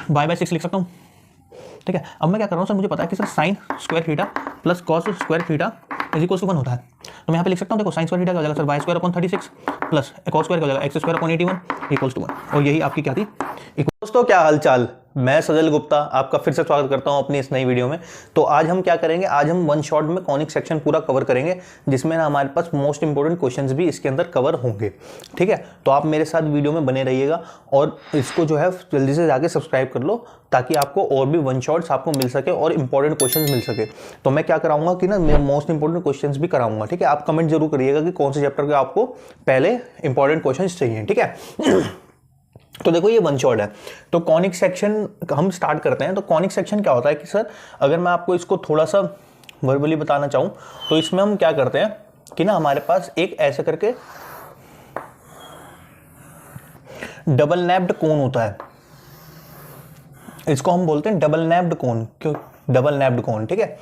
Bye 6 लिख सकता हूँ। ठीक है, अब मैं क्या कर रहा हूँ सर, मुझे पता है कि sir sine square theta plus cos square theta is equal to 1 होता है। तो मैं यहाँ पे लिख सकता हूँ, देखो साइन स्क्वायर थीटा क्या हो जाएगा sir, Y square upon 36 plus cos square क्या हो जाएगा, X square upon 81 equals to 1। और यही आपकी क्या थी। दोस्तों क्या हालचाल, मैं सजल गुप्ता आपका फिर से स्वागत करता हूं अपनी इस नई वीडियो में। तो आज हम क्या करेंगे, आज हम वन शॉट में कॉनिक सेक्शन पूरा कवर करेंगे, जिसमें ना हमारे पास मोस्ट इंपोर्टेंट क्वेश्चंस भी इसके अंदर कवर होंगे। ठीक है, तो आप मेरे साथ वीडियो में बने रहिएगा और इसको जो है जल्दी से जाके सब्सक्राइब कर लो, ताकि आपको और भी वन शॉट्स आपको मिल सके और इंपॉर्टेंट क्वेश्चन मिल सके। तो मैं क्या कराऊंगा कि ना मैं मोस्ट इंपोर्टेंट क्वेश्चन भी कराऊंगा। ठीक है, आप कमेंट जरूर करिएगा कि कौन से चैप्टर के आपको पहले इंपॉर्टेंट क्वेश्चन चाहिए। ठीक है तो देखो ये वन शॉट है। तो कॉनिक सेक्शन हम स्टार्ट करते हैं। तो कॉनिक सेक्शन क्या होता है कि सर अगर मैं आपको इसको थोड़ा सा वर्बली बताना चाहूँ तो इसमें हम क्या करते हैं कि ना हमारे पास एक ऐसे करके डबल नैप्ड कोन होता है, इसको हम बोलते हैं डबल नैप्ड कोन। क्यों डबल नैप्ड कोन? ठीक है,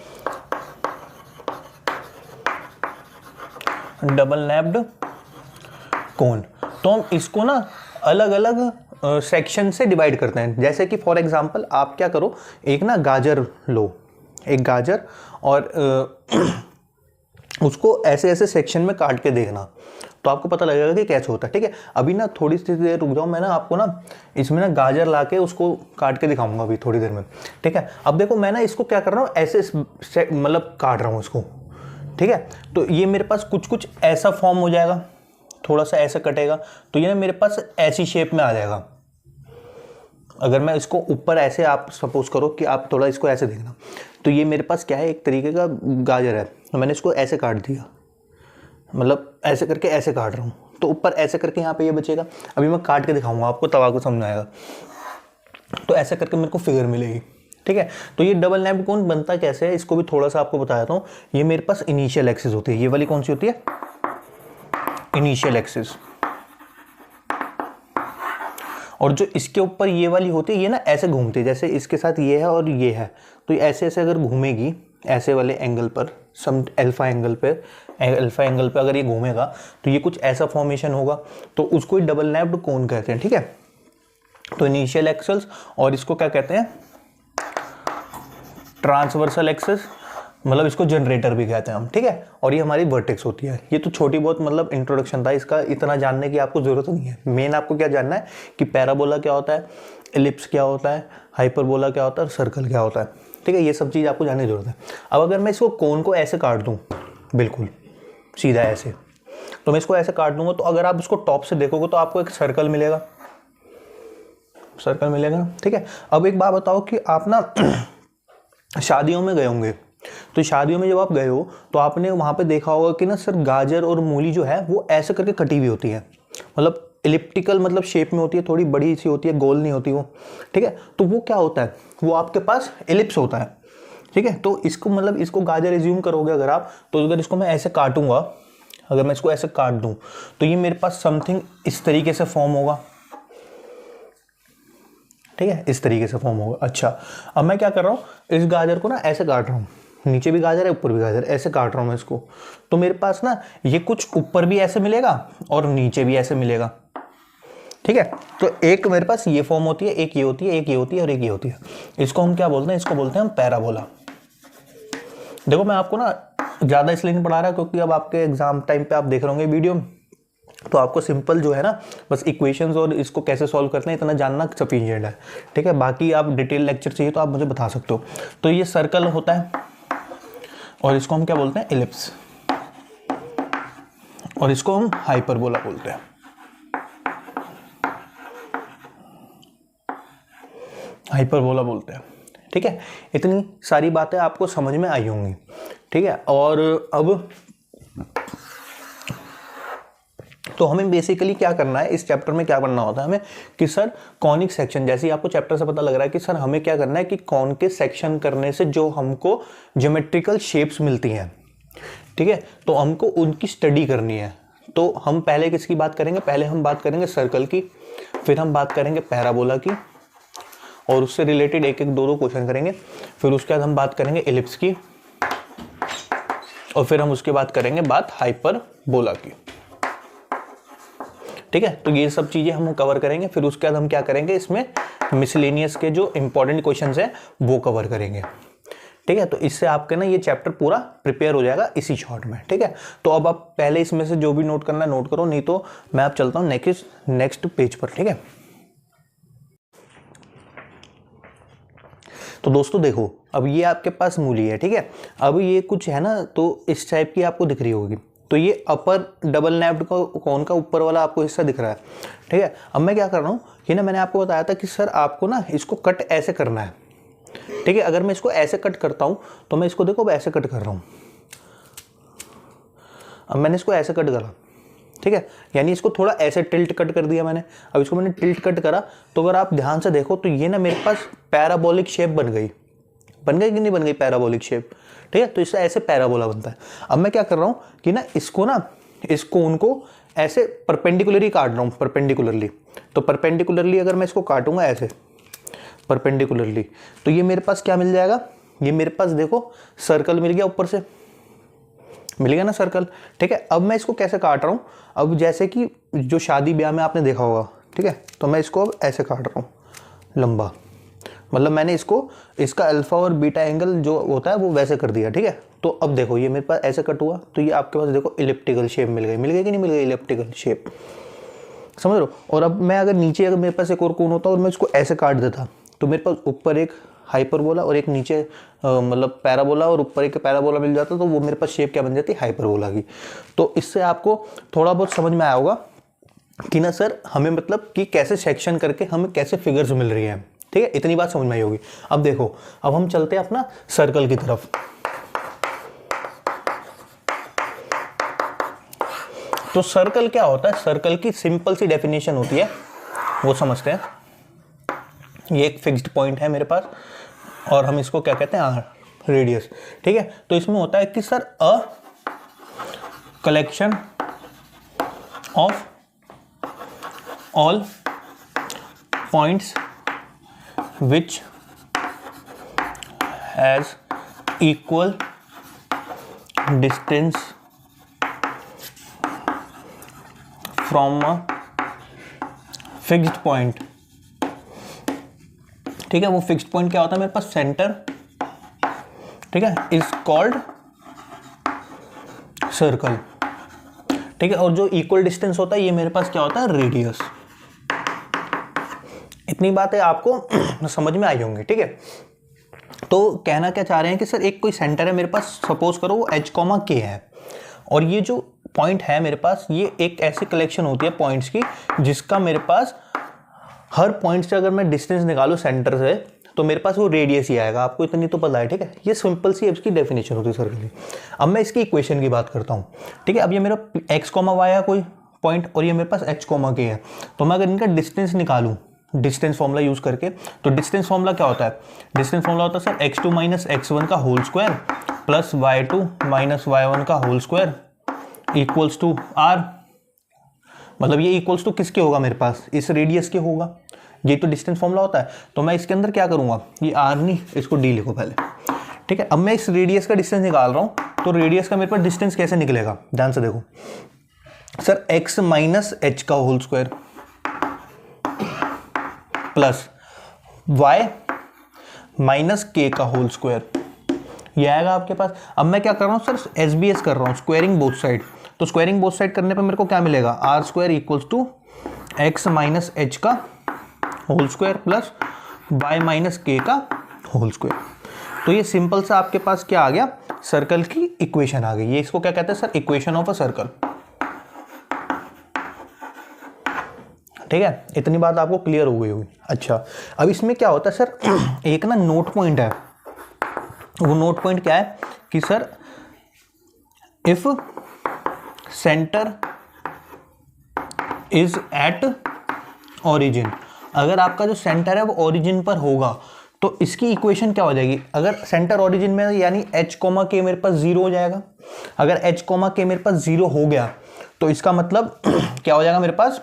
डबल नैप्ड कोन। तो हम इसको ना अलग अलग सेक्शन से डिवाइड करते हैं। जैसे कि फॉर एग्जांपल आप क्या करो, एक ना गाजर लो, एक गाजर, और उसको ऐसे ऐसे सेक्शन में काट के देखना, तो आपको पता लगेगा कि कैसे होता है। ठीक है, अभी ना थोड़ी सी देर रुक जाओ, मैं ना आपको ना इसमें ना गाजर लाके उसको काट के दिखाऊंगा अभी थोड़ी देर में। ठीक है, अब देखो मैं ना इसको क्या कर रहा हूँ, ऐसे मतलब काट रहा हूँ इसको। ठीक है, तो ये मेरे पास कुछ कुछ ऐसा फॉर्म हो जाएगा, थोड़ा सा ऐसा कटेगा, तो ये ना मेरे पास ऐसी शेप में आ जाएगा। अगर मैं इसको ऊपर ऐसे, आप सपोज करो कि आप थोड़ा इसको ऐसे देखना, तो ये मेरे पास क्या है, एक तरीके का गाजर है। तो मैंने इसको ऐसे काट दिया, मतलब ऐसे करके ऐसे काट रहा हूँ, तो ऊपर ऐसे करके यहाँ पे ये बचेगा। अभी मैं काट के दिखाऊंगा आपको, तब आपको समझ आएगा। तो ऐसे करके मेरे को फिगर मिलेगी। ठीक है, तो ये डबल नैप्ड कोन बनता कैसे है, इसको भी थोड़ा सा आपको बता देता हूँ। ये मेरे पास इनिशियल एक्सिस होती है, ये वाली कौन सी होती है, इनिशियल एक्सिस। और जो इसके ऊपर ये वाली होती है, ये ना ऐसे घूमती है, जैसे इसके साथ ये है और ये है, तो ऐसे ऐसे अगर घूमेगी ऐसे वाले एंगल पर, सम अल्फा एंगल पे अगर ये घूमेगा तो ये कुछ ऐसा फॉर्मेशन होगा, तो उसको ही डबल नैप्ड कोन कहते हैं। ठीक है, तो इनिशियल एक्सिस, और इसको क्या कहते हैं, ट्रांसवर्सल एक्सिस, मतलब इसको जनरेटर भी कहते हैं हम। ठीक है, और ये हमारी वर्टेक्स होती है। ये तो छोटी बहुत मतलब इंट्रोडक्शन था, इसका इतना जानने की आपको जरूरत नहीं है। मेन आपको क्या जानना है कि पैराबोला क्या होता है, एलिप्स क्या होता है, हाइपरबोला क्या होता है, सर्कल क्या होता है। ठीक है, ये सब चीज़ आपको जानने की जरूरत है। अब अगर मैं इसको कोन को ऐसे काट दूँ, बिल्कुल सीधा ऐसे, तो मैं इसको ऐसे काट दूंगा, तो अगर आप इसको टॉप से देखोगे तो आपको एक सर्कल मिलेगा, सर्कल मिलेगा। ठीक है, अब एक बात बताओ कि आप ना शादियों में गए होंगे, तो शादियों में जब आप गए हो तो आपने वहाँ पे देखा होगा कि ना सर गाजर और मूली जो है वो ऐसे करके कटी हुई होती है, मतलब इलिप्टिकल मतलब शेप में होती है, थोड़ी बड़ी सी होती है, गोल नहीं होती वो। ठीक है, तो वो क्या होता है, वो आपके पास एलिप्स होता है। ठीक है, तो इसको मतलब इसको गाजर एज्यूम करोगे अगर आप, तो अगर इसको मैं ऐसे काटूंगा, अगर मैं इसको ऐसे काट दूं, तो ये मेरे पास समथिंग इस तरीके से फॉर्म होगा। ठीक है, इस तरीके से फॉर्म होगा। अच्छा, अब मैं क्या कर रहा हूँ, इस गाजर को ना ऐसे काट रहा हूँ, नीचे भी गाजर है ऊपर भी गाजर, ऐसे काट रहा हूँ मैं इसको, तो मेरे पास ना ये कुछ ऊपर भी ऐसे मिलेगा और नीचे भी ऐसे मिलेगा। ठीक है, तो एक मेरे पास ये फॉर्म होती है, एक ये होती है, एक ये होती है और एक ये होती है। इसको हम क्या बोलते हैं, इसको बोलते हैं हम पैराबोला। देखो मैं आपको ना ज़्यादा इसलिए नहीं पढ़ा रहा क्योंकि अब आपके एग्जाम टाइम पे आप देख रहे होंगे वीडियो, तो आपको सिंपल जो है ना बस इक्वेशंस और इसको कैसे सॉल्व करते हैं इतना जानना सफिशिएंट है। ठीक है, बाकी आप डिटेल लेक्चर चाहिए तो आप मुझे बता सकते हो। तो ये सर्कल होता है और इसको हम क्या बोलते हैं, एलिप्स, और इसको हम हाइपरबोला बोलते हैं। हाइपरबोला बोलते हैं। ठीक है, इतनी सारी बातें आपको समझ में आई होंगी। ठीक है, और अब तो हमें बेसिकली क्या करना है, इस चैप्टर में क्या करना होता है हमें कि सर कॉनिक सेक्शन, जैसे ही आपको चैप्टर से पता लग रहा है कि सर हमें क्या करना है कि कॉन के सेक्शन करने से जो हमको ज्योमेट्रिकल शेप्स मिलती हैं, ठीक है, तो हमको उनकी स्टडी करनी है। तो हम पहले किसकी बात करेंगे, पहले हम बात करेंगे सर्कल की, फिर हम बात करेंगे पैराबोला की, और उससे रिलेटेड एक एक दो दो क्वेश्चन करेंगे, फिर उसके बाद हम बात करेंगे एलिप्स की, और फिर हम उसके बाद करेंगे बात हाइपरबोला की। ठीक है, तो ये सब चीजें हम कवर करेंगे। फिर उसके बाद हम क्या करेंगे, इसमें मिसलेनियस के जो इंपॉर्टेंट क्वेश्चंस हैं वो कवर करेंगे। ठीक है, तो इससे आपके ना ये चैप्टर पूरा प्रिपेयर हो जाएगा इसी शॉर्ट में। ठीक है, तो अब आप पहले इसमें से जो भी नोट करना है नोट करो, नहीं तो मैं अब चलता हूँ नेक्स्ट पेज पर। ठीक है, तो दोस्तों देखो, अब ये आपके पास मूली है। ठीक है, अब ये कुछ है ना, तो इस टाइप की आपको दिख रही होगी। तो ये अपर डबल नैप्ड कोन का ऊपर वाला आपको हिस्सा दिख रहा है। ठीक है, अब मैं क्या कर रहा हूँ कि ना, मैंने आपको बताया था कि सर आपको ना इसको कट ऐसे करना है। ठीक है, अगर मैं इसको ऐसे कट करता हूँ तो मैं इसको देखो अब ऐसे कट कर रहा हूँ। अब मैंने इसको ऐसे कट करा। ठीक है, यानी इसको थोड़ा ऐसे टिल्ट कट कर दिया मैंने। अब इसको मैंने टिल्ट कट करा, तो अगर आप ध्यान से देखो तो ये ना मेरे पास पैराबोलिक शेप बन गई कि नहीं बन गई पैराबोलिक शेप। ठीक है, तो इससे ऐसे पैराबोला बनता है। अब मैं क्या कर रहा हूँ कि ना इस कोन को ऐसे परपेंडिकुलरली काट रहा हूँ, परपेंडिकुलरली। तो परपेंडिकुलरली अगर मैं इसको काटूंगा ऐसे परपेंडिकुलरली, तो ये मेरे पास क्या मिल जाएगा, ये मेरे पास देखो सर्कल मिल गया, ऊपर से मिल गया ना सर्कल। ठीक है, अब मैं इसको कैसे काट रहा हूँ, अब जैसे कि जो शादी ब्याह में आपने देखा होगा। ठीक है, तो मैं इसको अब ऐसे काट रहा हूँ लंबा, मतलब मैंने इसका अल्फा और बीटा एंगल जो होता है वो वैसे कर दिया। ठीक है, तो अब देखो ये मेरे पास ऐसे कट हुआ, तो ये आपके पास देखो इलिप्टिकल शेप मिल गई कि नहीं मिल गई, इलिप्टिकल शेप, समझ लो। और अब मैं अगर नीचे अगर मेरे पास एक और कोन होता और मैं इसको ऐसे काट देता, तो मेरे पास ऊपर एक हाइपरबोला और एक नीचे मतलब पैराबोला और ऊपर एक पैराबोला मिल जाता, तो वो मेरे पास शेप क्या बन जाती, हाइपरबोला की। तो इससे आपको थोड़ा बहुत समझ में आया होगा कि ना सर हमें मतलब कि कैसे सेक्शन करके हमें कैसे फिगर्स मिल रही हैं। ठीक है, इतनी बात समझ में आई होगी। अब देखो, अब हम चलते हैं अपना सर्कल की तरफ। तो सर्कल क्या होता है, सर्कल की सिंपल सी डेफिनेशन होती है, वो समझते हैं। ये एक फिक्स्ड पॉइंट है मेरे पास और हम इसको क्या कहते हैं, आर, रेडियस। ठीक है, तो इसमें होता है कि sir a collection of all points which has equal distance from a fixed point। ठीक है, वो फिक्स्ड पॉइंट क्या होता है मेरे पास, सेंटर। ठीक है, इज कॉल्ड सर्कल। ठीक है, और जो इक्वल डिस्टेंस होता है ये मेरे पास क्या होता है, रेडियस। इतनी बातें आपको समझ में आई होंगी। ठीक है, तो कहना क्या चाह रहे हैं कि सर एक कोई सेंटर है मेरे पास, सपोज करो वो h, k है, और ये जो पॉइंट है मेरे पास, ये एक ऐसी कलेक्शन होती है पॉइंट्स की जिसका मेरे पास हर पॉइंट से अगर मैं डिस्टेंस निकालूं सेंटर से, तो मेरे पास वो रेडियस ही आएगा। आपको इतनी तो पता है। ठीक है, ये सिंपल सी इसकी डेफिनेशन होती है सर्कल की। अब मैं इसकी इक्वेशन की बात करता हूँ। ठीक है, अब ये मेरा x, y है कोई पॉइंट, और ये मेरे पास h, k है। तो मैं अगर इनका डिस्टेंस निकालूं डिस्टेंस फॉर्मूला यूज करके, तो डिस्टेंस फॉर्मूला क्या होता है, डिस्टेंस फॉर्मूला होता है सर x2 माइनस x1 का whole square plus y2 minus y1 का whole square equals to r। मतलब ये इक्वल्स टू किसके होगा, मेरे पास इस रेडियस के होगा। ये तो डिस्टेंस फॉर्मूला होता है। तो मैं इसके अंदर क्या करूंगा, ये r नहीं, इसको d लिखो पहले। ठीक है, अब मैं इस रेडियस का डिस्टेंस निकाल रहा हूं, तो रेडियस का मेरे पास डिस्टेंस कैसे निकलेगा, ध्यान से देखो सर, x माइनस h का whole square plus y minus k का होल स्क्वायर, ये आएगा आपके पास। अब मैं क्या कर रहा हूँ सर, SBS कर रहा हूँ, स्क्वायरिंग बोथ साइड। तो स्क्वायरिंग बोथ साइड करने पे मेरे को क्या मिलेगा, R square equals to x minus h का whole square plus y minus k का होल स्क्वायर। तो ये सिंपल सा आपके पास क्या आ गया, सर्कल की इक्वेशन आ गई। ये इसको क्या कहते हैं sir, equation of a circle. ठीक है, इतनी बात आपको क्लियर हो गई होगी। अच्छा, अब इसमें क्या होता है सर, एक ना नोट पॉइंट है। वो नोट पॉइंट क्या है कि sir if centre is at origin, अगर आपका जो सेंटर है वो ओरिजिन पर होगा तो इसकी इक्वेशन क्या हो जाएगी, अगर सेंटर ओरिजिन में यानी h, k मेरे पास 0 हो जाएगा। अगर h, k मेरे पास 0 हो गया तो इसका मतलब क्या हो जाएगा मेरे पास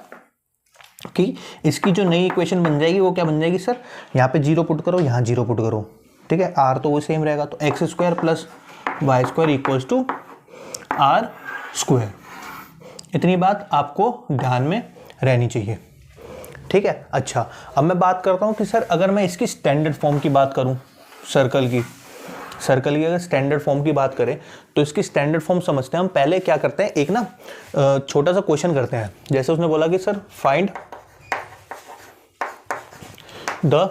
कि इसकी जो नई इक्वेशन बन जाएगी वो क्या बन जाएगी सर, यहाँ पे 0 पुट करो, यहाँ 0 पुट करो। ठीक है, r तो वो सेम रहेगा, तो x square plus Y square equals to r square. इतनी बात आपको ध्यान में रहनी चाहिए। ठीक है। अच्छा, अब मैं बात करता हूँ कि सर अगर मैं इसकी स्टैंडर्ड फॉर्म की बात करूँ, सर्कल की अगर स्टैंडर्ड फॉर्म की बात करें तो इसकी स्टैंडर्ड फॉर्म समझते हैं हम। पहले क्या करते हैं, एक ना छोटा सा क्वेश्चन करते हैं। जैसे उसने बोला कि sir find the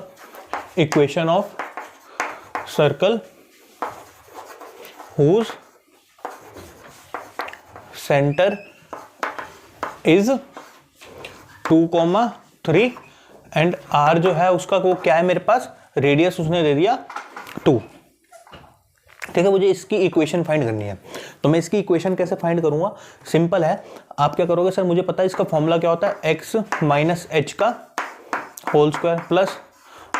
equation of circle whose centre is 2,3 and R जो है उसका वो क्या है मेरे पास, रेडियस उसने दे दिया 2। ठीक है, मुझे इसकी इक्वेशन फाइंड करनी है। तो मैं इसकी इक्वेशन कैसे फाइंड करूंगा, सिंपल है। आप क्या करोगे, सर मुझे पता है इसका फॉर्मूला क्या होता है, x माइनस एच का whole square plus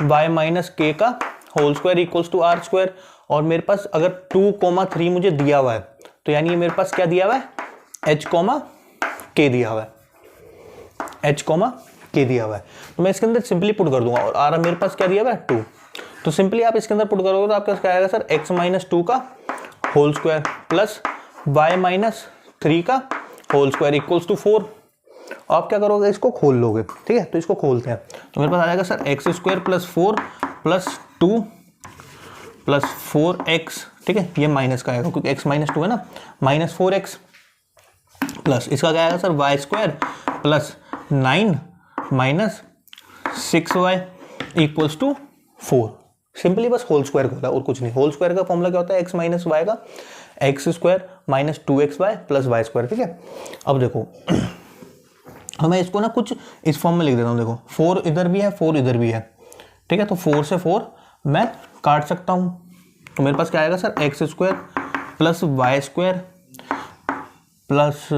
y minus K का whole square equals to R square. और मेरे पास अगर 2,3 मुझे दिया हुआ है तो यानी ये मेरे पास क्या दिया हुआ है, h, k दिया हुआ है, h, k दिया हुआ है। तो मैं इसके अंदर सिंपली पुट कर दूंगा और आर मेरे पास क्या दिया हुआ है 2। तो सिंपली आप इसके अंदर पुट करोगे तो आपका क्या आएगा सर, x माइनस 2 का whole square plus y minus 3 का होल स्क्वायर इक्वल्स टू 4। आप क्या करोगे, इसको खोल लोगे। ठीक है, तो इसको खोलते हैं तो मेरे पास आ जाएगा sir x square plus 4 plus 2 plus 4x। ठीक है, ये माइनस का आएगा क्योंकि x माइनस 2 है ना, माइनस 4x प्लस इसका क्या आएगा sir y square plus 9 minus 6y equals to 4। Simply बस होल स्क्वायर खोला और कुछ नहीं। होल स्क्वायर का फॉर्मूला क्या होता है, x माइनस वाई का X square minus 2xy plus Y square. ठीक है, अब देखो मैं इसको ना कुछ इस फॉर्म में लिख देता हूँ। देखो 4 इधर भी है, 4 इधर भी है। ठीक है, तो 4 से 4 मैं काट सकता हूँ। तो मेरे पास क्या आएगा sir, x square plus Y square plus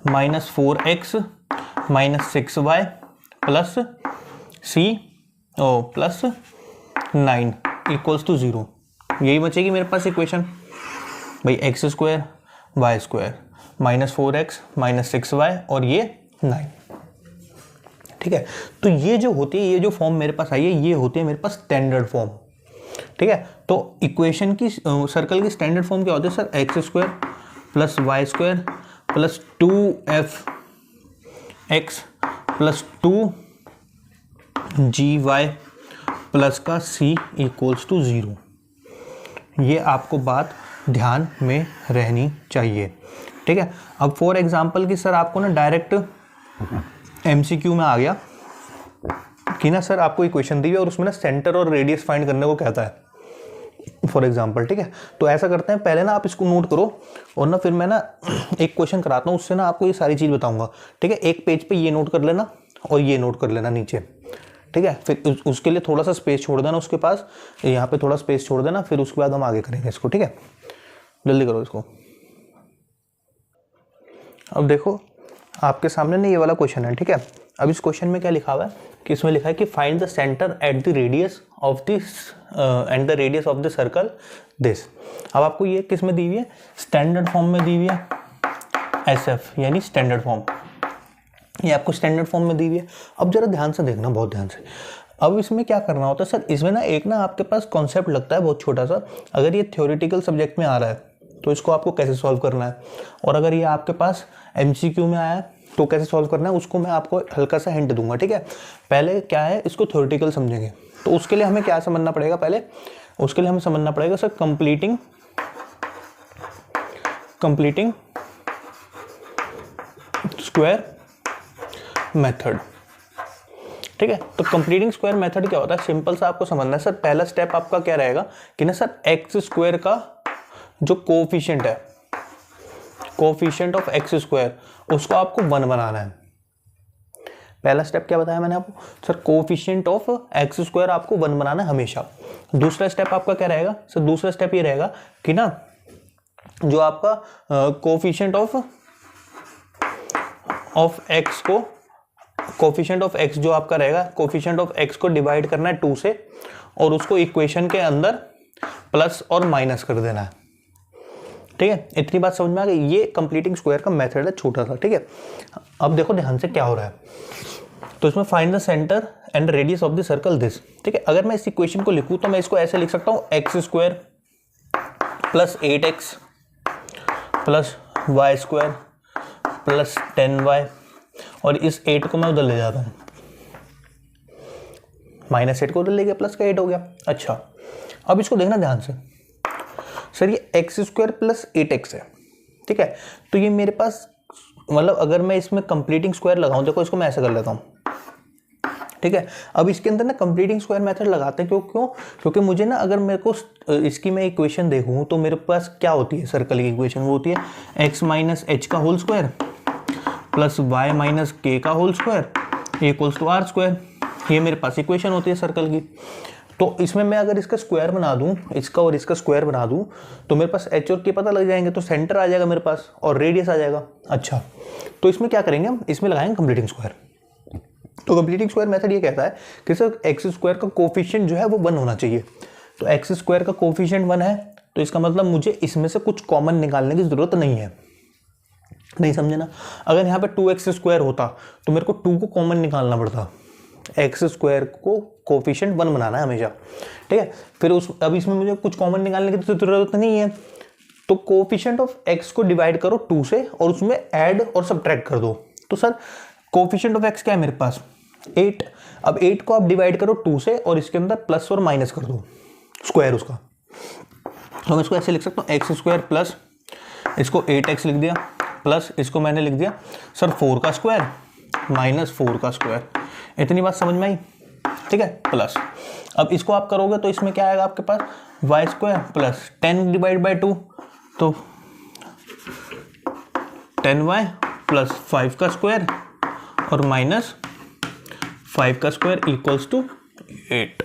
minus 4x minus 6y plus plus 9 equals to 0। यही बचेगी मेरे पास इक्वेशन भाई, X square Y square minus 4x minus 6y और ये 9। ठीक है, तो ये जो होती है, ये जो फॉर्म मेरे पास आई है, ये होती है मेरे पास स्टैंडर्ड फॉर्म। ठीक है, तो इक्वेशन की सर्कल की स्टैंडर्ड फॉर्म क्या होती है sir, x square plus Y square plus 2f(x) plus 2gy plus का c इक्वल्स टू 0। ये आपको बात ध्यान में रहनी चाहिए। ठीक है, अब फॉर एग्जांपल की सर आपको ना डायरेक्ट MCQ में आ गया कि ना सर आपको इक्वेशन दी है और उसमें ना सेंटर और रेडियस फाइंड करने को कहता है फॉर एग्जांपल। ठीक है, तो ऐसा करते हैं, पहले ना आप इसको नोट करो और ना फिर मैं ना एक क्वेश्चन कराता हूँ, उससे ना आपको ये सारी चीज़ बताऊंगा। ठीक है, एक पेज पे ये नोट कर लेना और ये नोट कर लेना नीचे। ठीक है, फिर उसके लिए थोड़ा सा स्पेस छोड़ देना उसके पास, यहाँ पे थोड़ा स्पेस छोड़ देना, फिर उसके बाद हम आगे करेंगे इसको। ठीक है, जल्दी करो इसको। अब देखो आपके सामने ना ये वाला क्वेश्चन है। ठीक है, अब इस क्वेश्चन में क्या लिखा हुआ है कि इसमें लिखा है कि find the centre at the radius of this and the radius of the circle this. अब आपको ये किस में दी हुई है, स्टैंडर्ड फॉर्म में दी हुई है, SF यानी स्टैंडर्ड फॉर्म। ये आपको स्टैंडर्ड फॉर्म में दी हुई है। अब जरा ध्यान से देखना, बहुत ध्यान से। अब इसमें क्या करना होता है सर, इसमें ना एक ना आपके पास कॉन्सेप्ट लगता है बहुत छोटा सा। अगर ये थ्योरेटिकल सब्जेक्ट में आ रहा है तो इसको आपको कैसे सॉल्व करना है, और अगर ये आपके पास MCQ में आया है तो कैसे सॉल्व करना है, उसको मैं आपको हल्का सा हिंट दूंगा। ठीक है, पहले क्या है, इसको थ्योरेटिकल समझेंगे तो उसके लिए हमें क्या समझना पड़ेगा, पहले उसके लिए हमें समझना पड़ेगा सर कंप्लीटिंग स्क्वायर मेथड। ठीक है, तो कंप्लीटिंग स्क्वायर मेथड क्या होता है, सिंपल सा आपको समझना है सर। पहला स्टेप आपका क्या रहेगा कि ना सर एक्स स्क्वायर का जो कोफिशिएंट है, कोफिशिएंट ऑफ एक्स स्क्वायर, उसको आपको 1 बनाना है। पहला स्टेप क्या बताया मैंने आपको sir, coefficient of x square आपको 1 बनाना है हमेशा। दूसरा स्टेप आपका क्या रहेगा सर, दूसरा स्टेप ये रहेगा कि ना जो आपका कोफिशिएंट ऑफ एक्स को, कोफिशिएंट ऑफ एक्स जो आपका रहेगा, कोफिशिएंट ऑफ एक्स को डिवाइड करना है 2 से और उसको इक्वेशन के अंदर प्लस और माइनस कर देना है। ठीक है, इतनी बात समझ में आ गई। ये कंप्लीटिंग स्क्वायर का मेथड है, छोटा सा। ठीक है, अब देखो ध्यान से क्या हो रहा है। तो इसमें find the centre and radius of the circle this. ठीक है, अगर मैं इस इक्वेशन को लिखूं तो मैं इसको ऐसे लिख सकता हूं, X square plus 8x plus Y square plus 10y और इस 8 को मैं उधर ले जाता हूँ, -8 को उधर ले गया, प्लस का 8 हो गया। अच्छा अब इसको देखना ध्यान से, सर ये x² प्लस 8x है, ठीक है। तो ये मेरे पास मतलब अगर मैं इसमें कंप्लीटिंग स्क्वायर लगाऊं, देखो इसको मैं ऐसे कर लेता हूँ, ठीक है। अब इसके अंदर ना कंप्लीटिंग स्क्वायर मेथड लगाते हैं, क्योंकि मुझे ना अगर मेरे को इसकी मैं इक्वेशन देखूँ तो मेरे पास क्या होती है सर्कल की इक्वेशन, वो होती है x माइनस एच का whole square plus Y minus K का whole square equals to R square. ये मेरे पास इक्वेशन होती है सर्कल की। तो इसमें मैं अगर इसका स्क्वायर बना दूं, इसका और इसका स्क्वायर बना दूं, तो मेरे पास एच और के पता लग जाएंगे, तो सेंटर आ जाएगा मेरे पास और रेडियस आ जाएगा। अच्छा तो इसमें क्या करेंगे हम, इसमें लगाएंगे कंप्लीटिंग स्क्वायर। तो कंप्लीटिंग स्क्वायर मेथड ये कहता है कि सर एक्स स्क्वायर का कोफिशिएंट जो है वो 1 होना चाहिए। तो एक्स स्क्वायर का कोफिशिएंट 1 है, तो इसका मतलब मुझे इसमें से कुछ कॉमन निकालने की जरूरत नहीं है। नहीं समझे ना? अगर यहाँ पे 2x² होता तो मेरे को 2 को कॉमन निकालना पड़ता, एक्स स्क्वायर को कोफिशिएंट 1 बनाना है हमेशा, ठीक है। फिर अब इसमें मुझे कुछ कॉमन निकालने की तो जरूरत नहीं है, तो कोफिशिएंट ऑफ x को डिवाइड करो 2 से और उसमें ऐड और सब्ट्रैक्ट कर दो। तो सर कोफिशिएंट ऑफ x क्या है मेरे पास 8। अब 8 को आप डिवाइड करो 2 से और इसके अंदर प्लस और माइनस कर दो स्क्वायर उसका। तो मैं इसको ऐसे लिख सकता हूँ x² प्लस इसको 8x लिख दिया प्लस इसको मैंने लिख दिया सर 4 का स्क्वायर माइनस 4 का स्क्वायर। इतनी बात समझ में आई, ठीक है। प्लस अब इसको आप करोगे तो इसमें क्या आएगा आपके पास y² प्लस 10 डिवाइड बाई 2, तो 10y प्लस 5 का स्क्वायर और माइनस 5 का स्क्वायर इक्वल्स टू 8।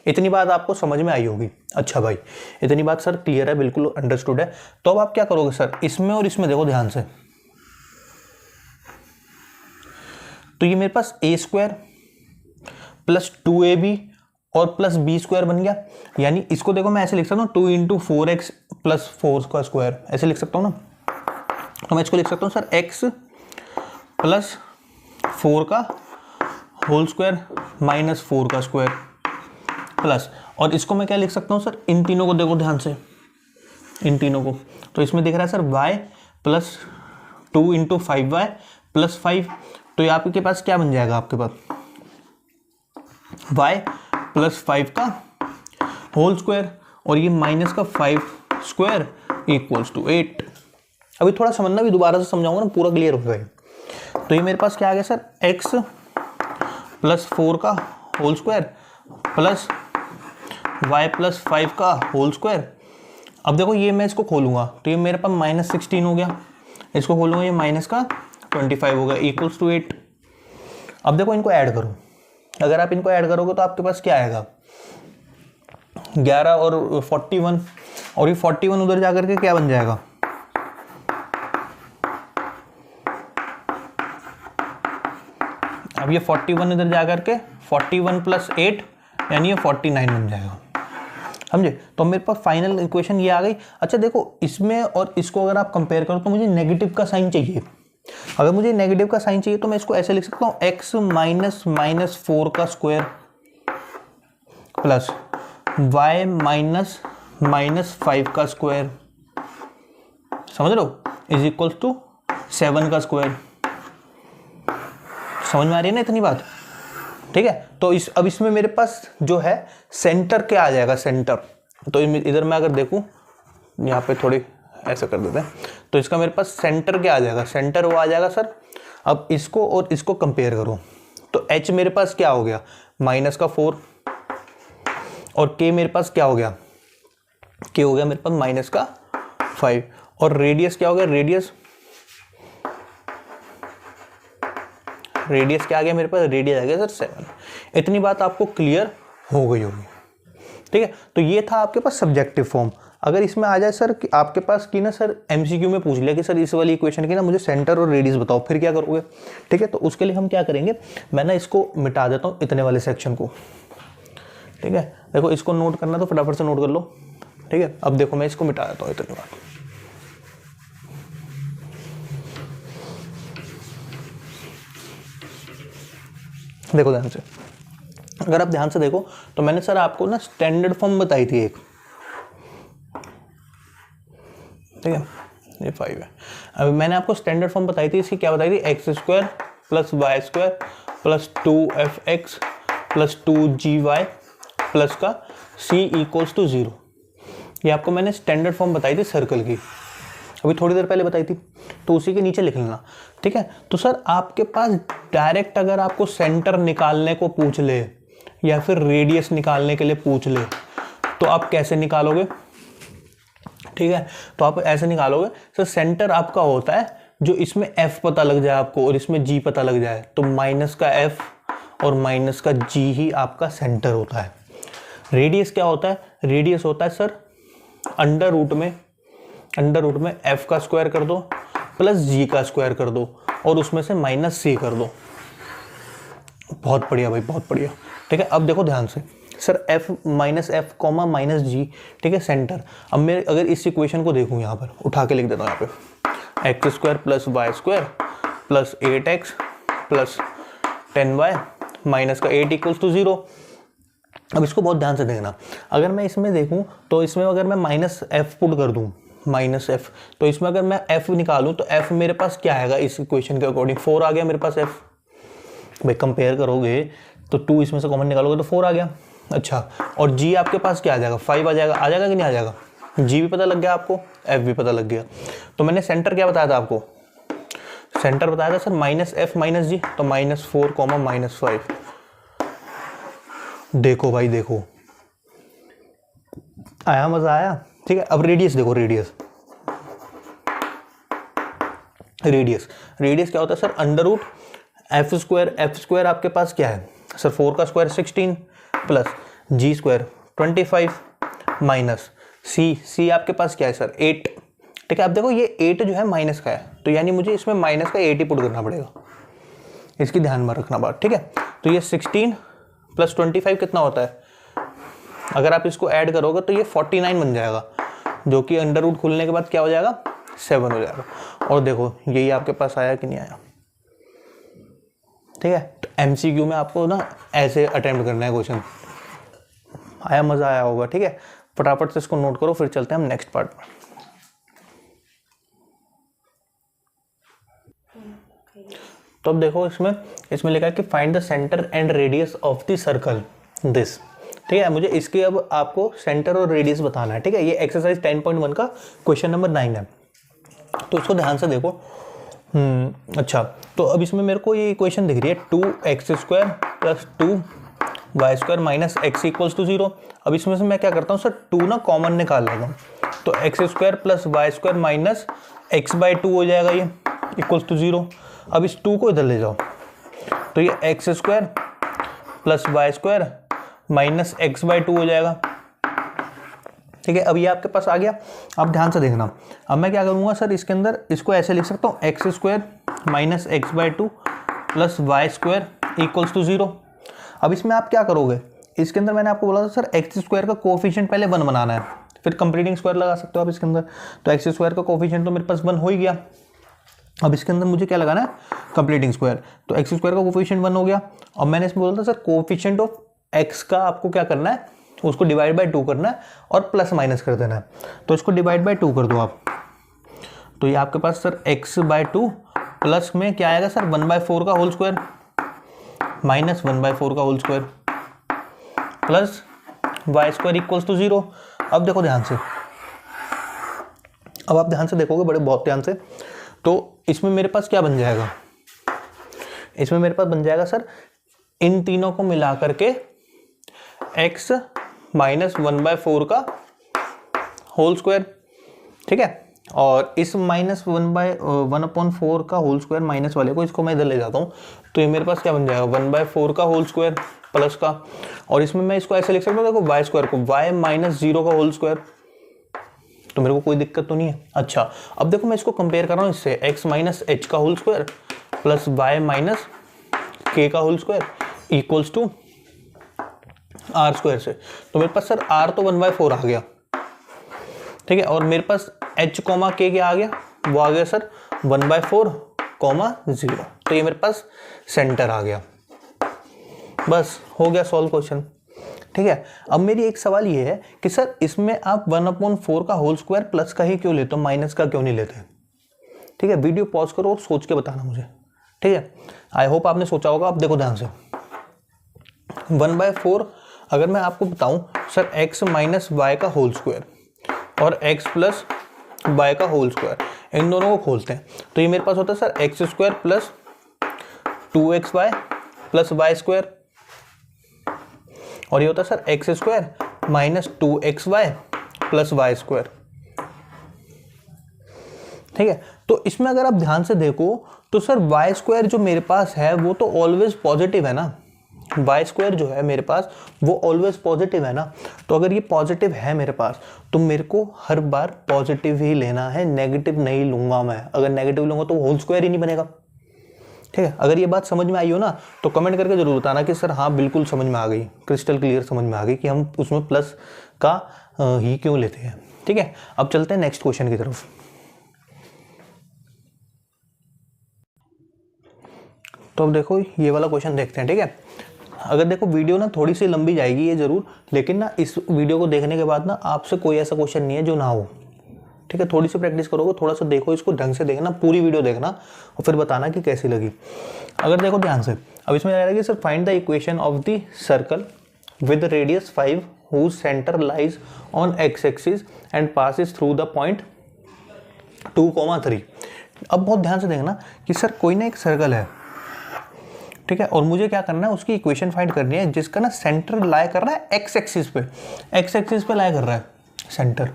इतनी बात आपको समझ में आई होगी। अच्छा भाई इतनी बात सर क्लियर है, बिल्कुल अंडरस्टूड है। तो अब आप क्या करोगे सर, इसमें और इसमें देखो ध्यान से, तो ये मेरे पास a² प्लस 2ab और प्लस b² बन गया। यानी इसको देखो मैं ऐसे लिख सकता हूँ 2 इंटू 4x प्लस 4 का स्क्वायर, ऐसे लिख सकता हूँ ना। तो मैं इसको लिख सकता हूँ सर x प्लस 4 का होल स्क्वायर माइनस 4 का स्क्वायर प्लस, और इसको मैं क्या लिख सकता हूँ सर, इन तीनों को देखो ध्यान से, इन तीनों को। तो इसमें दिख रहा है sir y plus 2 into 5y plus 5, तो ये आपके पास क्या बन जाएगा, आपके पास y प्लस 5 का होल स्क्वायर और ये माइनस का 5 स्क्वायर इक्वल्स टू 8। अभी थोड़ा समझना, भी दोबारा से समझाऊंगा ना पूरा क्लियर हो जाएगा। तो ये मेरे पास क्या आ गया सर, x प्लस 4 का whole square plus y plus 5 का होल स्क्वायर। अब देखो ये मैं इसको खोलूंगा तो ये मेरे पास -16 हो गया, इसको खोलूंगा ये माइनस का 25 हो गया इक्वल्स टू 8। अब देखो इनको ऐड करो, अगर आप इनको ऐड करोगे तो आपके पास क्या आएगा 11 और 41, और ये 41 उधर जाकर के क्या बन जाएगा, अब ये 41 इधर जाकर के 41 प्लस 8 यानी ये 49 बन जाएगा, समझे। तो मेरे पास फाइनल इक्वेशन ये आ गई। अच्छा देखो इसमें और इसको अगर आप कंपेयर करो तो मुझे नेगेटिव का साइन चाहिए। अगर मुझे नेगेटिव का साइन चाहिए तो मैं इसको ऐसे लिख सकता हूँ x माइनस माइनस 4 का square plus y minus minus 5 का स्क्वायर, समझ लो, इज इक्वल्स टू 7 का स्क्वायर। समझ में आ रही है ना इतनी बात, ठीक है। तो अब इसमें मेरे पास जो है सेंटर क्या आ जाएगा, सेंटर। तो इधर मैं अगर देखूं यहाँ पे थोड़ी ऐसा कर देते हैं, तो इसका मेरे पास सेंटर क्या आ जाएगा, सेंटर वो आ जाएगा सर। अब इसको और इसको कंपेयर करो तो h मेरे पास क्या हो गया माइनस का 4 और k मेरे पास क्या हो गया, k हो गया मेरे पास माइनस का 5 और रेडियस क्या हो गया, रेडियस क्या आ गया मेरे पास, रेडियस आ गया सर 7। इतनी बात आपको क्लियर हो गई होगी, ठीक है। तो ये था आपके पास सब्जेक्टिव फॉर्म। अगर इसमें आ जाए सर कि आपके पास की ना सर एमसीक्यू में पूछ लिया कि सर इस वाली इक्वेशन की ना मुझे सेंटर और रेडियस बताओ, फिर क्या करोगे, ठीक है। तो उसके लिए हम क्या करेंगे, मैं ना इसको मिटा देता हूँ इतने वाले सेक्शन को, ठीक है। देखो इसको नोट करना तो फटाफट से नोट कर लो, ठीक है। अब देखो मैं इसको मिटा देता हूँ इतनी बात। देखो ध्यान से, अगर आप ध्यान से देखो तो मैंने सर आपको ना स्टैंडर्ड फॉर्म बताई थी एक, ठीक है, ये 5 है। अब मैंने आपको स्टैंडर्ड फॉर्म बताई थी, इसकी क्या बताई थी, x² plus Y square plus 2f(x) plus 2gy plus का c इक्वल्स टू 0। ये आपको मैंने स्टैंडर्ड फॉर्म बताई थी सर्कल की, अभी थोड़ी देर पहले बताई थी, तो उसी के नीचे लिख लेना, ठीक है। तो सर आपके पास डायरेक्ट अगर आपको सेंटर निकालने को पूछ ले या फिर रेडियस निकालने के लिए पूछ ले तो आप कैसे निकालोगे, ठीक है। तो आप ऐसे निकालोगे सर, सेंटर आपका होता है जो इसमें f पता लग जाए आपको और इसमें g पता लग जाए, तो माइनस का f और माइनस का g ही आपका सेंटर होता है। रेडियस क्या होता है, रेडियस होता है सर अंडर रूट में f का स्क्वायर कर दो प्लस g का स्क्वायर कर दो और उसमें से माइनस c कर दो। बहुत बढ़िया भाई, बहुत बढ़िया, ठीक है। अब देखो ध्यान से sir, f minus f comma minus g, ठीक है, सेंटर। अब मैं अगर इस इक्वेशन को देखूँ, यहाँ पर उठा के लिख देता हूँ, यहाँ पे X square plus Y square plus 8x plus 10y minus का 8 इक्वल्स टू 0। अब इसको बहुत ध्यान से देखना, अगर मैं इसमें देखूँ तो इसमें अगर मैं माइनस एफ पुट कर दूँ, माइनस एफ, तो इसमें अगर मैं f निकालूँ तो f मेरे पास क्या आएगा इस इक्वेशन के अकॉर्डिंग, 4 आ गया मेरे पास f। भाई कंपेयर करोगे तो 2 इसमें से कॉमन निकालोगे तो 4 आ गया। अच्छा, और g आपके पास क्या आ जाएगा, 5 आ जाएगा, कि नहीं आ जाएगा। g भी पता लग गया आपको, f भी पता लग गया। तो मैंने सेंटर क्या बताया था आपको, सेंटर बताया था सर माइनस एफ माइनस जी, तो -4 कॉमा -5। देखो भाई देखो, आया मजा आया, ठीक है। अब रेडियस देखो, रेडियस क्या होता है sir, under root F square आपके पास क्या है सर, 4 का square 16 plus G square 25 minus C आपके पास क्या है सर 8, ठीक है। अब देखो ये 8 जो है माइनस का है, तो यानी मुझे इसमें माइनस का 8 ही पुट करना पड़ेगा, इसकी ध्यान में रखना बात, ठीक है। तो ये 16 प्लस 25 कितना होता है, अगर आप इसको ऐड करोगे तो ये 49 बन जाएगा, जो कि अंडर रूट खुलने के बाद क्या हो जाएगा 7 हो जाएगा। और देखो यही आपके पास आया कि नहीं आया, ठीक है। तो MCQ में आपको ना ऐसे अटेम्प्ट करना है क्वेश्चन। आया, मजा आया होगा, ठीक है। फटाफट से इसको नोट करो, फिर चलते हैं हम नेक्स्ट पार्ट में। तो अब देखो इसमें लिखा है कि find the centre and radius of the circle this, ठीक है। मुझे इसके अब आपको सेंटर और रेडियस बताना है, ठीक है। ये एक्सरसाइज 10.1 का क्वेश्चन नंबर 9 है, तो इसको ध्यान से देखो। अच्छा, तो अब इसमें मेरे को ये इक्वेशन दिख रही है 2x square plus 2y square minus x equals to 0। अब इसमें से मैं क्या करता हूँ सर, 2 ना कॉमन निकाल लेता हूँ, तो x square plus Y square minus x/2 हो जाएगा, ये इक्वल्स टू 0। अब इस 2 को इधर ले जाओ, तो ये X square plus Y square minus x/2 हो जाएगा, ठीक है। अब ये आपके पास आ गया। अब ध्यान से देखना, अब मैं क्या करूँगा सर, इसके अंदर इसको ऐसे लिख सकता हूँ, x square minus x/2 plus Y square equals to 0। अब इसमें आप क्या करोगे, इसके अंदर मैंने आपको बोला था सर एक्स स्क्वायर का कोफिशिएंट पहले 1 बनाना है, फिर कंप्लीटिंग स्क्वायर लगा सकते हो आप इसके अंदर। तो एक्स स्क्वायर का कोफिशिएंट तो मेरे पास 1 हो ही गया। अब इसके अंदर मुझे क्या लगाना है, कंप्लीटिंग स्क्वायर, तो एक्स स्क्वायर का कोफिशिएंट 1 हो गया। अब मैंने इसमें बोला था सर कोफिशिएंट ऑफ एक्स का आपको क्या करना है, उसको डिवाइड बाय 2 करना है और प्लस माइनस कर देना है, तो इसको डिवाइड बाय 2 कर दो आप। तो ये आपके पास सर x/2 प्लस में क्या आएगा सर 1/4 का होल स्क्वायर माइनस 1/4 का whole square plus Y square equals to 0। अब देखो ध्यान से, अब आप ध्यान से देखोगे, बड़े बहुत ध्यान से, तो इसमें मेरे पास क्या बन जाएगा, इसमें मेरे पास बन जाएगा सर इन तीनों को मिला करके x माइनस 1/4 का होल स्क्वायर, ठीक है। और इस माइनस 1/4 का होल स्क्वायर माइनस वाले को इसको मैं इधर ले जाता हूँ, तो ये मेरे पास क्या बन जाएगा 1/4 का होल स्क्वायर प्लस का, और इसमें मैं इसको ऐसे लिख सकता हूँ, देखो वाई स्क्वायर को y माइनस 0 का होल स्क्वायर, तो मेरे को कोई दिक्कत तो नहीं है। अच्छा, अब देखो मैं इसको कंपेयर कर रहा हूँ इससे, x माइनस h का whole square plus y minus k का whole square equals to r square से, तो मेरे पास सर r तो 1/4 आ गया, ठीक है। और मेरे पास h कॉमा k क्या आ गया, वो आ गया सर 1/4 कॉमा 0, तो ये मेरे पास सेंटर आ गया। बस हो गया सॉल्व क्वेश्चन, ठीक है। अब मेरी एक सवाल ये है कि सर इसमें आप 1/4 का होल स्क्वायर प्लस का ही क्यों लेते हो, माइनस का क्यों नहीं लेते, ठीक है। वीडियो पॉज करो और सोच के बताना मुझे, ठीक है, आई होप आपने सोचा होगा। अब देखो ध्यान से, 1/4 अगर मैं आपको बताऊं सर x माइनस वाई का होल स्क्वायर और x प्लस वाई का होल स्क्वायर, इन दोनों को खोलते हैं तो ये मेरे पास होता है sir x square plus 2xy plus Y square, और ये होता है sir x square minus 2xy plus Y square. ठीक है, तो इसमें अगर आप ध्यान से देखो तो सर वाई स्क्वायर जो मेरे पास है वो तो ऑलवेज पॉजिटिव है ना, वाई स्क्वायर जो है मेरे पास वो ऑलवेज पॉजिटिव है ना। तो अगर ये पॉजिटिव है मेरे पास तो मेरे को हर बार पॉजिटिव ही लेना है, नेगेटिव नहीं लूंगा मैं। अगर नेगेटिव लूंगा तो होल स्क्वायर ही नहीं बनेगा। ठीक है, अगर ये बात समझ में आई हो ना तो कमेंट करके जरूर बताना कि सर हाँ बिल्कुल समझ में आ गई, क्रिस्टल क्लियर समझ में आ गई कि हम उसमें प्लस का ही क्यों लेते हैं। ठीक है, अब चलते हैं नेक्स्ट क्वेश्चन की तरफ। तो अब देखो ये वाला क्वेश्चन देखते हैं। ठीक है, अगर देखो वीडियो ना थोड़ी सी लंबी जाएगी ये जरूर, लेकिन ना इस वीडियो को देखने के बाद ना आपसे कोई ऐसा क्वेश्चन नहीं है जो ना हो। ठीक है, थोड़ी सी प्रैक्टिस करोगे, थोड़ा सा देखो इसको, ढंग से देखना, पूरी वीडियो देखना और फिर बताना कि कैसी लगी। अगर देखो ध्यान से, अब इसमें आ रहा है कि sir find the equation of the circle with radius 5 whose center lies on x axis and passes through the point 2,3। अब बहुत ध्यान से देखना कि सर कोई ना एक सर्कल है, ठीक है, और मुझे क्या करना है उसकी इक्वेशन फाइंड करनी है जिसका ना सेंटर लाई कर रहा है एक्स एक्सिस पे, एक्स एक्सिस पे लाई कर रहा है सेंटर।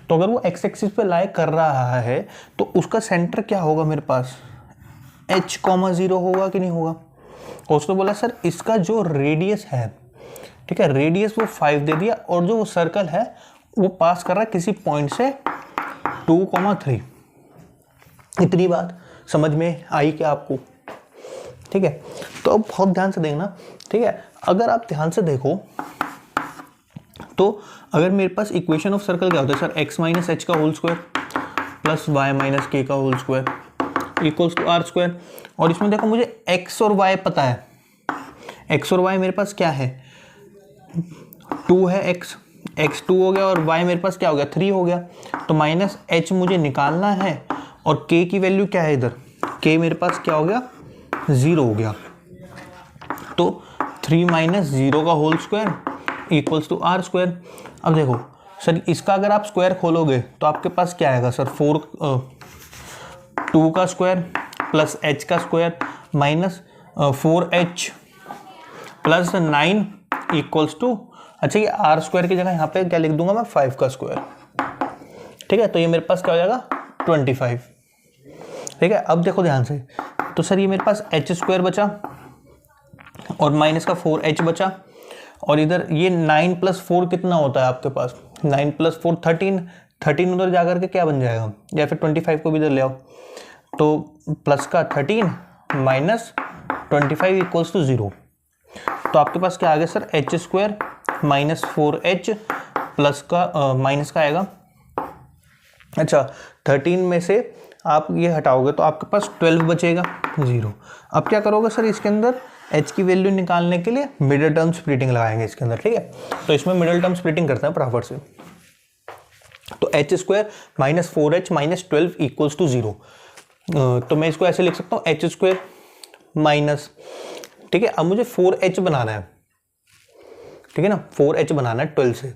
तो अगर वो एक्स एक्सिस पे लाई कर रहा है तो उसका सेंटर क्या होगा मेरे पास, h,0 होगा कि नहीं होगा। और उसने बोला सर इसका जो रेडियस है, ठीक है, रेडियस वो 5 दे दिया और जो वो सर्कल है वो पास कर रहा है किसी पॉइंट से 2,3। इतनी बात समझ में आई क्या आपको। ठीक है, तो अब बहुत ध्यान से देखना। ठीक है, अगर आप ध्यान से देखो तो अगर मेरे पास इक्वेशन ऑफ सर्कल क्या होता है सर, x माइनस एच का whole square plus Y minus K का whole square equals to R square. और इसमें देखो मुझे x और y पता है, x और y मेरे पास क्या है, 2 है x 2 हो गया और y मेरे पास क्या हो गया 3 हो गया। तो माइनस h मुझे निकालना है और k की वैल्यू क्या है इधर, k मेरे पास क्या हो गया 0 हो गया। तो 3 माइनस 0 का whole square equals to R square. अब देखो सर इसका अगर आप स्क्वायर खोलोगे तो आपके पास क्या आएगा सर 2 का स्क्वायर प्लस h का square minus 4h plus 9 equals to, अच्छा ये आर स्क्वायर की जगह यहाँ पे क्या लिख दूंगा मैं 5 का स्क्वायर। ठीक है, तो ये मेरे पास क्या हो जाएगा 25। ठीक है, अब देखो ध्यान से, तो सर ये मेरे पास h स्क्वायर बचा और माइनस का 4h बचा और इधर ये 9 प्लस 4 कितना होता है आपके पास, 9 प्लस 4 13 उधर जाकर के क्या बन जाएगा, या फिर 25 को भी इधर ले आओ तो प्लस का 13 माइनस 25 इक्वल्स टू 0। तो आपके पास क्या आ गया sir h square minus 4h plus का माइनस का आएगा, अच्छा 13 में से आप ये हटाओगे तो आपके पास 12 बचेगा 0। अब क्या करोगे सर इसके अंदर h की वैल्यू निकालने के लिए मिडिल टर्म स्प्लिटिंग लगाएंगे इसके अंदर। ठीक है, तो इसमें मिडिल टर्म स्प्लिटिंग करते हैं फटाफट से। तो h square minus 4h minus 12 equals to 0। तो मैं इसको ऐसे लिख सकता हूँ h स्क्वायर माइनस, ठीक है, अब मुझे 4h बनाना है, ठीक है ना, 4h बनाना है 12 से,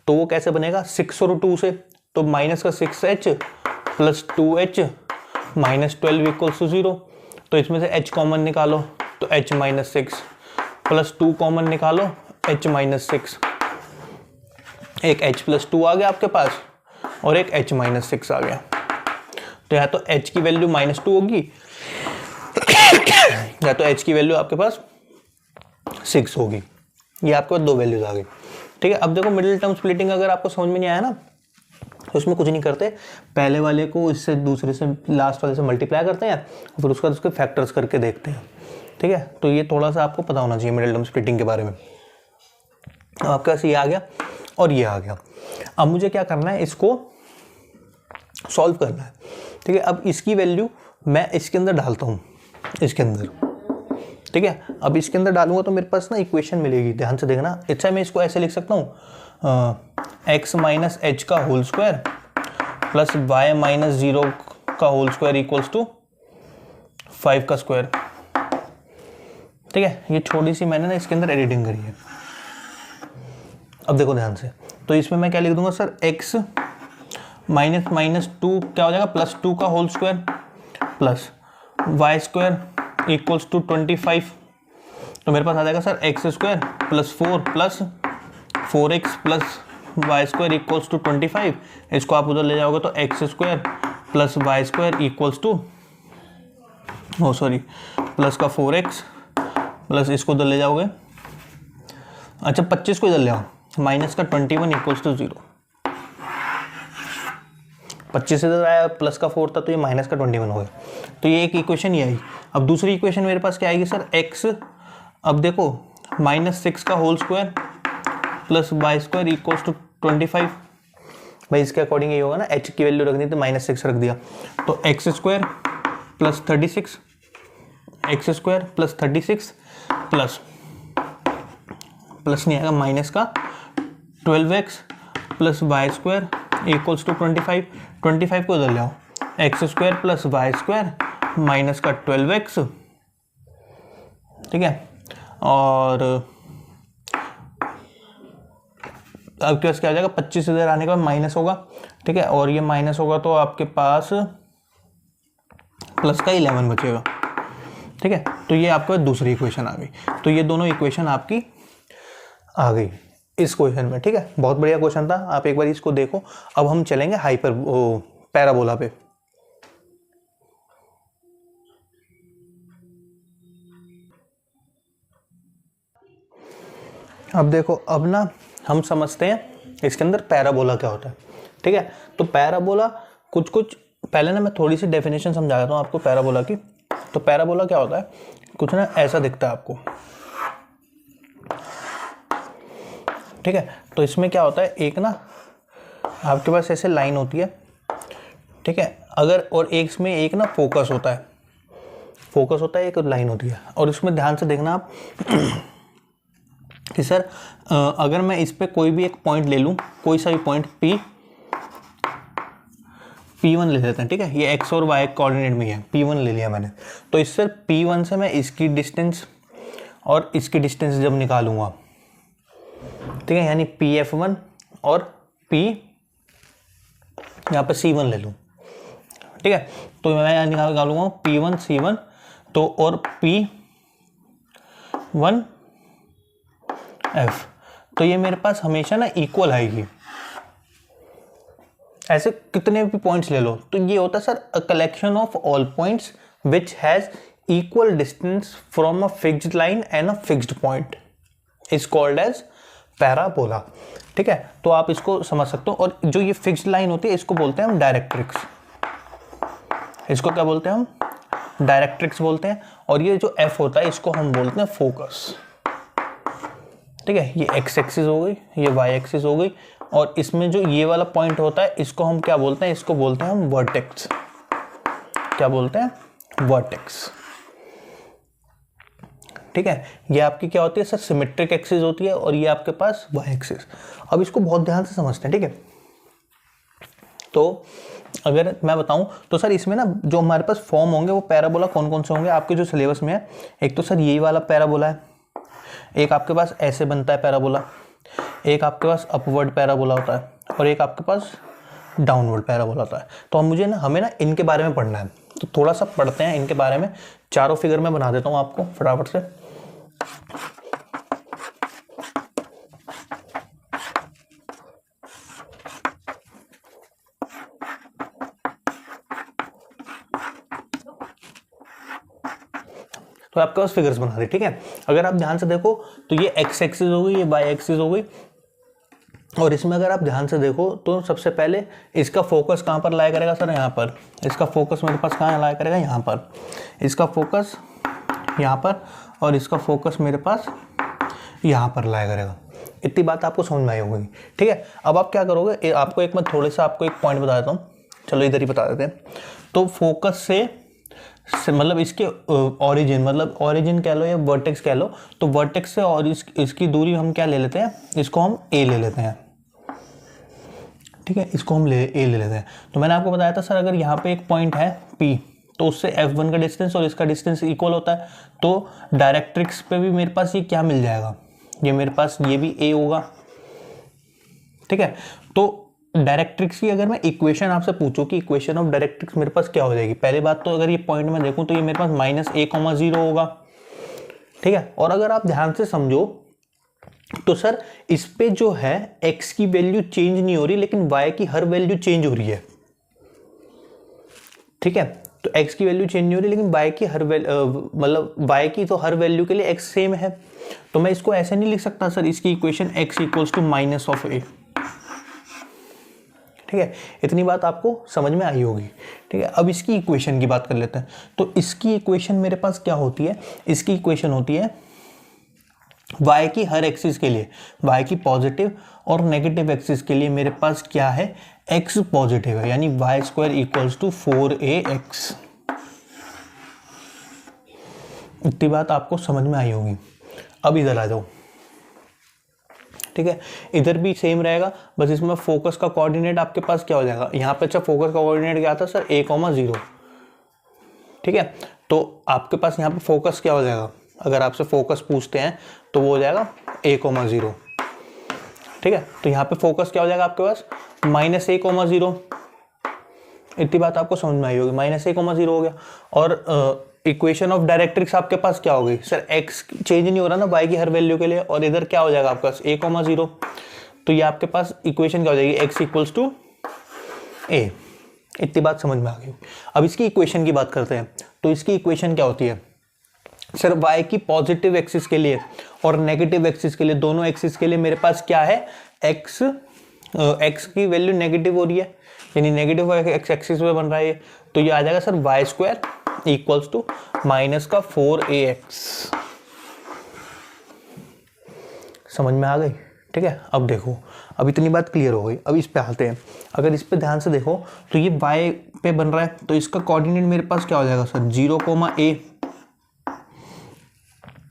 तो वो कैसे बनेगा 6 और 2 से, तो माइनस का 6h plus 2h minus 12 equals to 0। तो इसमें से h कॉमन निकालो तो h माइनस 6 प्लस 2 कॉमन निकालो h माइनस 6, एक h प्लस 2 आ गया आपके पास और एक h माइनस 6 आ गया। तो या तो h की वैल्यू माइनस 2 होगी या तो h की वैल्यू आपके पास 6 होगी। ये आपके पास दो वैल्यूज आ गई। ठीक है, अब देखो मिडिल टर्म स्प्लिटिंग अगर आपको समझ में नहीं आया ना तो इसमें कुछ नहीं करते, पहले वाले को इससे दूसरे से लास्ट वाले से मल्टीप्लाई करते हैं और फिर उसका उसके फैक्टर्स करके देखते हैं। ठीक है, तो ये थोड़ा सा आपको पता होना चाहिए मिडिल टर्म स्प्लिटिंग के बारे में। अब आपके पास ये आ गया और ये आ गया। अब मुझे क्या करना है, इसको सॉल्व करना है। ठीक है, अब इसकी वैल्यू मैं इसके अंदर डालता हूँ, इसके अंदर। ठीक है, अब इसके अंदर डालूंगा तो मेरे पास ना इक्वेशन मिलेगी, ध्यान से देखना। अच्छा मैं इसको ऐसे लिख सकता हूँ x माइनस एच का whole square plus y minus 0 का होल स्क्वायर इक्वल्स टू 5 का स्क्वायर। ठीक है, ये छोटी सी मैंने ना इसके अंदर एडिटिंग करी है। अब देखो ध्यान से, तो इसमें मैं क्या लिख दूंगा सर, x माइनस माइनस 2 क्या हो जाएगा, +2 का whole square plus Y square equals to 25। तो मेरे पास आ जाएगा sir x square plus 4 plus 4x plus Y square equals to 25। इसको आप उधर ले जाओगे तो x square plus Y square equals to plus का 4x प्लस इसको उधर ले जाओगे, अच्छा 25 को इधर ले आओ, माइनस का 21 इक्वल्स टू 0। 25 इधर आया, प्लस का 4 था तो ये माइनस का 21 हो गया। तो ये एक इक्वेशन ये आई। अब दूसरी इक्वेशन मेरे पास क्या आएगी सर, x, अब देखो -6 का whole square plus Y square equals to 25। भाई इसके अकॉर्डिंग ये होगा ना, h की वैल्यू रखनी तो -6 रख दिया, तो x square plus 36, x square plus 36 प्लस नहीं आएगा, माइनस का 12x plus Y square equals to 25। 25 को इधर ले आओ, X square plus Y square minus का 12x। ठीक है, और आपके पास क्या आ जाएगा, 25 इधर आने के बाद माइनस होगा। ठीक है, और ये माइनस होगा तो आपके पास प्लस का 11 बचेगा। ठीक है, तो ये आपके पास दूसरी इक्वेशन आ गई। तो ये दोनों इक्वेशन आपकी आ गई इस क्वेश्चन में। ठीक है, बहुत बढ़िया क्वेश्चन था, आप एक बार इसको देखो। अब हम चलेंगे पैराबोला पे। अब देखो, अब ना हम समझते हैं इसके अंदर पैराबोला क्या होता है। ठीक है, तो पैराबोला कुछ पहले ना मैं थोड़ी सी डेफिनेशन समझा देता हूँ आपको पैराबोला की। तो पैराबोला क्या होता है, कुछ ना ऐसा दिखता है आपको। ठीक है, तो इसमें क्या होता है, एक ना आपके पास ऐसे लाइन होती है। ठीक है, अगर और एक इसमें एक ना फोकस होता है, एक लाइन होती है। और इसमें ध्यान से देखना आप कि सर अगर मैं इस पे कोई भी एक पॉइंट ले लूँ, कोई सा भी पॉइंट P1 ले लेते हैं। ठीक है, ये x और y कोऑर्डिनेट में है, P1 ले लिया मैंने। तो इससे P1 से मैं इसकी डिस्टेंस और इसकी डिस्टेंस जब निकालूंगा, ठीक है, यानी PF1 और P यहाँ पे C1 ले लूँ। ठीक है, तो मैं यहाँ निकालूंगा P1 C1, तो और P1 F, तो ये मेरे पास हमेशा ना इक्वल आएगी। ऐसे कितने भी पॉइंट्स ले लो, तो ये होता है sir a collection of all points which has equal distance from a fixed line and a fixed point is called as parabola. ठीक है, तो आप इसको समझ सकते हो। और जो ये फिक्स्ड लाइन होती है इसको बोलते हैं हम डायरेक्ट्रिक्स। इसको क्या बोलते हैं हम, डायरेक्ट्रिक्स बोलते हैं। और ये जो एफ होता है इसको हम बोलते हैं फोकस। ठीक है, ये एक्स एक्सिस हो गई, ये वाई एक्सिस हो गई, और इसमें जो ये वाला पॉइंट होता है इसको हम क्या बोलते हैं, इसको बोलते हैं हम वर्टेक्स। क्या बोलते हैं, वर्टेक्स। ठीक है, ये आपकी क्या होती है सर, सिमेट्रिक एक्सिस होती है, और ये आपके पास वाई एक्सिस। अब इसको बहुत ध्यान से समझते हैं। ठीक है, तो अगर मैं बताऊं तो सर इसमें ना जो हमारे पास फॉर्म होंगे वो पैराबोला कौन कौन से होंगे आपके जो सिलेबस में है। एक तो सर यही वाला पैराबोला है, एक आपके पास ऐसे बनता है पैराबोला, एक आपके पास अपवर्ड पैराबोला होता है, और एक आपके पास डाउनवर्ड पैराबोला होता है। तो हमें ना इनके बारे में पढ़ना है, तो थोड़ा सा पढ़ते हैं इनके बारे में। चारों फिगर में बना देता हूँ आपको फटाफट से। तो आपके पास फिगर्स बना दी। ठीक है, अगर आप ध्यान से देखो तो ये एक्स एक्सिस हो गई, ये वाई एक्सिस हो गई, और इसमें अगर आप ध्यान से देखो तो सबसे पहले इसका फोकस कहाँ पर लाया करेगा सर, यहाँ पर। इसका फोकस मेरे पास कहाँ लाया करेगा, यहाँ पर। इसका फोकस यहाँ पर, और इसका फोकस मेरे पास यहाँ पर लाया करेगा। इतनी बात आपको समझ में आई होगी। ठीक है, अब आप क्या करोगे, आपको एक मैं थोड़े सा आपको एक पॉइंट बता देता हूँ, चलो इधर ही बता देते हैं। तो फोकस से मतलब इसके ओरिजिन कह लो या वर्टेक्स कह लो, तो वर्टेक्स से और इसकी दूरी हम क्या ले लेते हैं, इसको हम ए ले लेते हैं। ठीक है, इसको हम ए ले लेते हैं। तो मैंने आपको बताया था सर अगर यहाँ पे एक पॉइंट है P, तो उससे f1 का डिस्टेंस और इसका डिस्टेंस इक्वल होता है। तो डायरेक्ट्रिक्स पे भी मेरे पास ये क्या मिल जाएगा, ये मेरे पास ये भी a होगा, ठीक है। तो डायरेक्ट्रिक्स की अगर मैं इक्वेशन आपसे पूछूं कि इक्वेशन ऑफ डायरेक्ट्रिक्स मेरे पास क्या हो जाएगी, पहली बात तो अगर ये पॉइंट में देखूं तो ये मेरे पास -a,0 होगा, ठीक है। और अगर आप ध्यान से समझो तो सर इस पे जो है x की वैल्यू चेंज नहीं हो रही, लेकिन y की हर वैल्यू चेंज हो रही है, ठीक है। तो x की वैल्यू चेंज नहीं हो रही, लेकिन y की हर मतलब y की तो हर वैल्यू के लिए x सेम है। तो मैं इसको ऐसे नहीं लिख सकता सर, इसकी equation x equals to -a, ठीक है। इतनी बात आपको समझ में आई होगी, ठीक है। अब इसकी इक्वेशन की बात कर लेते हैं। तो इसकी इक्वेशन मेरे पास क्या होती है, इसकी इक्वेशन होती है y की हर एक्सिस के लिए, y की पॉजिटिव और नेगेटिव एक्सिस के लिए मेरे पास क्या है, x पॉजिटिव है, यानी y² इक्वल्स टू 4ax। इतनी बात आपको समझ में आई होगी। अब इधर आ जाओ, ठीक है। इधर भी सेम रहेगा, बस इसमें फोकस का कोऑर्डिनेट आपके पास क्या हो जाएगा, यहाँ पे अच्छा फोकस का कोऑर्डिनेट क्या था सर, a,0, ठीक है। तो आपके पास यहाँ पे फोकस क्या हो जाएगा, अगर आपसे फोकस पूछते हैं तो वो हो जाएगा a,0, ठीक है। तो यहाँ पे फोकस क्या हो जाएगा आपके पास, -a,0। इतनी बात आपको समझ में आई होगी, -a,0 हो गया। और इक्वेशन ऑफ डायरेक्ट्रिक्स आपके पास क्या हो गई सर, x चेंज नहीं हो रहा ना y की हर वैल्यू के लिए, और इधर क्या हो जाएगा आपके पास a,0। तो ये आपके पास इक्वेशन क्या हो जाएगी, x इक्वल्स टू a। इतनी बात समझ में आ गई। अब इसकी इक्वेशन की बात करते हैं। तो इसकी इक्वेशन क्या होती है सर, y की पॉजिटिव एक्सिस के लिए और नेगेटिव एक्सिस के लिए, दोनों एक्सिस के लिए मेरे पास क्या है, x की वैल्यू नेगेटिव हो रही है, यानी नेगेटिव एक्स एक्सिस पे बन रहा है। तो ये आ जाएगा sir y² equals to -4ax। समझ में आ गई, ठीक है। अब देखो, अब इतनी बात क्लियर हो गई। अब इस पे आते हैं। अगर इस पे ध्यान से देखो तो ये y पे बन रहा है, तो इसका कोऑर्डिनेट मेरे पास क्या हो जाएगा सर, 0,a,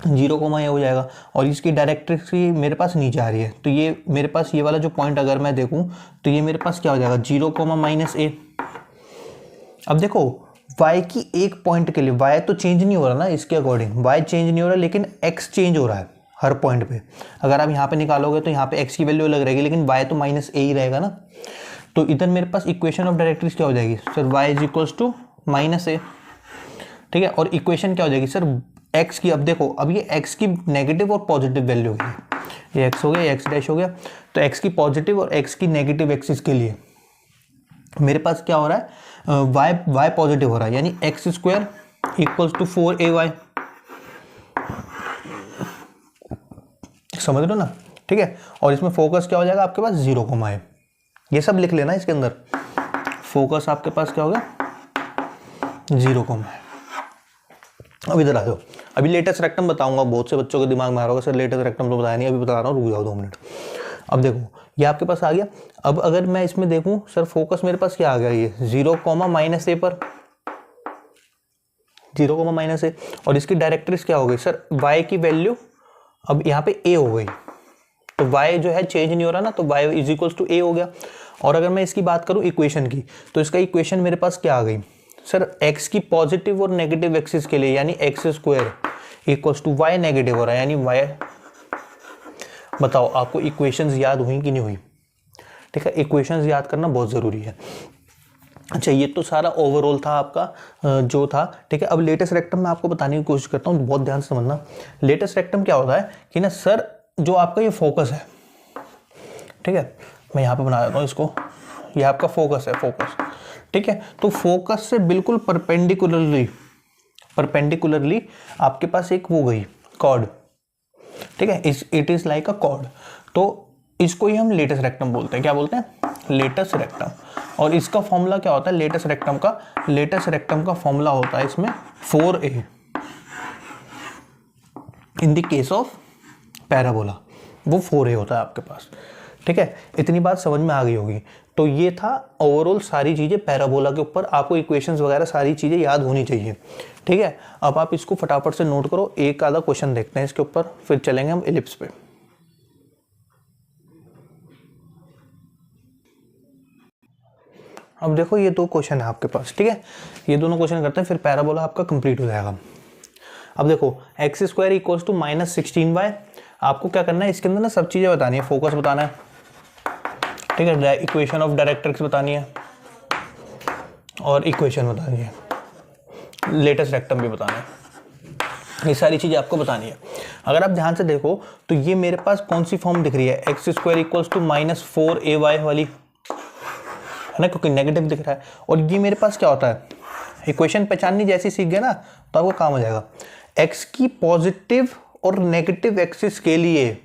0,a हो जाएगा। और इसकी डायरेक्ट्रिक्स मेरे पास नीचे आ रही है, तो ये मेरे पास ये वाला जो पॉइंट अगर मैं देखूं तो ये मेरे पास क्या हो जाएगा, 0,-a। अब देखो y की एक पॉइंट के लिए y तो चेंज नहीं हो रहा ना, इसके अकॉर्डिंग y चेंज नहीं हो रहा, लेकिन x चेंज हो रहा है हर पॉइंट पे। अगर आप यहाँ पे निकालोगे तो यहाँ पे x की वैल्यू अलग रहेगी, लेकिन y तो -a ही रहेगा ना। तो इधर मेरे पास इक्वेशन ऑफ डायरेक्ट्रिक्स क्या हो जाएगी sir, y is equals to -a, ठीक है। और इक्वेशन क्या हो जाएगी सर, x की, अब देखो अब ये x की नेगेटिव और पॉजिटिव वैल्यू होगी, ये x हो गया, ये x डैश हो गया। तो x की पॉजिटिव और x की नेगेटिव एक्सिस के लिए मेरे पास क्या हो रहा है, y पॉजिटिव हो रहा है, यानी x² इक्वल्स टू 4ay। समझ लो ना, ठीक है। और इसमें फोकस क्या हो जाएगा आपके पास, 0,a। ये सब लिख लेना इसके अंदर, फोकस आपके पास क्या होगा, 0,a। अब इधर आ जाओ। अभी लेटेस्ट रेक्टम बताऊंगा, बहुत से बच्चों के दिमाग में आ रहा होगा सर लेटेस्ट रेक्टम तो बताया नहीं, अभी बता रहा हूँ, रुक जाओ 2 मिनट। अब देखो ये आपके पास आ गया। अब अगर मैं इसमें देखूं सर, फोकस मेरे पास क्या आ गया, ये 0,-a पर, 0,-a। और इसकी डायरेक्ट्रिक्स क्या हो गई सर, y की वैल्यू अब यहाँ पे a हो गई, तो y जो है चेंज नहीं हो रहा ना, तो y is equals to a हो गया। और अगर मैं इसकी बात करूँ इक्वेशन की, तो इसका इक्वेशन मेरे पास क्या आ गई सर, x की पॉजिटिव और नेगेटिव एक्सिस के लिए, यानी x² equals to y negative हो रहा है, यानी y। बताओ आपको इक्वेशंस याद हुई कि नहीं हुई, ठीक है। इक्वेशंस याद करना बहुत ज़रूरी है। अच्छा, ये तो सारा ओवरऑल था आपका जो था, ठीक है। अब लेटेस्ट रेक्टम मैं आपको बताने की कोशिश करता हूँ, बहुत ध्यान से समझना। लेटेस्ट रेक्टम क्या होता है कि ना सर, जो आपका ये फोकस है, ठीक है, मैं यहाँ पे बना देता हूँ इसको, ये आपका फोकस है, फोकस, ठीक है। तो फोकस से बिल्कुल परपेंडिकुलरली आपके पास एक वो गई कॉर्ड, ठीक है, it is like a cord. तो इसको ही हम लेटेस्ट रेक्टम बोलते हैं। क्या बोलते हैं, लेटेस्ट रेक्टम। और इसका फॉर्मूला क्या होता है लेटेस्ट रेक्टम का, लेटेस्ट रेक्टम का फॉर्मूला होता है इसमें 4a in the case of parabola, वो 4a होता है आपके पास, ठीक है। इतनी बात समझ में आ गई होगी। तो ये था ओवरऑल सारी चीज़ें पैराबोला के ऊपर, आपको इक्वेशंस वगैरह सारी चीज़ें याद होनी चाहिए, ठीक है। अब आप इसको फटाफट से नोट करो, एक आधा क्वेश्चन देखते हैं इसके ऊपर, फिर चलेंगे हम एलिप्स पे। अब देखो ये दो क्वेश्चन है आपके पास, ठीक है, ये दोनों क्वेश्चन करते हैं, फिर पैराबोला आपका कंप्लीट हो जाएगा। अब देखो x square equals to -16y, आपको क्या करना है, इसके अंदर ना सब चीज़ें बतानी है, फोकस बताना है, ठीक है, इक्वेशन ऑफ डायरेक्ट्रिक्स बतानी है और इक्वेशन बतानी है, लेटेस्ट रेक्टम भी बताना है, ये सारी चीज़ें आपको बतानी है। अगर आप ध्यान से देखो तो ये मेरे पास कौन सी फॉर्म दिख रही है, x square equals to -4ay वाली, है ना, क्योंकि नेगेटिव दिख रहा है। और ये मेरे पास क्या होता है, इक्वेशन पहचाननी जैसी सीख गए ना तो आपको काम हो जाएगा। एक्स की पॉजिटिव और नेगेटिव एक्सिस के लिए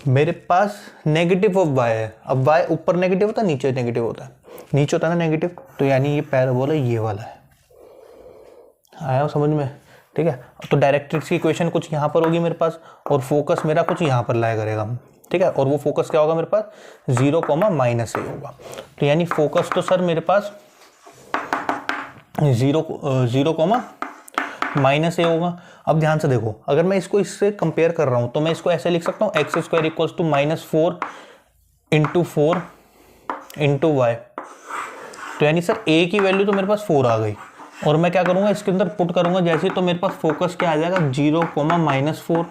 मेरे पास नेगेटिव ऑफ वाई है। अब वाई ऊपर नेगेटिव होता है, नीचे नेगेटिव होता है, नीचे होता है ना नेगेटिव, तो यानी ये पैराबोला ये वाला है। आया समझ में, ठीक है। तो डायरेक्ट्रिक्स की इक्वेशन कुछ यहाँ पर होगी मेरे पास और फोकस मेरा कुछ यहाँ पर लाया करेगा, ठीक है। और वो फोकस क्या होगा मेरे पास, 0, -a होगा। तो यानी फोकस तो सर मेरे पास 0, -a होगा। अब ध्यान से देखो, अगर मैं इसको इससे कंपेयर कर रहा हूँ तो मैं इसको ऐसे लिख सकता हूँ, x square equals to -4 × 4 × y। तो यानी सर a की वैल्यू तो मेरे पास 4 आ गई और मैं क्या करूँगा, इसके अंदर पुट करूँगा जैसे, तो मेरे पास फोकस क्या आ जाएगा, 0, -4।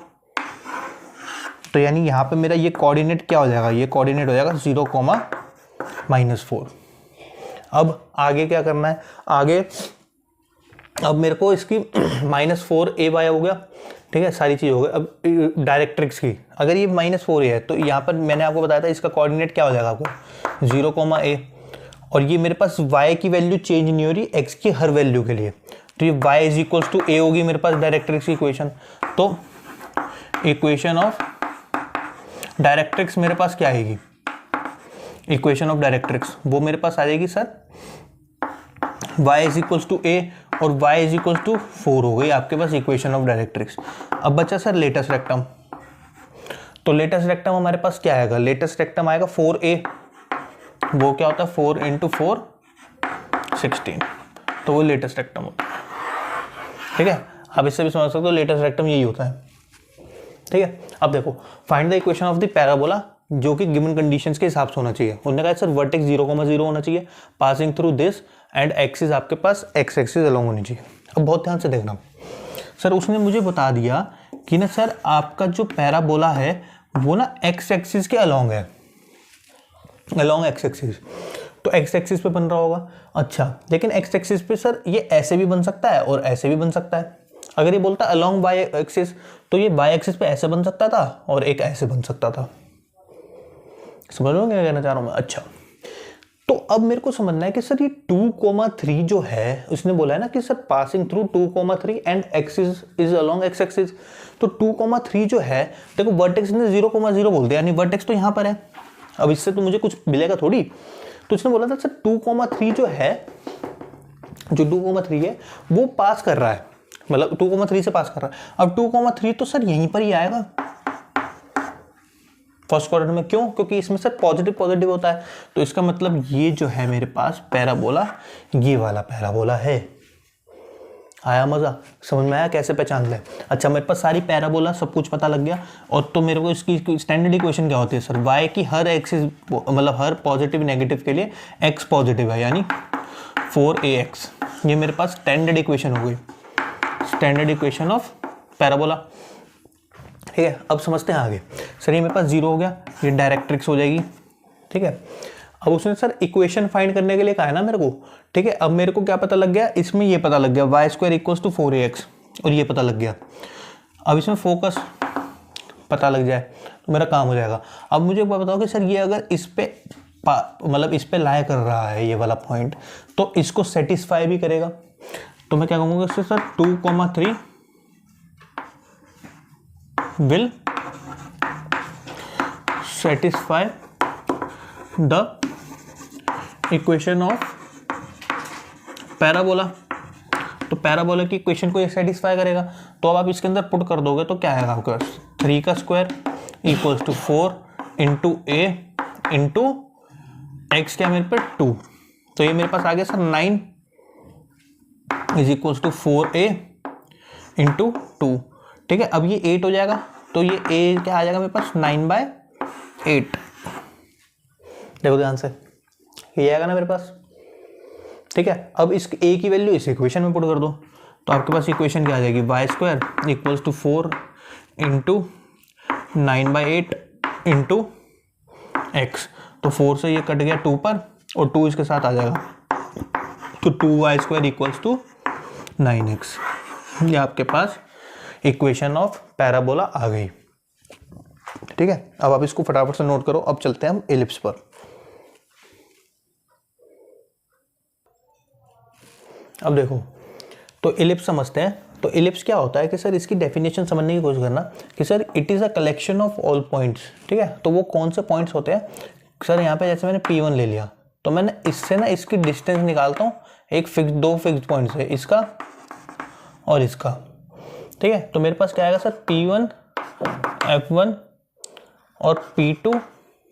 तो यानी यहाँ पे मेरा ये कोऑर्डिनेट क्या हो जाएगा, ये कोऑर्डिनेट हो जाएगा 0, -4। अब आगे क्या करना है, आगे अब मेरे को इसकी -4ay हो गया, ठीक है, सारी चीज़ हो गई। अब डायरेक्ट्रिक्स की अगर ये -4a है तो यहाँ पर मैंने आपको बताया था इसका कोऑर्डिनेट क्या हो जाएगा आपको, 0, a। और ये मेरे पास y की वैल्यू चेंज नहीं हो रही x की हर वैल्यू के लिए, तो ये y इज टू a होगी मेरे पास डायरेक्ट्रिक्स की इक्वेशन। तो इक्वेशन ऑफ डायरेक्ट्रिक्स मेरे पास क्या आएगी, इक्वेशन ऑफ डायरेक्ट्रिक्स वो मेरे पास आ जाएगी sir y is to a और y इज 4 हो गई आपके पास इक्वेशन ऑफ डायरेक्ट्रिक्स। अब बचा सर लेटेस्ट रेक्टम। तो लेटेस्ट रेक्टम हमारे पास क्या आएगा, लेटेस्ट रेक्टम आएगा 4a, वो क्या होता है 4 × 4 16, तो वो लेटेस्ट रेक्टम होता है, ठीक है। आप इससे भी समझ सकते हो लेटेस्ट रेक्टम यही होता है, ठीक है। अब देखो find the equation of the parabola, जो कि गिवन कंडीशंस के हिसाब से होना चाहिए। उन्होंने कहा सर वर्टेक्स 0, 0 होना चाहिए, passing through this and axis आपके पास एक्स एक्सिस अलोंग होनी चाहिए। अब बहुत ध्यान से देखना सर, उसने मुझे बता दिया कि ना सर आपका जो पैराबोला है वो ना एक्स एक्सिस के अलोंग है, अलोंग एक्स एक्सिस, तो एक्स एक्सिस पे बन रहा होगा। अच्छा, लेकिन एक्स एक्सिस पे सर ये ऐसे भी बन सकता है और ऐसे भी बन सकता है। अगर ये बोलता अलोंग वाई एक्सिस तो ये वाई एक्सिस पे ऐसे बन सकता था और एक ऐसे बन सकता था। समझ लो क्या कहना चाह रहा हूँ मैं। अच्छा, तो अब मेरे को समझना है कि सर ये 2,3 जो है, उसने बोला है ना कि sir passing through 2,3 and axis is along x axis. तो 2,3 जो है, देखो वर्टेक्स ने 0, 0 बोल दिया, यानी वर्टेक्स तो यहाँ पर है। अब इससे तो मुझे कुछ मिलेगा थोड़ी, तो उसने बोला था सर 2,3 जो है, जो 2,3 है वो पास कर रहा है, मतलब 2,3 से पास कर रहा है। अब 2,3 तो सर यहीं पर ही आएगा फर्स्ट क्वाड्रेंट में। क्यों? क्योंकि इसमें सर पॉजिटिव पॉजिटिव होता है, तो इसका मतलब ये जो है मेरे पास पैराबोला, ये वाला पैराबोला है। आया मजा, समझ में आया कैसे पहचान ले। अच्छा, मेरे पास सारी पैराबोला सब कुछ पता लग गया। और तो मेरे को इसकी स्टैंडर्ड इक्वेशन क्या होती है सर, y की हर एक्सिस मतलब हर पॉजिटिव नेगेटिव के लिए x पॉजिटिव है, यानी 4ax, ये मेरे पास स्टैंडर्ड इक्वेशन हो गई, स्टैंडर्ड इक्वेशन ऑफ पैराबोला। ठीक है, अब समझते हैं आगे। सर ये मेरे पास 0 हो गया, ये डायरेक्ट्रिक्स हो जाएगी। ठीक है, अब उसने सर इक्वेशन फाइंड करने के लिए कहा है ना मेरे को। ठीक है, अब मेरे को क्या पता लग गया, इसमें ये पता लग गया y² = 4ax, और ये पता लग गया। अब इसमें फोकस पता लग जाए तो मेरा काम हो जाएगा। अब मुझे बताओ कि सर ये अगर इस पे मतलब इस पे लाया कर रहा है ये वाला पॉइंट, तो इसको सेटिस्फाई भी करेगा। तो मैं क्या कहूँगा इससे sir 2,3 will satisfy the equation of parabola. तो पैराबोला की इक्वेशन को ये सेटिस्फाई करेगा। तो अब आप इसके अंदर पुट कर दोगे तो क्या आएगा आपके पास, 3 का square equals to 4 into a into x क्या मेरे पे 2। तो ये मेरे पास आ गया sir 9 is equals to 4a into 2। ठीक है, अब ये 8 हो जाएगा, तो ये a क्या आ जाएगा मेरे पास 9/8। देखो ध्यान से, ये आएगा ना मेरे पास, ठीक है। अब इस a की वैल्यू इस इक्वेशन में पुट कर दो, तो आपके पास इक्वेशन क्या आ जाएगी, y square equals to 4 into 9/8 into x. तो 4 से ये कट गया 2 पर, और 2 इसके साथ आ जाएगा, तो 2y² इक्वल्स टू 9x। ये आपके पास इक्वेशन ऑफ पैराबोला आ गई, ठीक है। अब आप इसको फटाफट से नोट करो। अब चलते हैं हम एलिप्स पर। अब देखो, तो एलिप्स समझते हैं। तो एलिप्स क्या होता है कि सर इसकी डेफिनेशन समझने की कोशिश करना कि sir it is a collection of all points, ठीक है। तो वो कौन से पॉइंट्स होते हैं सर, यहाँ पे जैसे मैंने P1 ले लिया, तो मैंने इससे ना इसकी डिस्टेंस निकालता हूँ, दो फिक्स पॉइंट्स है, इसका और इसका, ठीक है। तो मेरे पास क्या आएगा सर, P1 F1 और P2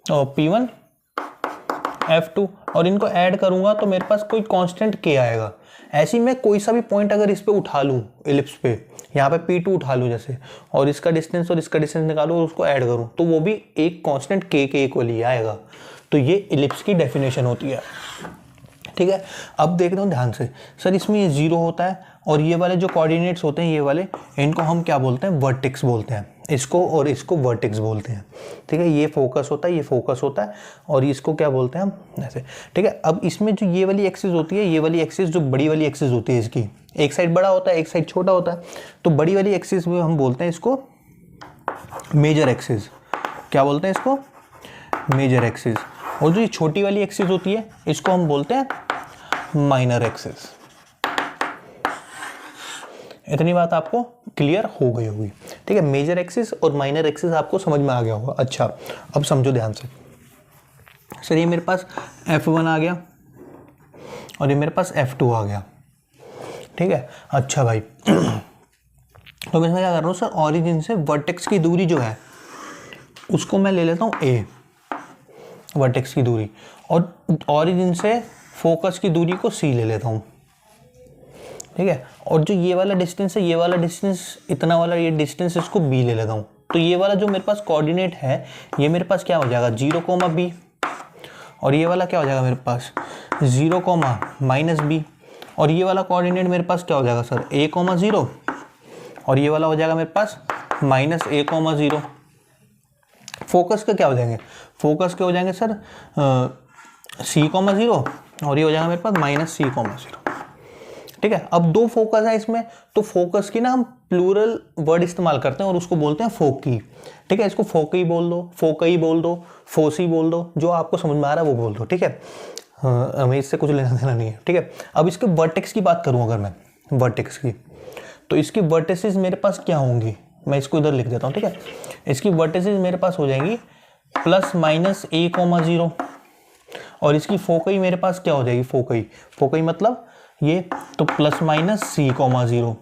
और P1 F2, और इनको ऐड करूंगा तो मेरे पास कोई कांस्टेंट K आएगा। ऐसी मैं कोई सा भी पॉइंट अगर इस पे उठा लूँ एलिप्स पे, यहाँ पे P2 उठा लूँ जैसे, और इसका डिस्टेंस और इसका डिस्टेंस निकालूँ और उसको ऐड करूँ, तो वो भी एक कांस्टेंट K के इक्वल ही आएगा। तो ये एलिप्स की डेफिनेशन होती है, ठीक है। अब देख रहे हो ध्यान से, सर इसमें ये 0 होता है, और ये वाले जो कोऑर्डिनेट्स होते हैं ये वाले, इनको हम क्या बोलते हैं, वर्टेक्स बोलते हैं। इसको और इसको वर्टेक्स बोलते हैं, ठीक है। ये फोकस होता है, ये फोकस होता है, और इसको क्या बोलते हैं हम, ऐसे, ठीक है। अब इसमें जो ये वाली एक्सिस होती है, ये वाली एक्सिस जो बड़ी वाली एक्सिस होती है, इसकी एक साइड बड़ा होता है, एक साइड छोटा होता है। तो बड़ी वाली एक्सिस में हम बोलते हैं इसको मेजर एक्सिस। क्या बोलते हैं इसको, मेजर एक्सिस। और जो ये छोटी वाली एक्सिस होती है, इसको हम बोलते हैं माइनर एक्सिस। इतनी बात आपको क्लियर हो गई होगी, ठीक है। मेजर एक्सिस और माइनर एक्सिस आपको समझ में आ गया होगा। अच्छा, अब समझो ध्यान से। सर ये मेरे पास F1 आ गया और ये मेरे पास F2 आ गया, ठीक है। अच्छा भाई, तो मैं क्या कर रहा हूँ सर, ऑरिजिन से वर्टेक्स की दूरी जो है उसको मैं ले लेता हूँ A, वर्टेक्स की दूरी, और ऑरिजिन से फोकस की दूरी को C ले लेता हूँ, ठीक है। और जो ये वाला डिस्टेंस है, ये वाला डिस्टेंस, इतना वाला ये डिस्टेंस, इसको B ले लेता हूँ। तो ये वाला जो मेरे पास कोऑर्डिनेट है, ये मेरे पास क्या हो जाएगा, 0, B, और ये वाला क्या हो जाएगा मेरे पास 0, -B, और ये वाला कोऑर्डिनेट मेरे पास क्या हो जाएगा सर, A, 0, और ये वाला हो जाएगा मेरे पास -A, 0। फोकस के क्या हो जाएंगे, फोकस के हो जाएंगे सर C, 0, और ये हो जाएगा मेरे पास -C, 0, ठीक है। अब दो फोकस है इसमें, तो फोकस की ना हम प्लूरल वर्ड इस्तेमाल करते हैं और उसको बोलते हैं फोकी, ठीक है। इसको फोकी बोल दो, फोकई बोल दो, फोसी बोल दो, जो आपको समझ में आ रहा है वो बोल दो, ठीक है। हमें इससे कुछ लेना देना नहीं है, ठीक है। अब इसके वर्टेक्स की बात करूं अगर मैं, वर्टेक्स की, तो इसकी वर्टेसेस मेरे पास क्या होंगी, मैं इसको इधर लिख देता हूँ, ठीक है। इसकी वर्टेसेस मेरे पास हो जाएंगी +-A, 0, और इसकी फोकई मेरे पास क्या हो जाएगी, फोकई, फोकई मतलब ये, तो +-C, 0,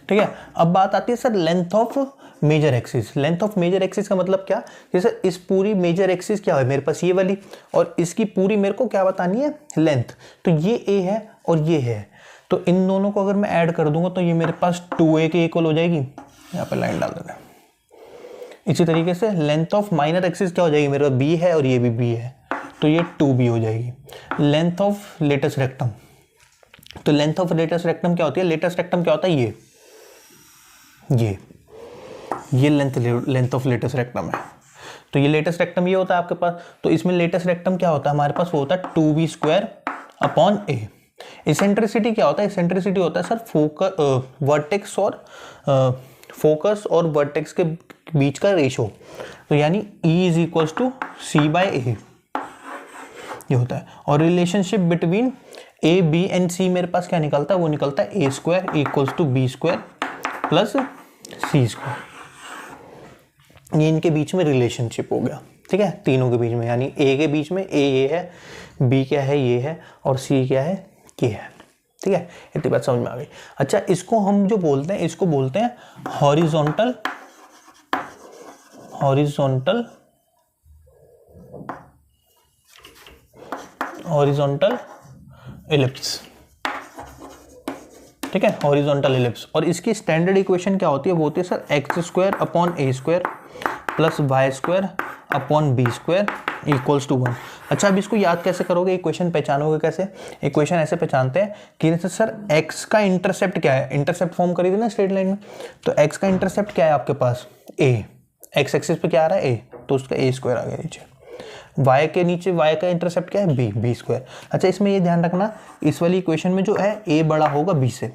ठीक है। अब बात आती है sir length of major axis. Length of major axis का मतलब क्या, जैसे इस पूरी मेजर एक्सिस क्या है मेरे पास, ये वाली, और इसकी पूरी मेरे को क्या बतानी है, लेंथ। तो ये A है और ये है, तो इन दोनों को अगर मैं ऐड कर दूंगा तो ये मेरे पास 2A के इक्वल हो जाएगी। यहाँ पे लाइन डाल देते हैं। इसी तरीके से लेंथ ऑफ माइनर एक्सिस क्या हो जाएगी, मेरे पास B है और ये भी B है, तो ये 2B हो जाएगी। लेंथ ऑफ लेटेस्ट रेक्टम, तो लेंथ ऑफ लेटेस्ट रेक्टम क्या होती है, लेटेस्ट रेक्टम क्या होता है, ये लेंथ ऑफ लेटेस्ट रेक्टम है। तो ये लेटेस्ट रेक्टम ये होता है आपके पास। तो इसमें लेटेस्ट रेक्टम क्या होता है हमारे पास, वो होता है 2B² A। इसेंट्रिसिटी क्या होता है, इसेंट्रिसिटी होता है सर वर्टेक्स और फोकस और वर्टेक्स के बीच का रेशो, तो यानी E = C/A ये होता है। और relationship between A, B and C मेरे पास क्या निकलता है, वो निकलता है A² = B² + C²। ये इनके बीच में रिलेशनशिप हो गया, ठीक है, तीनों के बीच में, यानी A के बीच में A ये है, B क्या है ये है, और C क्या है ये है, ठीक है। इतनी बात समझ में आ गई। अच्छा, इसको हम जो बोलते हैं, इसको बोलते हैं हॉरिजॉन्टल इलिप्स, ठीक है, हॉरिजॉन्टल इलिप्स। और इसकी स्टैंडर्ड इक्वेशन क्या होती है, वो होती है sir x² / A² + y² upon b square equals to 1। अच्छा, अब इसको याद कैसे करोगे, इक्वेशन पहचानोगे कैसे? इक्वेशन ऐसे पहचानते हैं कि जैसे सर x का इंटरसेप्ट क्या है, इंटरसेप्ट फॉर्म करी थी ना स्ट्रेट लाइन में, तो x का इंटरसेप्ट क्या है आपके पास, a, x एक्सिस पे क्या आ रहा है a, तो उसका a स्क्वायर आ गया नीचे। y के नीचे y का इंटरसेप्ट क्या है b स्क्वायर। अच्छा, इसमें ये ध्यान रखना, इस वाली इक्वेशन में जो है a बड़ा होगा b से,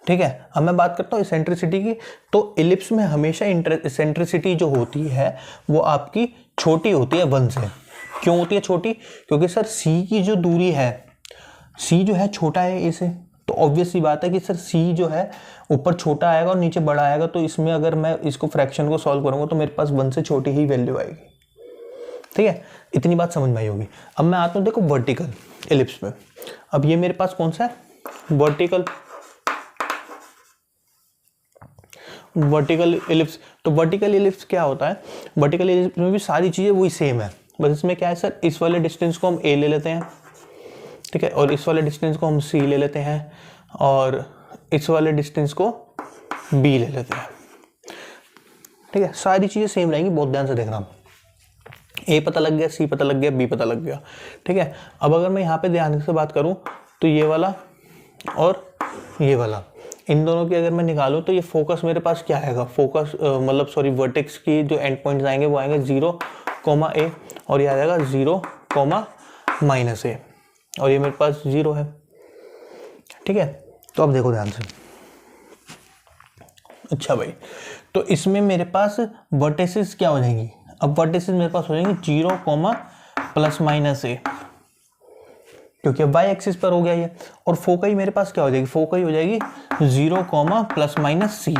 ठीक है। अब मैं बात करता हूँ इसेंट्रिसिटी की, तो इलिप्स में हमेशा इसेंट्रिसिटी जो होती है वो आपकी छोटी होती है 1 से। क्यों होती है छोटी? क्योंकि सर c की जो दूरी है, c जो है छोटा है a से, तो ऑब्वियस सी बात है कि सर c जो है ऊपर छोटा आएगा और नीचे बड़ा आएगा, तो इसमें अगर मैं इसको फ्रैक्शन को सॉल्व करूंगा तो मेरे पास 1 से छोटी ही वैल्यू आएगी, ठीक है। इतनी बात समझ में आई होगी। अब मैं आता हूँ देखो वर्टिकल इलिप्स पे। अब ये मेरे पास कौन सा है, वर्टिकल इलिप्स। तो वर्टिकल इलिप्स क्या होता है, वर्टिकल इलिप्स में भी सारी चीज़ें वही सेम है, बस इसमें क्या है सर, इस वाले डिस्टेंस को हम a ले लेते हैं, ठीक है, और इस वाले डिस्टेंस को हम c ले लेते हैं, और इस वाले डिस्टेंस को b ले लेते हैं, ठीक है। सारी चीज़ें सेम रहेंगी, बहुत ध्यान से देखना। a पता लग गया, c पता लग गया, b पता लग गया, ठीक है। अब अगर मैं यहाँ पे ध्यान से बात करूँ तो ये वाला और ये वाला, इन दोनों की अगर मैं निकालूं तो ये फोकस मेरे पास क्या आएगा, फोकस मतलब सॉरी वर्टेक्स की जो एंड पॉइंट्स आएंगे वो आएंगे 0, a, और ये आ जाएगा 0, -a, और ये मेरे पास 0 है, ठीक है। तो अब देखो ध्यान से, अच्छा भाई, तो इसमें मेरे पास वर्टेसेस क्या हो जाएंगी, अब वर्टेसेस मेरे पास हो जाएंगी 0, ±a, क्योंकि y एक्सिस पर हो गया ये, और फोकई मेरे पास क्या हो जाएगी, फोकई हो जाएगी 0, ±c,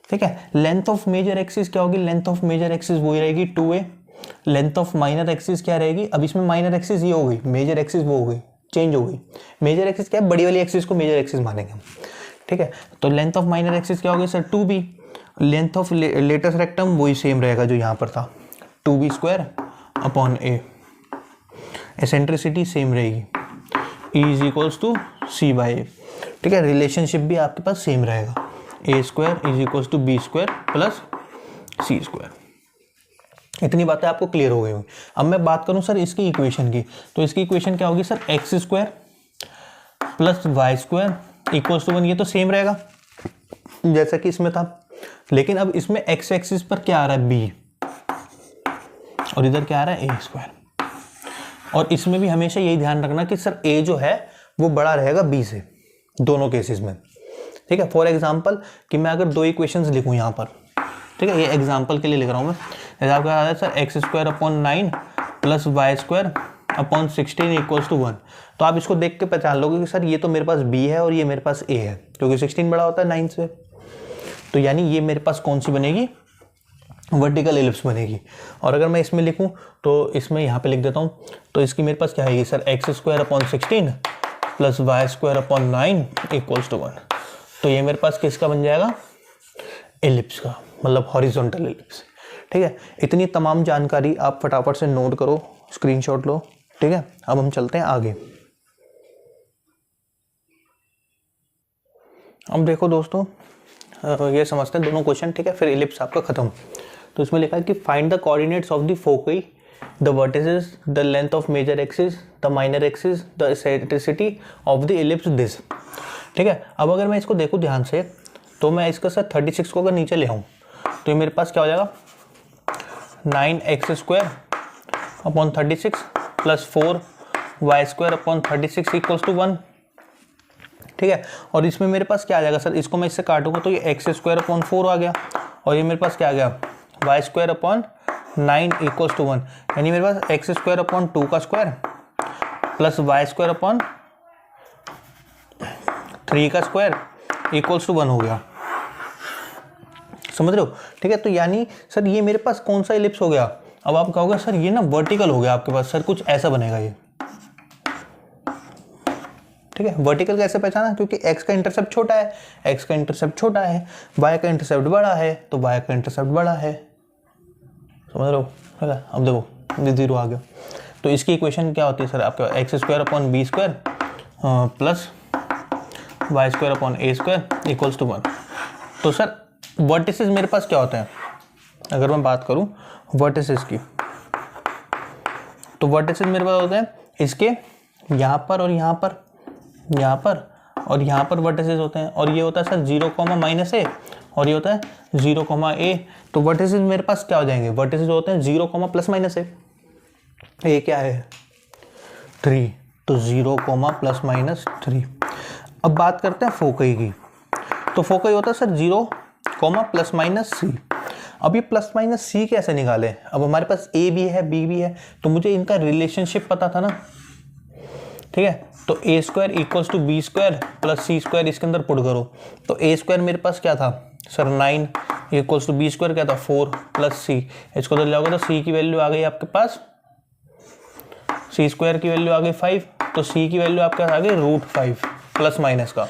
ठीक है। लेंथ ऑफ मेजर एक्सिस क्या होगी, लेंथ ऑफ मेजर एक्सिस वही रहेगी 2a, length of minor axis क्या रहेगी, अब इसमें माइनर एक्सिस ये हो गई, मेजर एक्सिस वो हो गई, चेंज हो गई। मेजर एक्सिस क्या है, बड़ी वाली एक्सिस को मेजर एक्सिस मानेंगे हम, ठीक है। तो लेंथ ऑफ माइनर एक्सिस क्या होगी sir, 2b, length of latus rectum वही सेम रहेगा जो यहाँ पर था, 2b square upon a, eccentricity same रहेगी, E is equals to c by a, ठीक है। रिलेशनशिप भी आपके पास सेम रहेगा, a square is equals to b square plus c square. इतनी बातें आपको क्लियर हो गई होंगी। अब मैं बात करूं सर इसकी इक्वेशन की, तो इसकी इक्वेशन क्या होगी sir, x square plus Y square equals to 1, ये तो सेम रहेगा जैसा कि इसमें था, लेकिन अब इसमें एक्स एक्सिस पर क्या आ रहा है, b, और इधर क्या आ रहा है, a स्क्वायर। और इसमें भी हमेशा यही ध्यान रखना कि सर a जो है वो बड़ा रहेगा b से, दोनों केसेस में, ठीक है। फॉर एग्जांपल कि मैं अगर दो इक्वेशंस लिखूं यहाँ पर, ठीक है, ये एग्जांपल के लिए लिख रहा हूँ मैं, जैसे आपका आ रहा है sir x square upon 9 plus Y square upon 16 equals to 1, तो आप इसको देख के पहचान लोगे कि सर ये तो मेरे पास b है और ये मेरे पास a है, क्योंकि 16 बड़ा होता है 9 से, तो यानी ये मेरे पास कौन सी बनेगी, वर्टिकल एलिप्स बनेगी। और अगर मैं इसमें लिखूं तो इसमें यहाँ पे लिख देता हूँ, तो इसकी मेरे पास क्या आएगी sir, x square upon 16 plus Y square upon 9 equals to 1, तो ये मेरे पास किसका बन जाएगा, एलिप्स का, मतलब हॉरिजॉन्टल एलिप्स, ठीक है। इतनी तमाम जानकारी आप फटाफट से नोट करो, स्क्रीनशॉट लो, ठीक है। अब हम चलते हैं आगे। अब देखो दोस्तों, ये समझते हैं दोनों क्वेश्चन, ठीक है, फिर एलिप्स आपका खत्म। तो इसमें लिखा है कि find the coordinates of the foci, the vertices, the length of major axis, the minor axis, the eccentricity of the ellipse this, ठीक है। अब अगर मैं इसको देखूं ध्यान से, तो मैं इसका सर 36 को अगर नीचे ले आऊँ तो ये मेरे पास क्या हो जाएगा, 9x square upon 36 plus 4y square upon 36 equals to 1, ठीक है। और इसमें मेरे पास क्या आ जाएगा सर, इसको मैं इससे काटूंगा तो ये एक्स स्क्वायर अपॉन 4 आ गया, और ये मेरे पास क्या आ गया, y square upon 9 equals to 1, यानी मेरे पास एक्स स्क्वायर अपॉन 2 का square plus Y square upon 3 का स्क्वायर इक्वल्स टू 1 हो गया, समझ रहे हो, ठीक है। तो यानी सर ये मेरे पास कौन सा एलिप्स हो गया, अब आप कहोगे सर ये ना वर्टिकल हो गया आपके पास, सर कुछ ऐसा बनेगा ये, ठीक है। वर्टिकल कैसे पहचाना, क्योंकि x का इंटरसेप्ट छोटा है, x का इंटरसेप्ट छोटा है, y का इंटरसेप्ट बड़ा है, तो y का इंटरसेप्ट बड़ा है, समझ रहे हो, ठीक है। अब देखो ये 0 आ गया, तो इसकी इक्वेशन क्या होती है सर, आपका x square upon b square plus Y square upon a square equals to 1। तो सर वर्टिसेस मेरे पास क्या होते हैं, अगर मैं बात करूँ वर्टिसेस की, तो वर्टिसेस मेरे पास होते हैं इसके यहाँ पर और यहाँ पर, यहाँ पर और यहाँ पर वर्टिसेस होते हैं, और ये होता है सर 0, -a और ये होता है 0, a। तो वर्टिसेस मेरे पास क्या हो जाएंगे, वर्टिसेस होते हैं 0, +-a। ये क्या है 3, तो 0, +-3। अब बात करते हैं फोकई की, तो फोकई होता है सर 0, +-c। अब ये +-c कैसे निकालें, अब हमारे पास a भी है b भी है, तो मुझे इनका रिलेशनशिप पता था ना, ठीक है। तो a² = b² + c² इसके अंदर पुट करो, तो a² मेरे पास क्या था सर 9 = b² क्या था 4 + c, इसको तो जाओगे तो c की वैल्यू आ गई आपके पास, c² की वैल्यू आ गई 5, तो c की वैल्यू आपके पास आ गई √5 प्लस का।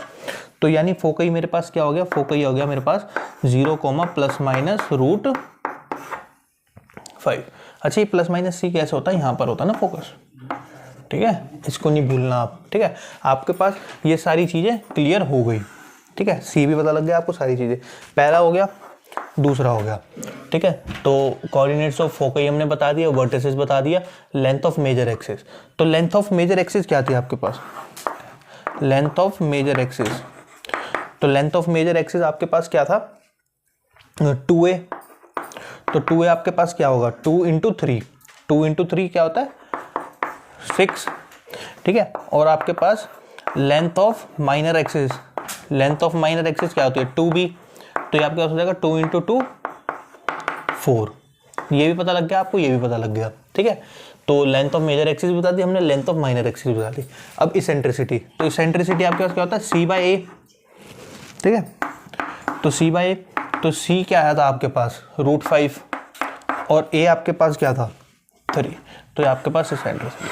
तो यानी फोकई मेरे पास क्या हो गया, फोकई हो गया मेरे पास 0, ±√5। अच्छा, ये +-c कैसे होता है, यहाँ पर होता है ना फोकस, ठीक है, इसको नहीं भूलना आप, ठीक है। आपके पास ये सारी चीज़ें क्लियर हो गई, ठीक है, सी भी पता लग गया आपको, सारी चीज़ें, पहला हो गया, दूसरा हो गया, ठीक है। तो कोऑर्डिनेट्स ऑफ फोकई हमने बता दिया, वर्टिसेस बता दिया, लेंथ ऑफ मेजर एक्सिस। तो लेंथ ऑफ मेजर एक्सिस क्या थी आपके पास, लेंथ ऑफ मेजर एक्सिस, तो लेंथ ऑफ मेजर एक्सिस आपके पास क्या था 2a, तो 2a आपके पास क्या होगा 2 × 3, 2 × 3 क्या होता है 6, ठीक है। और आपके पास length of minor axis, length of minor axis क्या होती है 2b, तो ये आपके पास हो जाएगा 2 × 2 4। ये भी पता लग गया आपको, ये भी पता लग गया, ठीक है। तो लेंथ ऑफ मेजर एक्सिस बता दी हमने, लेंथ ऑफ माइनर एक्सिस बता दी। अब इसेंट्रिसिटी, तो इसेंट्रिसिटी आपके पास क्या होता है c/a, ठीक है। तो c/a, तो c क्या आया था आपके पास √5 और a आपके पास क्या था 3, तो ये आपके पास इसेंट्रिसिटी।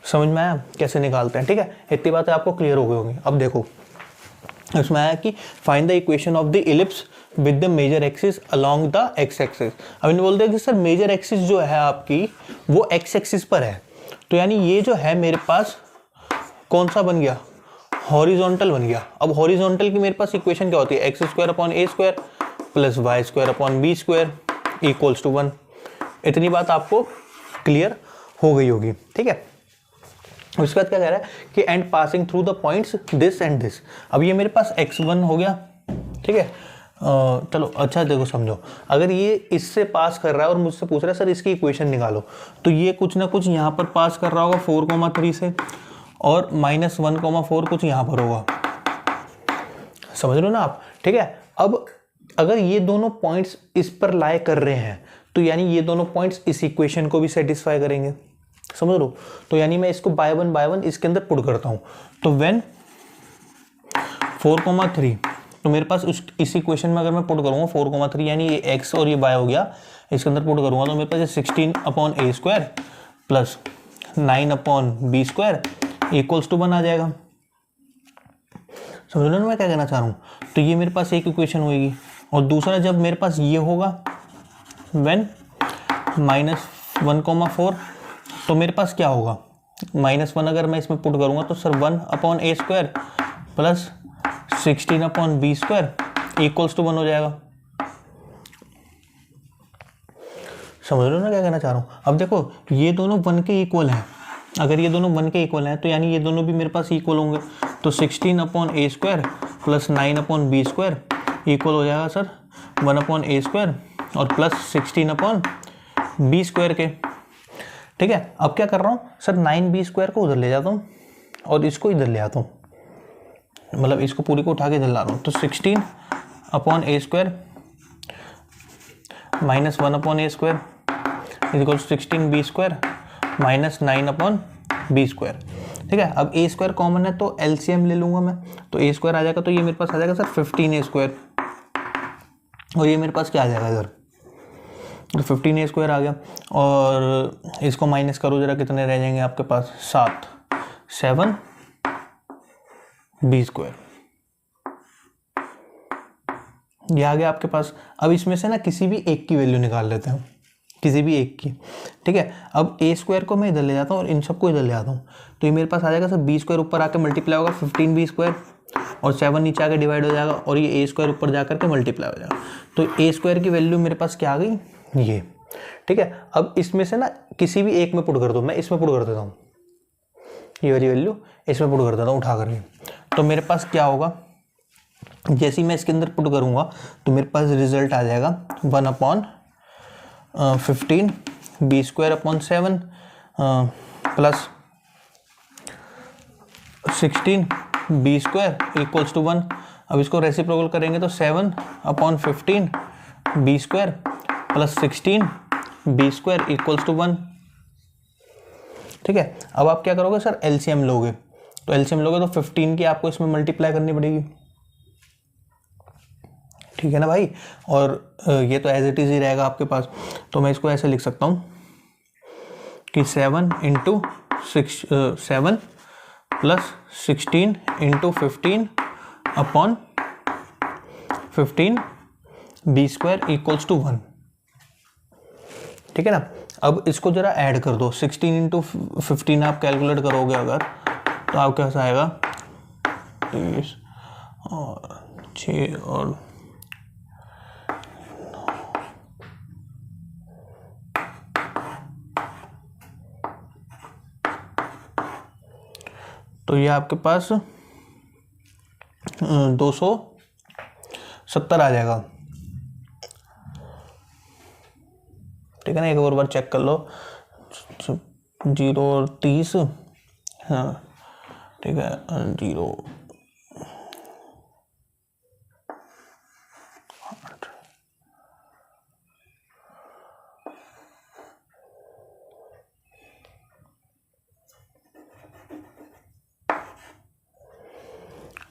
समझ में आया कैसे निकालते हैं, ठीक है। इतनी बातें आपको क्लियर हो गई होंगी। अब देखो इसमें आया कि find the equation of the ellipse with the major axis along the x axis. अब इन्हें बोलते हैं कि सर मेजर एक्सिस जो है आपकी वो एक्स एक्सिस पर है, तो यानी ये जो है मेरे पास कौन सा बन गया, हॉरिजॉन्टल बन गया। अब हॉरिजॉन्टल की मेरे पास इक्वेशन क्या होती है, x² / a² + y² / b² = 1। इतनी बात आपको क्लियर हो गई होगी, ठीक है। उसके बाद क्या कह रहा है कि and passing through the points this and this. अब ये मेरे पास x1 हो गया, ठीक है। चलो अच्छा देखो समझो, अगर ये इससे पास कर रहा है और मुझसे पूछ रहा है सर इसकी इक्वेशन निकालो, तो ये कुछ ना कुछ यहाँ पर पास कर रहा होगा 4,3 से, और -1,4 कुछ यहाँ पर होगा, समझ लो ना आप, ठीक है। अब अगर ये दोनों पॉइंट्स इस पर लाई कर रहे हैं, तो यानी ये दोनों पॉइंट्स इस इक्वेशन को भी सेटिस्फाई करेंगे, समझ लो। तो यानी मैं इसको बाय वन इसके अंदर पुट करता हूँ, तो व्हेन 4,3, तो मेरे पास इस इक्वेशन में अगर मैं पुट करूँगा 4,3 यानी ये x और ये y हो गया, इसके अंदर पुट करूँगा तो मेरे पास 16/a² + 9/b² = 1 आ जाएगा। समझ लो ना मैं क्या कहना चाह रहा हूँ। तो ये मेरे पास एक इक्वेशन होगी, और दूसरा जब मेरे पास ये होगा व्हेन -1,4, तो मेरे पास क्या होगा -1 अगर मैं इसमें पुट करूँगा तो सर 1/a² + 16/b² = 1 हो जाएगा। समझ लो ना क्या कहना चाह रहा हूँ। अब देखो ये दोनों 1 के इक्वल हैं, अगर ये दोनों 1 के इक्वल हैं तो यानी ये दोनों भी मेरे पास इक्वल होंगे, तो 16/a² + 9/b² इक्वल हो जाएगा सर 1/a² और प्लस 16/b² के, ठीक है। अब क्या कर रहा हूँ सर 9b² को उधर ले जाता हूँ और इसको इधर ले आता हूँ, मतलब इसको पूरी को उठा के इधर ला रहा हूँ, तो 16/a² -1/a² = 16b² -9/b², ठीक है। अब a² कॉमन है तो एलसीएम ले लूंगा मैं, तो a² आ जाएगा, तो ये मेरे पास आ जाएगा सर 15a², और ये मेरे पास क्या आ जाएगा इधर, तो 15a² आ गया, और इसको माइनस करो जरा, कितने रह जाएंगे आपके पास 7/b², ये आ गया आपके पास। अब इसमें से ना किसी भी एक की वैल्यू निकाल लेते हैं, किसी भी एक की, ठीक है। अब a² को मैं इधर ले जाता हूँ और इन सबको इधर ले आता हूँ, तो ये मेरे पास आ जाएगा सर b² ऊपर आके मल्टीप्लाई होगा 15b², और 7 नीचे आके डिवाइड हो जाएगा और ये a² ऊपर जा करके मल्टीप्लाई हो जाएगा। तो a² की वैल्यू मेरे पास क्या आ गई, ये। ठीक है, अब इसमें से ना किसी भी एक में पुट कर दो, मैं इसमें पुट कर देता हूँ, ये वाली वैल्यू इसमें पुट कर देता हूँ उठा करके। तो मेरे पास क्या होगा, जैसे ही मैं इसके अंदर पुट करूँगा तो मेरे पास रिजल्ट आ जाएगा 1/15 b² plus 16 b² equals to 1। अब इसको रेसिप्रोकल करेंगे तो 7/15 b² plus 16 b² equals to 1। ठीक है, अब आप क्या करोगे सर, एलसीएम लोगे, तो एलसीएम लोगे तो 15 की आपको इसमें मल्टीप्लाई करनी पड़ेगी। ठीक है ना भाई, और ये तो एज इट इज ही रहेगा आपके पास। तो मैं इसको ऐसे लिख सकता हूँ कि 7 plus 16 into 15 upon 15 b² equals to 1। ठीक है ना, अब इसको जरा ऐड कर दो, 16 इंटू 15 आप कैलकुलेट करोगे अगर तो आपके पास आएगा 30 और 6 और तो ये आपके पास 270 आ जाएगा। ठीक है ना, एक और बार चेक कर लो, 0 और 30, हाँ ठीक है, 0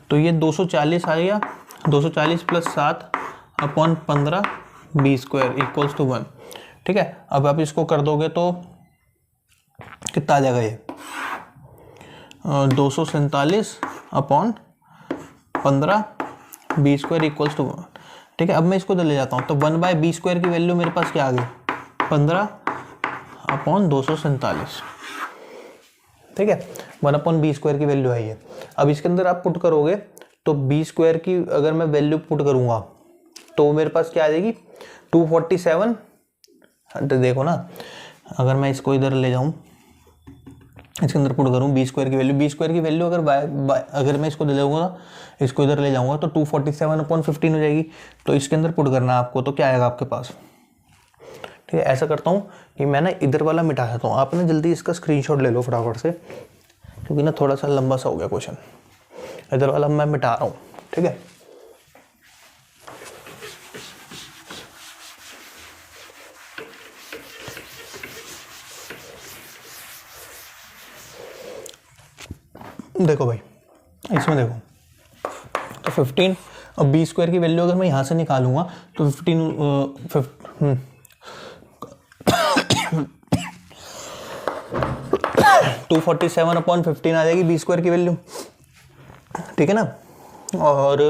तो ये 240 आ गया, 240 plus 7 upon 15 b² equals to 1। ठीक है, अब आप इसको कर दोगे तो कितना आ जाएगा, ये 247 अपॉन 15 b² इक्वल्स टू 1। ठीक है, अब मैं इसको ले जाता हूँ तो 1/b² की वैल्यू मेरे पास क्या आ गई, 15 अपॉन 247। ठीक है, 1/b² की वैल्यू आई है। अब इसके अंदर आप पुट करोगे तो b² की अगर मैं वैल्यू पुट करूंगा तो मेरे पास क्या आ जाएगी, 247। तो देखो ना, अगर मैं इसको इधर ले जाऊं, इसके अंदर पुट करूं b² की वैल्यू अगर मैं इसको ले जाऊंगा, इसको इधर ले जाऊंगा तो 247/15 हो जाएगी। तो इसके अंदर पुट करना आपको, तो क्या आएगा आपके पास। ठीक है, ऐसा करता हूँ कि मैं ना इधर वाला मिटा देता हूँ, आप ना जल्दी इसका स्क्रीनशॉट ले लो फटाफट से, क्योंकि ना थोड़ा सा लंबा सा हो गया क्वेश्चन। इधर वाला मैं मिटा रहा हूँ। ठीक है, देखो भाई, इसमें देखो तो 15 और b² की वैल्यू अगर मैं यहाँ से निकालूंगा तो 247/15 आ जाएगी b² की वैल्यू। ठीक है ना, और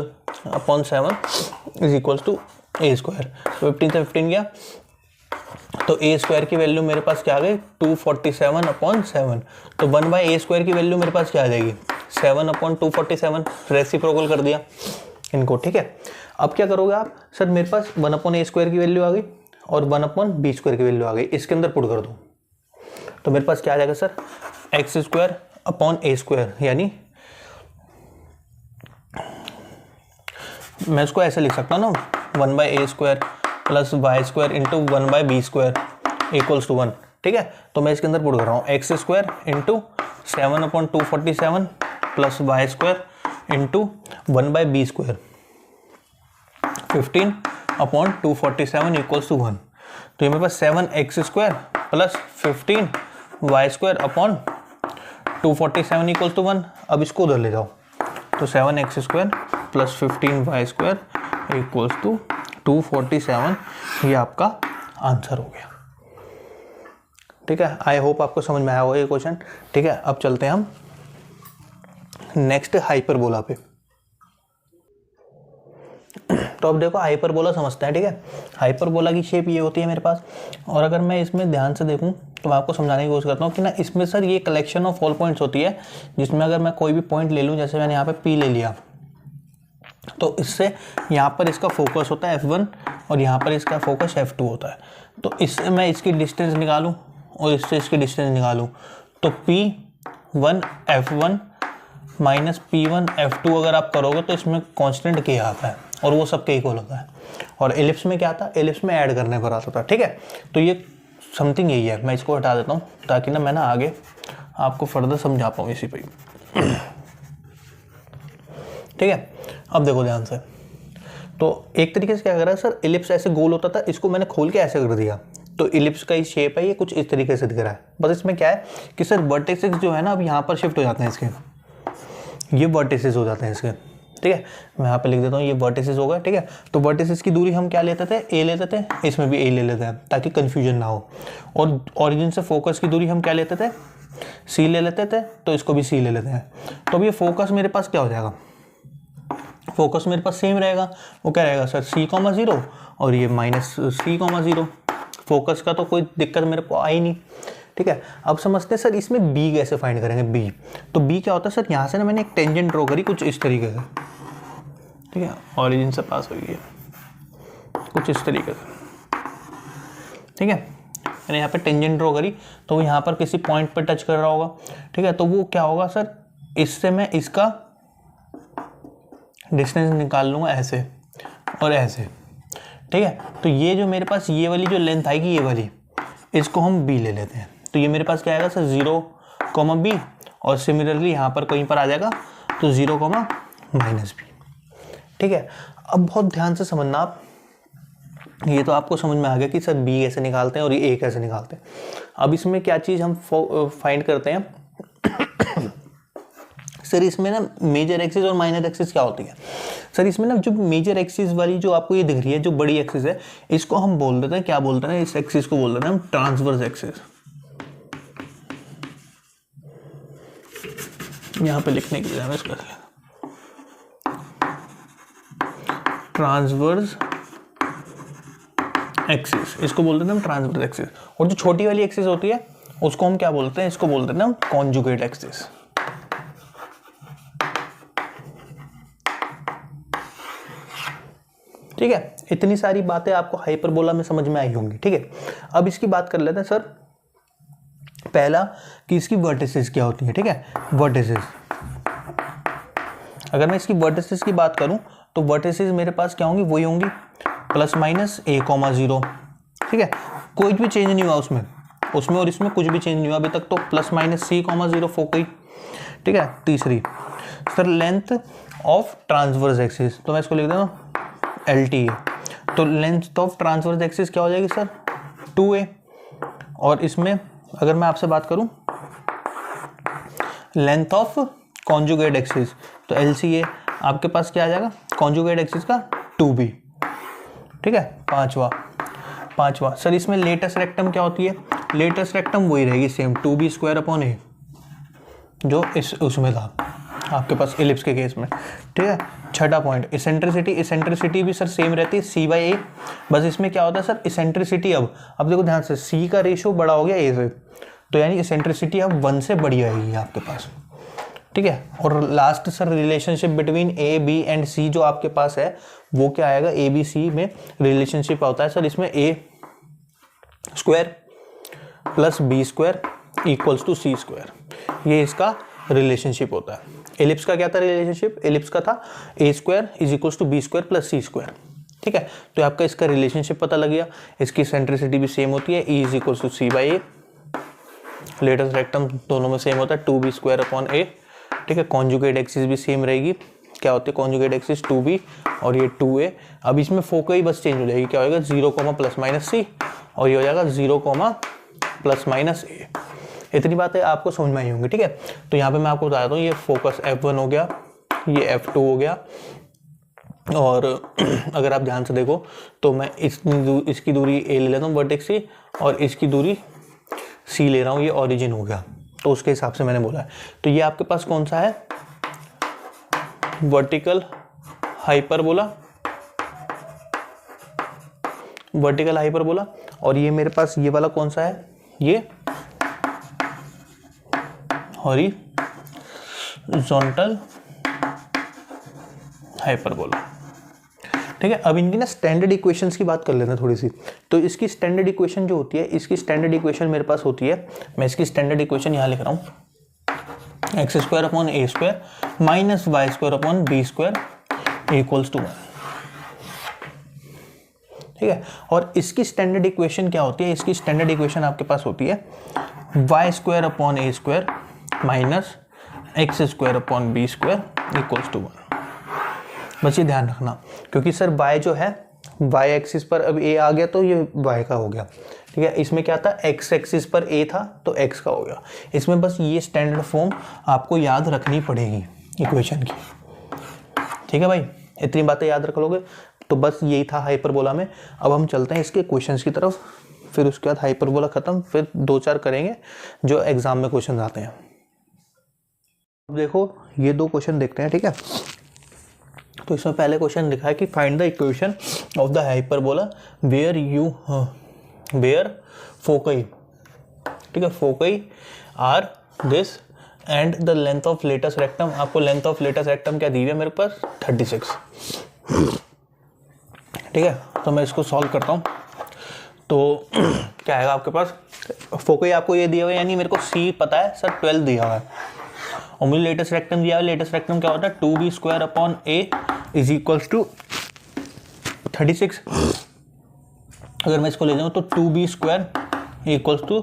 upon 7 is equals to a²। 15 से 15 गया तो a² की वैल्यू मेरे पास क्या आ गई, 247/7। तो 1/a² की वैल्यू मेरे पास क्या आ जाएगी, 7/247। रेसिप्रोकल कर दिया इनको। ठीक है, अब क्या करोगे आप, सर मेरे पास 1/a² की वैल्यू आ गई और 1/b² की वैल्यू आ गई, इसके अंदर पुट कर दो तो मेरे पास क्या आ जाएगा सर, x²/a², यानी मैं इसको ऐसे लिख सकता हूँ ना, 1/a² plus y² into 1/b² equals to 1। ठीक है, तो मैं इसके अंदर पुट कर रहा हूँ x² into 7/247 plus y² into 1/b² 15/247 equals to 1। तो ये मेरे पास 7x² plus 15y² upon 247 equals to 1। अब इसको उधर ले जाओ तो 7x² plus 15y² equals to 247। ये आपका आंसर हो गया। ठीक है, आई होप आपको समझ में आया होगा ये क्वेश्चन। ठीक है, अब चलते हैं हम नेक्स्ट हाइपरबोला पे। तो अब देखो हाइपरबोला समझते हैं। ठीक है, हाइपरबोला की शेप ये होती है मेरे पास, और अगर मैं इसमें ध्यान से देखूं तो मैं आपको समझाने की कोशिश करता हूँ कि ना इसमें सर ये कलेक्शन ऑफ ऑल पॉइंट्स होती है, जिसमें अगर मैं कोई भी पॉइंट ले लूँ, जैसे मैंने यहाँ पे P ले लिया, तो इससे यहाँ पर इसका फोकस होता है F1 और यहाँ पर इसका फोकस F2 होता है। तो इससे मैं इसकी डिस्टेंस निकालूँ और इससे इसकी डिस्टेंस निकालूँ तो P1 F1 minus P1 F2 अगर आप करोगे तो इसमें कांस्टेंट K आता है और वो सब K इक्वल होता है। और एलिप्स में क्या था, एलिप्स में ऐड करने पर आता था। ठीक है, तो ये समथिंग यही है। मैं इसको हटा देता हूँ ताकि ना मैं ना आगे आपको फर्दर समझा पाऊँ इसी पे। ठीक है, अब देखो ध्यान से। तो एक तरीके से क्या कर रहा है सर, एलिप्स ऐसे गोल होता था, इसको मैंने खोल के ऐसे कर दिया, तो एलिप्स का ही शेप है, ये कुछ इस तरीके से दिख रहा है। बस इसमें क्या है कि सर वर्टिसेस जो है ना अब यहाँ पर शिफ्ट हो जाते हैं इसके, ये वर्टिसेस हो जाते हैं इसके। ठीक है, मैं यहाँ पे लिख देता हूँ ये वर्टिसेस होगा। ठीक है, तो वर्टिसेस की दूरी हम क्या लेते थे, ए लेते थे, इसमें भी ए ले लेते हैं ताकि कन्फ्यूजन ना हो। और ओरिजिन से फोकस की दूरी हम क्या लेते थे, सी ले लेते थे, तो इसको भी सी ले लेते हैं। तो अब ये फोकस मेरे पास क्या हो जाएगा, फोकस मेरे पास सेम रहेगा। वो क्या रहेगा सर, C,0 और ये माइनस C,0। फोकस का तो कोई दिक्कत मेरे को आई नहीं। ठीक है, अब समझते हैं सर इसमें B कैसे फाइंड करेंगे। B, तो B क्या होता है सर, यहाँ से ना मैंने एक टेंजेंट ड्रॉ करी कुछ इस तरीके से। ठीक है, ऑरिजिन से पास हुई है कुछ इस तरीके से। ठीक है, मैंने यहाँ पे टेंजेंट ड्रॉ करी तो वो यहाँ पर किसी पॉइंट पर टच कर रहा होगा। ठीक है, तो वो क्या होगा सर, इससे मैं इसका डिस्टेंस निकाल लूँगा ऐसे और ऐसे। ठीक है, तो ये जो मेरे पास ये वाली जो लेंथ आएगी, ये वाली, इसको हम B ले लेते हैं। तो ये मेरे पास क्या आएगा सर, 0,B, और सिमिलरली यहाँ पर कहीं पर आ जाएगा तो 0,-B। ठीक है, अब बहुत ध्यान से समझना आप, ये तो आपको समझ में आ गया कि सर B कैसे निकालते हैं और ये A कैसे निकालते हैं। अब इसमें क्या चीज़ हम फाइंड करते हैं सर, इसमें ना मेजर एक्सिस और माइनर एक्सिस क्या होती है। सर इसमें ना जो मेजर एक्सिस वाली जो आपको ये दिख रही है, जो बड़ी एक्सिस है, इसको हम बोल देते हैं, क्या बोलते हैं, इस एक्सिस को बोल देते हैं हम ट्रांसवर्स एक्सिस। यहाँ पे लिखने के लिए मैं इसको ट्रांसवर्स एक्सिस, इसको बोल देते हैं हम ट्रांसवर्स एक्सिस। और जो छोटी वाली एक्सिस होती है उसको हम क्या बोलते हैं, इसको बोल देते हैं हम कॉन्जुगेट एक्सिस। ठीक है, इतनी सारी बातें आपको हाइपरबोला में समझ में आई होंगी। ठीक है, अब इसकी बात कर लेते हैं सर, पहला कि इसकी वर्टिसेस क्या होती है। ठीक है, वर्टिसेस, अगर मैं इसकी वर्टिसेस की बात करूं तो वर्टिसेस मेरे पास क्या होंगी, वही होंगी +-A,0। ठीक है, कोई भी चेंज नहीं हुआ उसमें और इसमें कुछ भी चेंज नहीं हुआ अभी तक, तो +-C,0 फोकई। ठीक है, तीसरी sir length of transverse axis, तो मैं इसको लिख देता हूँ LTA। तो लेंथ ऑफ ट्रांसवर्स एक्सिस क्या हो जाएगी सर, 2A। और इसमें अगर मैं आपसे बात करूं लेंथ ऑफ कॉन्जुगेट एक्सिस, तो LCA आपके पास क्या आ जाएगा, कॉन्जुगेट एक्सिस का 2B। ठीक है, पांचवा सर इसमें लेटेस्ट रेक्टम क्या होती है, लेटेस्ट रेक्टम वही रहेगी सेम, 2B² जो उसमें था आपके पास एलिप्स के केस में। ठीक है, छठा पॉइंट इसेंट्रिसिटी भी सर सेम रहती है C/A। बस इसमें क्या होता है सर, इसेंट्रिसिटी अब देखो ध्यान से, C का रेशियो बड़ा हो गया A से, तो यानी इसेंट्रिसिटी अब 1 से बड़ी आएगी आपके पास। ठीक है, और last sir relationship between A, B and C जो आपके पास है वो क्या आएगा, ABC में रिलेशनशिप होता है सर, इसमें A² + B² = C², ये इसका रिलेशनशिप होता है। एलिप्स का क्या था रिलेशनशिप, एलिप्स का था A² = B² + C²। ठीक है, तो आपका इसका रिलेशनशिप पता लग गया। इसकी सेंट्रिसिटी भी सेम होती है, E = C/A। लेटेस्ट रेक्टम दोनों में सेम होता है, 2B² ठीक है, कॉन्जुगेट एक्सिस भी सेम रहेगी, क्या होती है कॉन्जुगेट एक्सिस 2B और ये 2A। अब इसमें फोकस बस चेंज हो जाएगी, क्या होगा 0, ±C और ये हो जाएगा 0, ±A। इतनी बातें आपको समझ में आई होंगी। ठीक है, तो यहाँ पे मैं आपको बता देता हूँ, ये फोकस F1 हो गया, ये F2 हो गया, और अगर आप ध्यान से देखो तो मैं इसकी दूरी A ले लेता हूँ वर्टेक्स से, और इसकी दूरी C ले रहा हूँ, ये ओरिजिन हो गया, तो उसके हिसाब से मैंने बोला है। तो ये आपके पास कौन सा है, वर्टिकल हाइपरबोला, और ये मेरे पास ये वाला कौन सा है, ये हॉरिजॉन्टल हाइपरबोला। ठीक है, अब इनकी ना स्टैंडर्ड इक्वेशंस की बात कर लेते हैं थोड़ी सी। तो इसकी स्टैंडर्ड इक्वेशन जो होती है, इसकी स्टैंडर्ड इक्वेशन मेरे पास होती है, मैं इसकी स्टैंडर्ड इक्वेशन यहाँ लिख रहा हूँ, x square upon a square minus y square upon b square equals to 1। ठीक है, और इसकी स्टैंडर्ड इक्वेशन क्या होती है, इसकी स्टैंडर्ड इक्वेशन आपके पास होती है y square upon a square minus x square upon b square equals to 1। बस ये ध्यान रखना, क्योंकि सर y जो है y एक्सिस पर अब a आ गया तो ये y का हो गया। ठीक है, इसमें क्या था, x एक्सिस पर a था तो x का हो गया। इसमें बस ये स्टैंडर्ड फॉर्म आपको याद रखनी पड़ेगी इक्वेशन की। ठीक है भाई, इतनी बातें याद रख लोगे तो बस यही था हाइपरबोला में। अब हम चलते हैं इसके क्वेश्चंस की तरफ, फिर उसके बाद हाइपरबोला खत्म, फिर 2-4 करेंगे जो एग्जाम में क्वेश्चन आते हैं। अब देखो ये 2 क्वेश्चन देखते हैं। ठीक है, तो इसमें पहले क्वेश्चन लिखा है कि find the equation of the hyperbola where foci, ठीक है, foci are this and the length of latus rectum. आपको लेंथ ऑफ लेटस रेक्टम क्या दी हुई है मेरे पास, 36। ठीक है, तो मैं इसको सॉल्व करता हूँ। तो क्या आएगा आपके पास, फोकई आपको ये दिया हुआ है, यानी मेरे को सी पता है सर 12 दिया हुआ है, और मुझे लेटेस्ट रेक्टम दिया है। लेटेस्ट रेक्टम क्या होता है, 2b square upon a is equals to 36। अगर मैं इसको ले जाऊँ तो 2b square equals to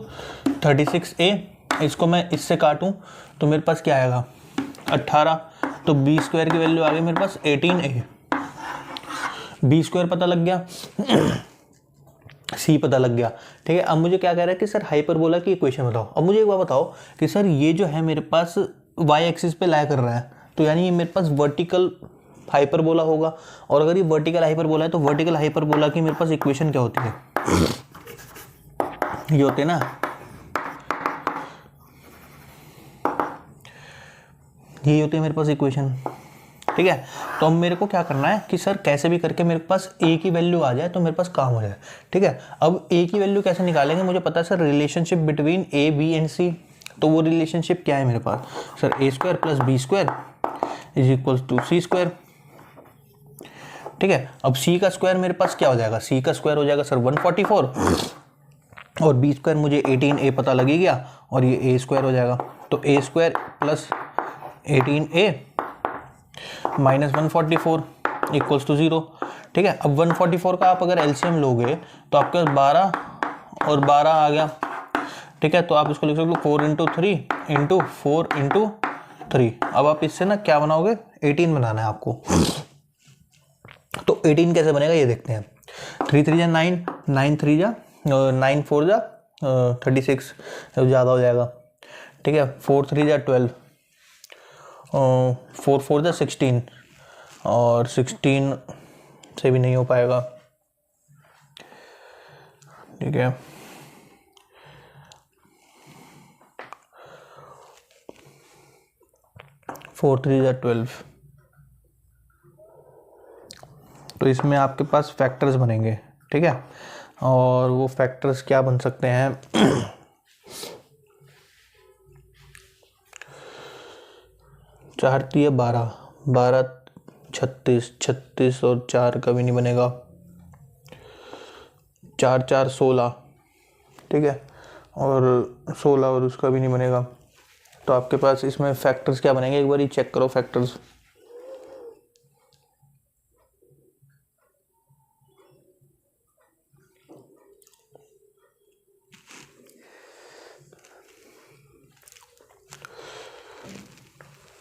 36a, इसको मैं इससे काटूँ तो मेरे पास क्या आएगा 18, तो b स्क्वायर की वैल्यू आ गई मेरे पास 18a। b स्क्वायर पता लग गया, c पता लग गया। ठीक है, अब मुझे क्या कह रहा है कि सर हाइपरबोला की इक्वेशन बताओ। अब मुझे एक बात बताओ कि सर ये जो है मेरे पास y एक्सिस पे लाई कर रहा है, तो यानी ये मेरे पास वर्टिकल हाइपरबोला होगा, और अगर ये वर्टिकल हाइपरबोला है तो वर्टिकल हाइपरबोला की मेरे पास इक्वेशन क्या होती है, ये होते हैं ना, ये होती है मेरे पास इक्वेशन। ठीक है, तो अब मेरे को क्या करना है कि सर कैसे भी करके मेरे पास a की वैल्यू आ जाए तो मेरे पास काम हो जाए। ठीक है, अब a की वैल्यू कैसे निकालेंगे, मुझे पता है sir relationship between a b and c। तो वो रिलेशनशिप क्या है मेरे पास, sir a square plus b square is equals to c square. ठीक है, अब c का स्क्वायर मेरे पास क्या हो जाएगा, c का स्क्वायर हो जाएगा सर 144, और b स्क्वायर मुझे 18a पता लग ही गया, और ये a स्क्वायर हो जाएगा। तो a square plus 18a minus 144 equals to 0। ठीक है, अब 144 का आप अगर एलसीएम लोगे तो आपके पास 12 और 12 आ गया। ठीक है, तो आप इसको लिख सकते हो 4 इंटू 3 इंटू 4 इंटू 3। अब आप इससे ना क्या बनाओगे, 18 बनाना है आपको। तो 18 कैसे बनेगा ये देखते हैं। 3 3 जा 9, 9 3 जा 9 4 जा 36, ज़्यादा हो जाएगा। ठीक है, 4 3 जा 12, 4 4 जा 16, और 16 से भी नहीं हो पाएगा। ठीक है, फोर 3 जा 12, तो इसमें आपके पास फैक्टर्स बनेंगे। ठीक है, और वो फैक्टर्स क्या बन सकते हैं, 4 3 12, 12 36, 36 और 4 कभी नहीं बनेगा, 4 4 16। ठीक है, और 16 और उसका भी नहीं बनेगा। तो आपके पास इसमें फैक्टर्स क्या बनेंगे, एक बार ही चेक करो फैक्टर्स।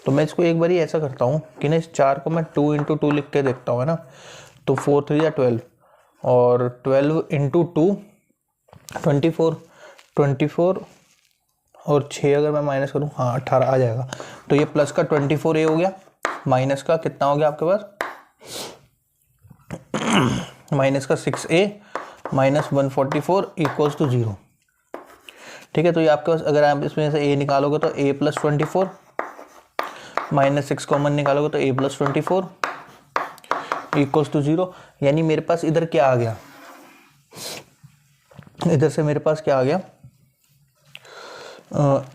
तो मैं इसको एक बार ही ऐसा करता हूँ कि ना इस 4 को मैं 2 इंटू 2 लिख के देखता हूँ, है ना। तो 4 3 या 12, और 12 इंटू 2 24, 24 और 6 अगर मैं माइनस करूँ, हाँ 18 आ जाएगा। तो ये प्लस का 24a हो गया, माइनस का कितना हो गया आपके पास, माइनस का 6a माइनस 144 इक्वल्स टू 0। ठीक है, तो ये आपके पास अगर आप इसमें से a निकालोगे तो a प्लस 24, माइनस 6 कॉमन निकालोगे तो a प्लस 24 इक्वल्स टू 0। यानी मेरे पास इधर क्या आ गया, इधर से मेरे पास क्या आ गया,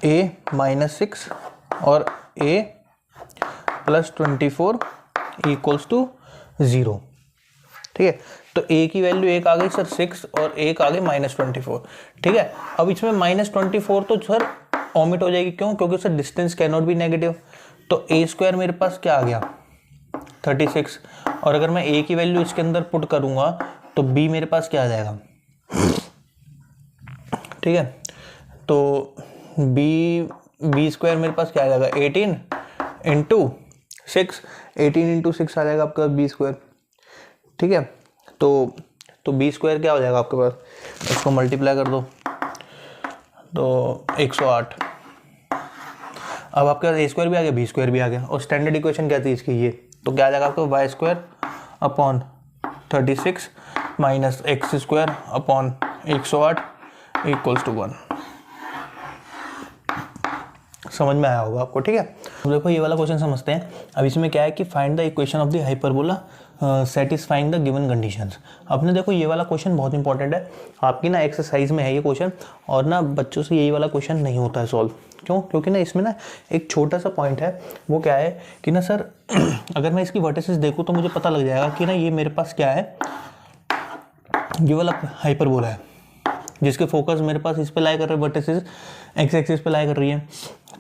a माइनस 6 और a प्लस 24 इक्वल्स टू 0। ठीक है, तो ए की वैल्यू एक आ गई सर 6 और एक आ गई -24। ठीक है, अब इसमें -24 तो सर ओमिट हो जाएगी, क्यों? क्योंकि sir distance can not be negative. तो ए स्क्वायर मेरे पास क्या आ गया 36, और अगर मैं ए की वैल्यू इसके अंदर पुट करूंगा तो बी मेरे पास क्या आ जाएगा? ठीक है, तो बी स्क्वायर मेरे पास क्या आ जाएगा 18 इंटू 6, 18 इंटू 6 आ जाएगा आपका बी स्क्वायर। ठीक है, तो बी स्क्वायर क्या हो जाएगा आपके पास? इसको मल्टीप्लाई कर दो तो 108। अब आपके पास ए स्क्वायर भी आ गया, बी स्क्वायर भी आ गया, और स्टैंडर्ड इक्वेशन क्या थी इसकी? ये तो क्या आ जाएगा आपको? Y square upon 36 minus x square upon 108 equals to 1। समझ में आया होगा आपको। ठीक है, तो देखो ये वाला क्वेश्चन समझते हैं। अब इसमें क्या है कि find the equation of the hyperbola satisfying the given conditions. अपने देखो ये वाला क्वेश्चन बहुत इंपॉर्टेंट है, आपकी ना एक्सरसाइज में है ये क्वेश्चन, और ना बच्चों से यही वाला क्वेश्चन नहीं होता है सॉल्व। क्यों? क्योंकि ना इसमें ना एक छोटा सा पॉइंट है, वो क्या है कि ना सर अगर मैं इसकी वर्टिसेस देखूँ तो मुझे पता लग जाएगा कि ना ये मेरे पास क्या है, ये वाला हाइपरबोला है जिसके फोकस मेरे पास इस पे लाई कर रहे हैं, वर्टिसेस एक्स एक्सिस पे लाई कर रही है।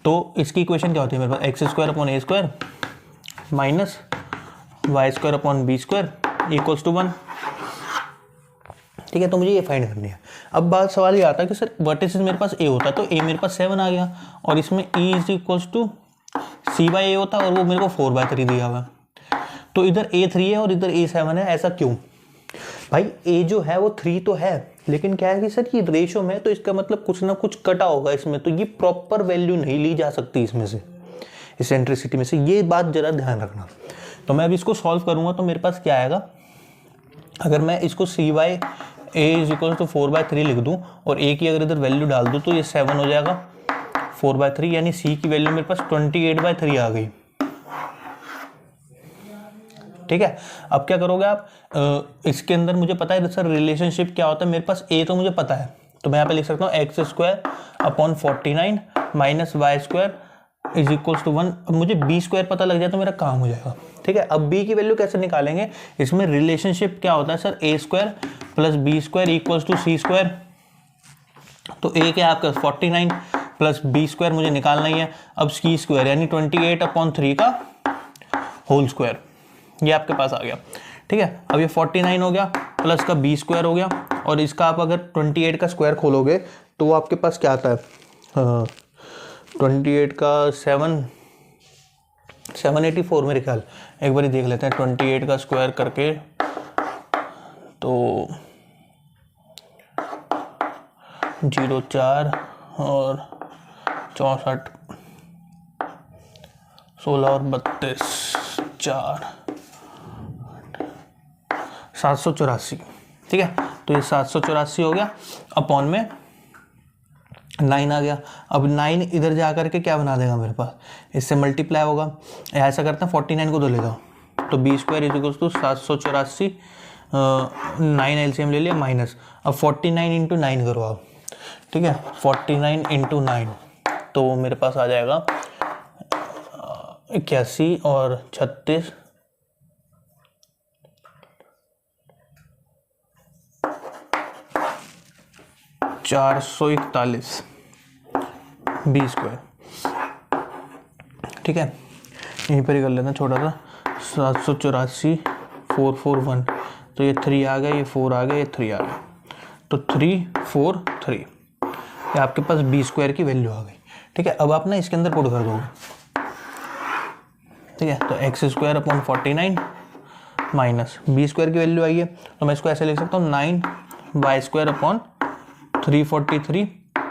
तो इसकी इक्वेशन क्या होती है मेरे पास? X square upon a square minus y square upon b square equals to 1। ठीक है, तो मुझे ये फाइंड करनी है। अब बात सवाल ये आता है कि सर वर्टिसेस मेरे पास ए होता तो ए मेरे पास 7 आ गया, और इसमें e is equals to c by a होता, और वो मेरे को 4/3 दिया हुआ। तो इधर ए 3 है और इधर ए 7 है, ऐसा क्यों? भाई ए जो है वो 3 तो है, लेकिन क्या है कि सर ये रेशो में, तो इसका मतलब कुछ ना कुछ कटा होगा इसमें, तो ये प्रॉपर वैल्यू नहीं ली जा सकती इसमें से, इसेंट्रिसिटी में से। ये बात जरा ध्यान रखना। तो मैं अब इसको सॉल्व करूंगा तो मेरे पास क्या आएगा? अगर मैं इसको c by a is equal to 4/3 लिख दूं और ए की अगर इधर वैल्यू डाल दूं तो ये 7 हो जाएगा 4/3, यानी सी की वैल्यू मेरे पास 28/3 आ गई। ठीक है, अब क्या करोगे आप? इसके अंदर मुझे पता है सर रिलेशनशिप क्या होता है, मेरे पास ए तो मुझे पता है, तो मैं यहाँ पे लिख सकता हूँ x square upon 49 minus y square is equals to 1। अब मुझे बी स्क्वायर पता लग जाए तो मेरा काम हो जाएगा। ठीक है, अब बी की वैल्यू कैसे निकालेंगे? इसमें रिलेशनशिप क्या होता है sir? A square plus b square equals to c square. तो ए क्या है आपका 49 प्लस बी स्क्वायर मुझे निकालना ही है। अब सी स्क्वायर यानी 28/3 का होल स्क्वायर, ये आपके पास आ गया। ठीक है, अब ये 49 हो गया प्लस का बी स्क्वायर हो गया, और इसका आप अगर 28 का स्क्वायर खोलोगे तो वो आपके पास क्या आता है? 28 का 784 मेरे ख्याल। एक बार देख लेते हैं 28 का स्क्वायर करके, तो 04 और 64 16 और 32 4 784। ठीक है, तो ये 784 हो गया, अपॉन में 9 आ गया। अब 9 इधर जा करके क्या बना देगा मेरे पास? इससे मल्टीप्लाई होगा। ऐसा करते हैं 49 को तो ले जाओ, तो b square is equal to 784, 9 LCM ले लिया माइनस। अब 49 इंटू 9 करो आप। ठीक है, 49 इंटू 9 तो मेरे पास आ जाएगा 81 और 36 441 बी स्क्वायर। ठीक है, यहीं पर ही कर लेना छोटा सा 784 441, तो ये 3 आ गया, ये 4 आ गया, ये 3 आ गया, तो 343 ये आपके पास बी स्क्वायर की वैल्यू आ गई। ठीक है, अब आप ना इसके अंदर पुट कर दोगे। ठीक है, तो x square upon 49 minus b square की वैल्यू आई है, तो मैं इसको ऐसे लिख सकता हूँ 9 y square upon 343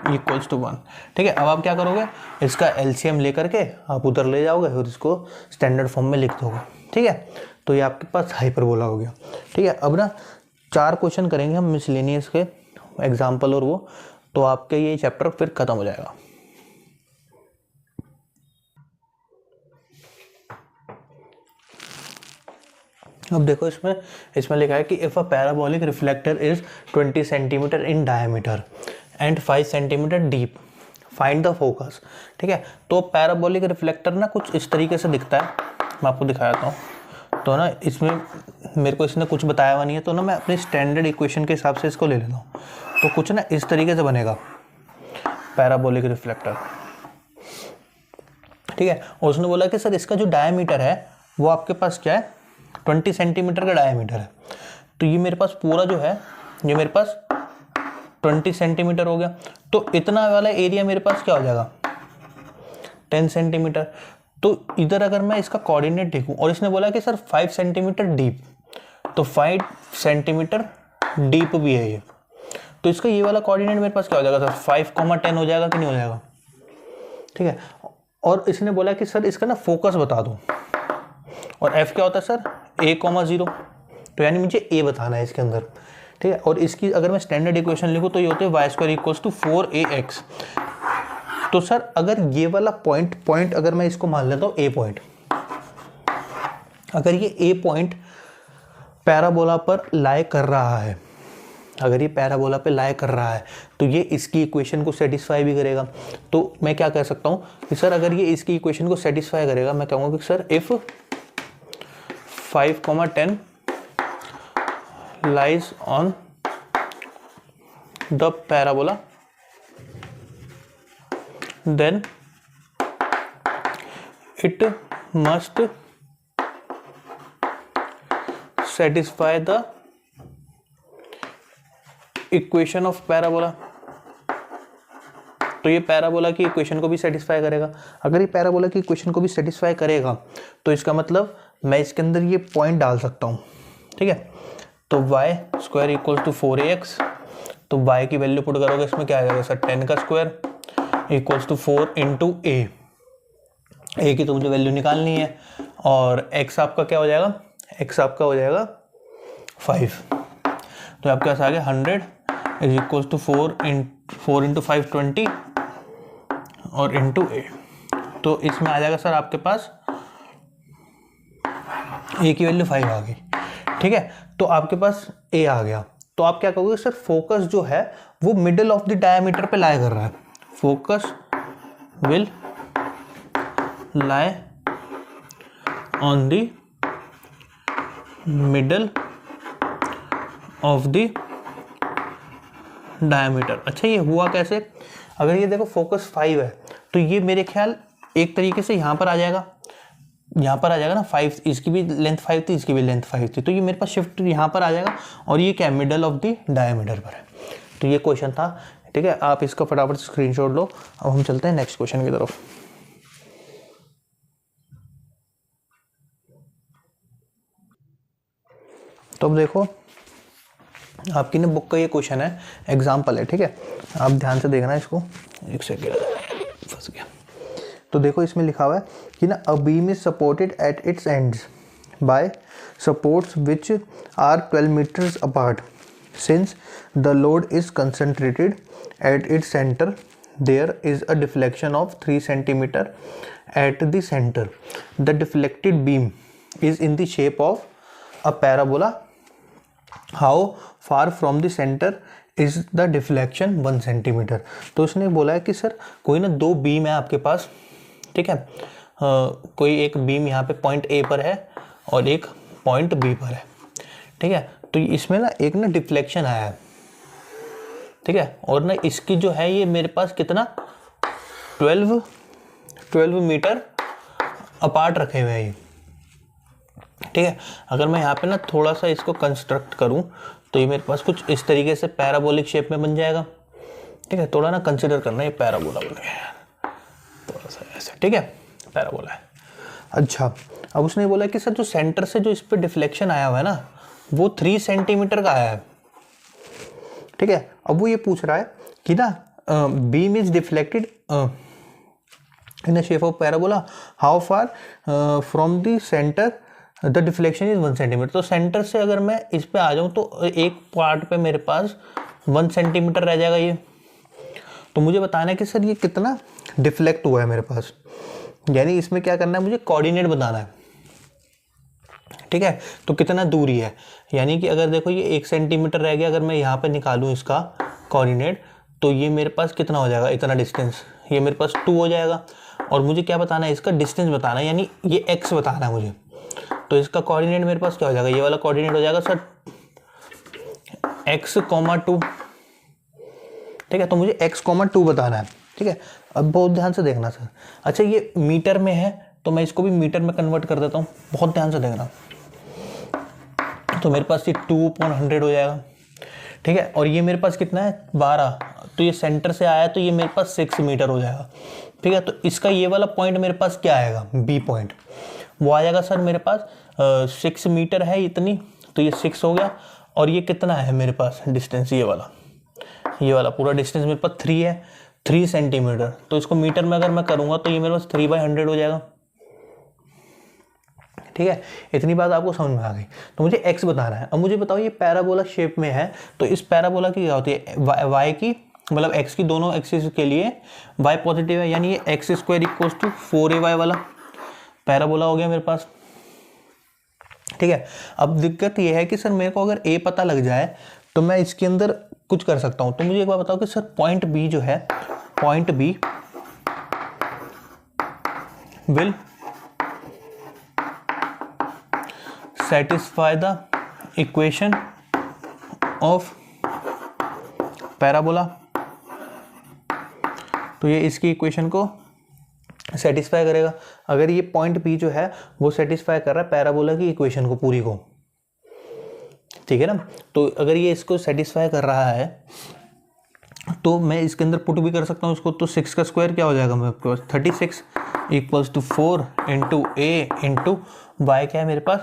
equals to 1। ठीक है, अब आप क्या करोगे? इसका एलसीएम लेकर के आप उधर ले जाओगे और इसको स्टैंडर्ड फॉर्म में लिख दोगे। ठीक है, तो ये आपके पास हाइपरबोला हो गया। ठीक है, अब ना 4 क्वेश्चन करेंगे हम मिसलेनियस के एग्जाम्पल, और वो तो आपके ये चैप्टर फिर खत्म हो जाएगा। अब देखो इसमें लिखा है कि if a parabolic reflector is 20 centimetre in diameter and 5 centimetre deep, find the focus. ठीक है, तो पैराबोलिक रिफ्लेक्टर ना कुछ इस तरीके से दिखता है, मैं आपको दिखाता हूँ। तो ना इसमें मेरे को इसने कुछ बताया हुआ नहीं है, तो ना मैं अपने स्टैंडर्ड इक्वेशन के हिसाब से इसको ले लेता हूँ। तो कुछ ना इस तरीके से बनेगा पैराबोलिक रिफ्लेक्टर, ठीक है। और उसने बोला कि सर इसका जो डायमीटर है वो आपके पास क्या है, 20 सेंटीमीटर का डायमीटर है। तो ये मेरे पास पूरा जो है ये मेरे पास 20 सेंटीमीटर हो गया। तो इतना वाला एरिया मेरे पास क्या हो जाएगा, 10 सेंटीमीटर। तो इधर अगर मैं इसका कोऑर्डिनेट देखूं, और इसने बोला कि सर 5 सेंटीमीटर डीप, तो 5 सेंटीमीटर डीप भी है ये। तो इसका ये वाला कोऑर्डिनेट मेरे पास क्या हो जाएगा सर, 5,10 हो जाएगा कि नहीं हो जाएगा, ठीक है। और इसने बोला कि सर इसका ना फोकस बता दो, और एफ क्या होता है सर, a,0। तो यानी मुझे ए बताना है इसके अंदर, ठीक है। और इसकी अगर मैं स्टैंडर्ड इक्वेशन लिखूँ तो ये होते हैं y² = 4ax। तो सर अगर ये वाला पॉइंट अगर मैं इसको मान लेता हूँ ए पॉइंट, अगर ये ए पॉइंट पैराबोला पर लाई कर रहा है, अगर ये पैराबोला पे लाई कर रहा है तो ये इसकी इक्वेशन को सेटिस्फाई भी करेगा। तो मैं क्या कह सकता हूँ कि सर अगर ये इसकी इक्वेशन को सेटिस्फाई करेगा, मैं कहूँगा कि sir if 5,10 lies on the parabola, then it must satisfy the equation of parabola। तो ये पैराबोला की इक्वेशन को भी सेटिस्फाई करेगा। अगर ये पैराबोला की इक्वेशन को भी सेटिस्फाई करेगा तो इसका मतलब मैं इसके अंदर ये पॉइंट डाल सकता हूँ, ठीक है। तो y² = 4ax, तो y की वैल्यू पुट करोगे इसमें क्या आ जाएगा सर, 10 का स्क्वायर = 4 × a की तो मुझे वैल्यू निकालनी है, और x आपका क्या हो जाएगा, x आपका हो जाएगा 5। तो आपके पास आ गया 100 = 4 × 5 20 और इंटू a। तो इसमें आ जाएगा सर आपके पास a की वैल्यू 5 आ गई, ठीक है। तो आपके पास a आ गया। तो आप क्या कहोगे सर, फोकस जो है वो मिडल ऑफ द डायमीटर पे लाई कर रहा है, focus will lie on the middle of the diameter. अच्छा ये हुआ कैसे, अगर ये देखो फोकस 5 है तो ये मेरे ख्याल एक तरीके से यहाँ पर आ जाएगा, यहाँ पर आ जाएगा ना 5, इसकी भी लेंथ 5 थी, इसकी भी लेंथ 5 थी, तो ये मेरे पास शिफ्ट यहाँ पर आ जाएगा, और ये क्या है, मिडल ऑफ द डायमीटर पर है। तो ये क्वेश्चन था, ठीक है। आप इसका फटाफट स्क्रीनशॉट लो। अब हम चलते हैं नेक्स्ट क्वेश्चन की तरफ। तो अब देखो आपकी ना बुक का ये क्वेश्चन है, एग्जाम्पल है, ठीक है। आप ध्यान से देखना इसको, एक सेकेंड फंस गया। तो देखो इसमें लिखा हुआ है कि ना a beam is supported at its ends by supports which are 12 metres apart. Since the load is concentrated at its centre, there is a deflection of 3 centimetre at the centre. The deflected beam is in the shape of a parabola. How far from the centre is the deflection 1 centimetre. तो उसने बोला है कि sir कोई ना 2 beam है आपके पास, ठीक है। कोई एक बीम यहाँ पे पॉइंट ए पर है और एक पॉइंट बी पर है, ठीक है। तो इसमें ना एक ना डिफ्लेक्शन आया है, ठीक है। और ना इसकी जो है ये मेरे पास कितना 12 मीटर अपार्ट रखे हुए हैं ये, ठीक है। अगर मैं यहाँ पे ना थोड़ा सा इसको कंस्ट्रक्ट करूँ तो ये मेरे पास कुछ इस तरीके से पैराबोलिक शेप में बन जाएगा, ठीक है। थोड़ा ना कंसिडर करना, ये पैराबोला बन गया थोड़ा सा ऐसे, ठीक है, पैराबोला है। अच्छा अब उसने बोला कि सर जो सेंटर से जो इस पे डिफ्लेक्शन आया हुआ है ना वो 3 सेंटीमीटर का आया है, ठीक है। अब वो ये पूछ रहा है कि ना beam is deflected in the shape of parabola, how far from the centre the deflection is 1 centimetre. तो सेंटर से अगर मैं इस पे आ जाऊँ तो एक पार्ट पे मेरे पास 1 सेंटीमीटर रह जाएगा ये। तो मुझे बताना है कि सर ये कितना डिफ्लेक्ट हुआ है मेरे पास, यानी इसमें क्या करना है, मुझे कोऑर्डिनेट बताना है, ठीक है। तो कितना दूरी है, यानी कि अगर देखो ये 1 सेंटीमीटर रह गया, अगर मैं यहाँ पे निकालूँ इसका कोऑर्डिनेट तो ये मेरे पास कितना हो जाएगा, इतना डिस्टेंस, ये मेरे पास 2 हो जाएगा। और मुझे क्या बताना है, इसका डिस्टेंस बताना है, यानी ये x बताना है मुझे। तो इसका कोऑर्डिनेट मेरे पास क्या हो जाएगा, ये वाला कोऑर्डिनेट हो जाएगा सर x,2। ठीक है, तो मुझे x,2 बताना है। ठीक है, अब बहुत ध्यान से देखना सर। अच्छा, ये मीटर में है तो मैं इसको भी मीटर में कन्वर्ट कर देता हूँ, बहुत ध्यान से देखना। तो मेरे पास ये 2/100 हो जाएगा। ठीक है, और ये मेरे पास कितना है 12, तो ये सेंटर से आया तो ये मेरे पास 6 मीटर हो जाएगा। ठीक है, तो इसका ये वाला पॉइंट मेरे पास क्या आएगा, बी पॉइंट, वो आ जाएगा सर मेरे पास 6 मीटर है इतनी, तो ये 6 हो गया। और ये कितना है मेरे पास डिस्टेंस, ये वाला पूरा डिस्टेंस मेरे पास 3 है, 3 सेंटीमीटर। तो इसको मीटर में अगर मैं करूँगा तो ये मेरे पास 3/100 हो जाएगा। ठीक है, इतनी बात आपको समझ में आ गई। तो मुझे x बताना है। अब मुझे बताओ ये पैराबोला शेप में है, तो इस पैराबोला की क्या होती है, y की मतलब x की दोनों एक्सिस के लिए y पॉजिटिव है, यानी ये x² = 4ay वाला पैराबोला हो गया मेरे पास। ठीक है, अब दिक्कत ये है कि सर मेरे को अगर a पता लग जाए तो मैं इसके अंदर कुछ कर सकता हूँ। तो मुझे एक बार बताओ कि सर पॉइंट b जो है, point b will satisfy the equation of parabola। तो ये इसकी इक्वेशन को सेटिस्फाई करेगा। अगर ये पॉइंट P जो है वो सेटिस्फाई कर रहा है पैराबोला की इक्वेशन को पूरी को, ठीक है ना। तो अगर ये इसको सेटिस्फाई कर रहा है तो मैं इसके अंदर पुट भी कर सकता हूँ इसको। तो 6 का स्क्वायर क्या हो जाएगा मेरे पास 36 = 4 × a × y क्या है मेरे पास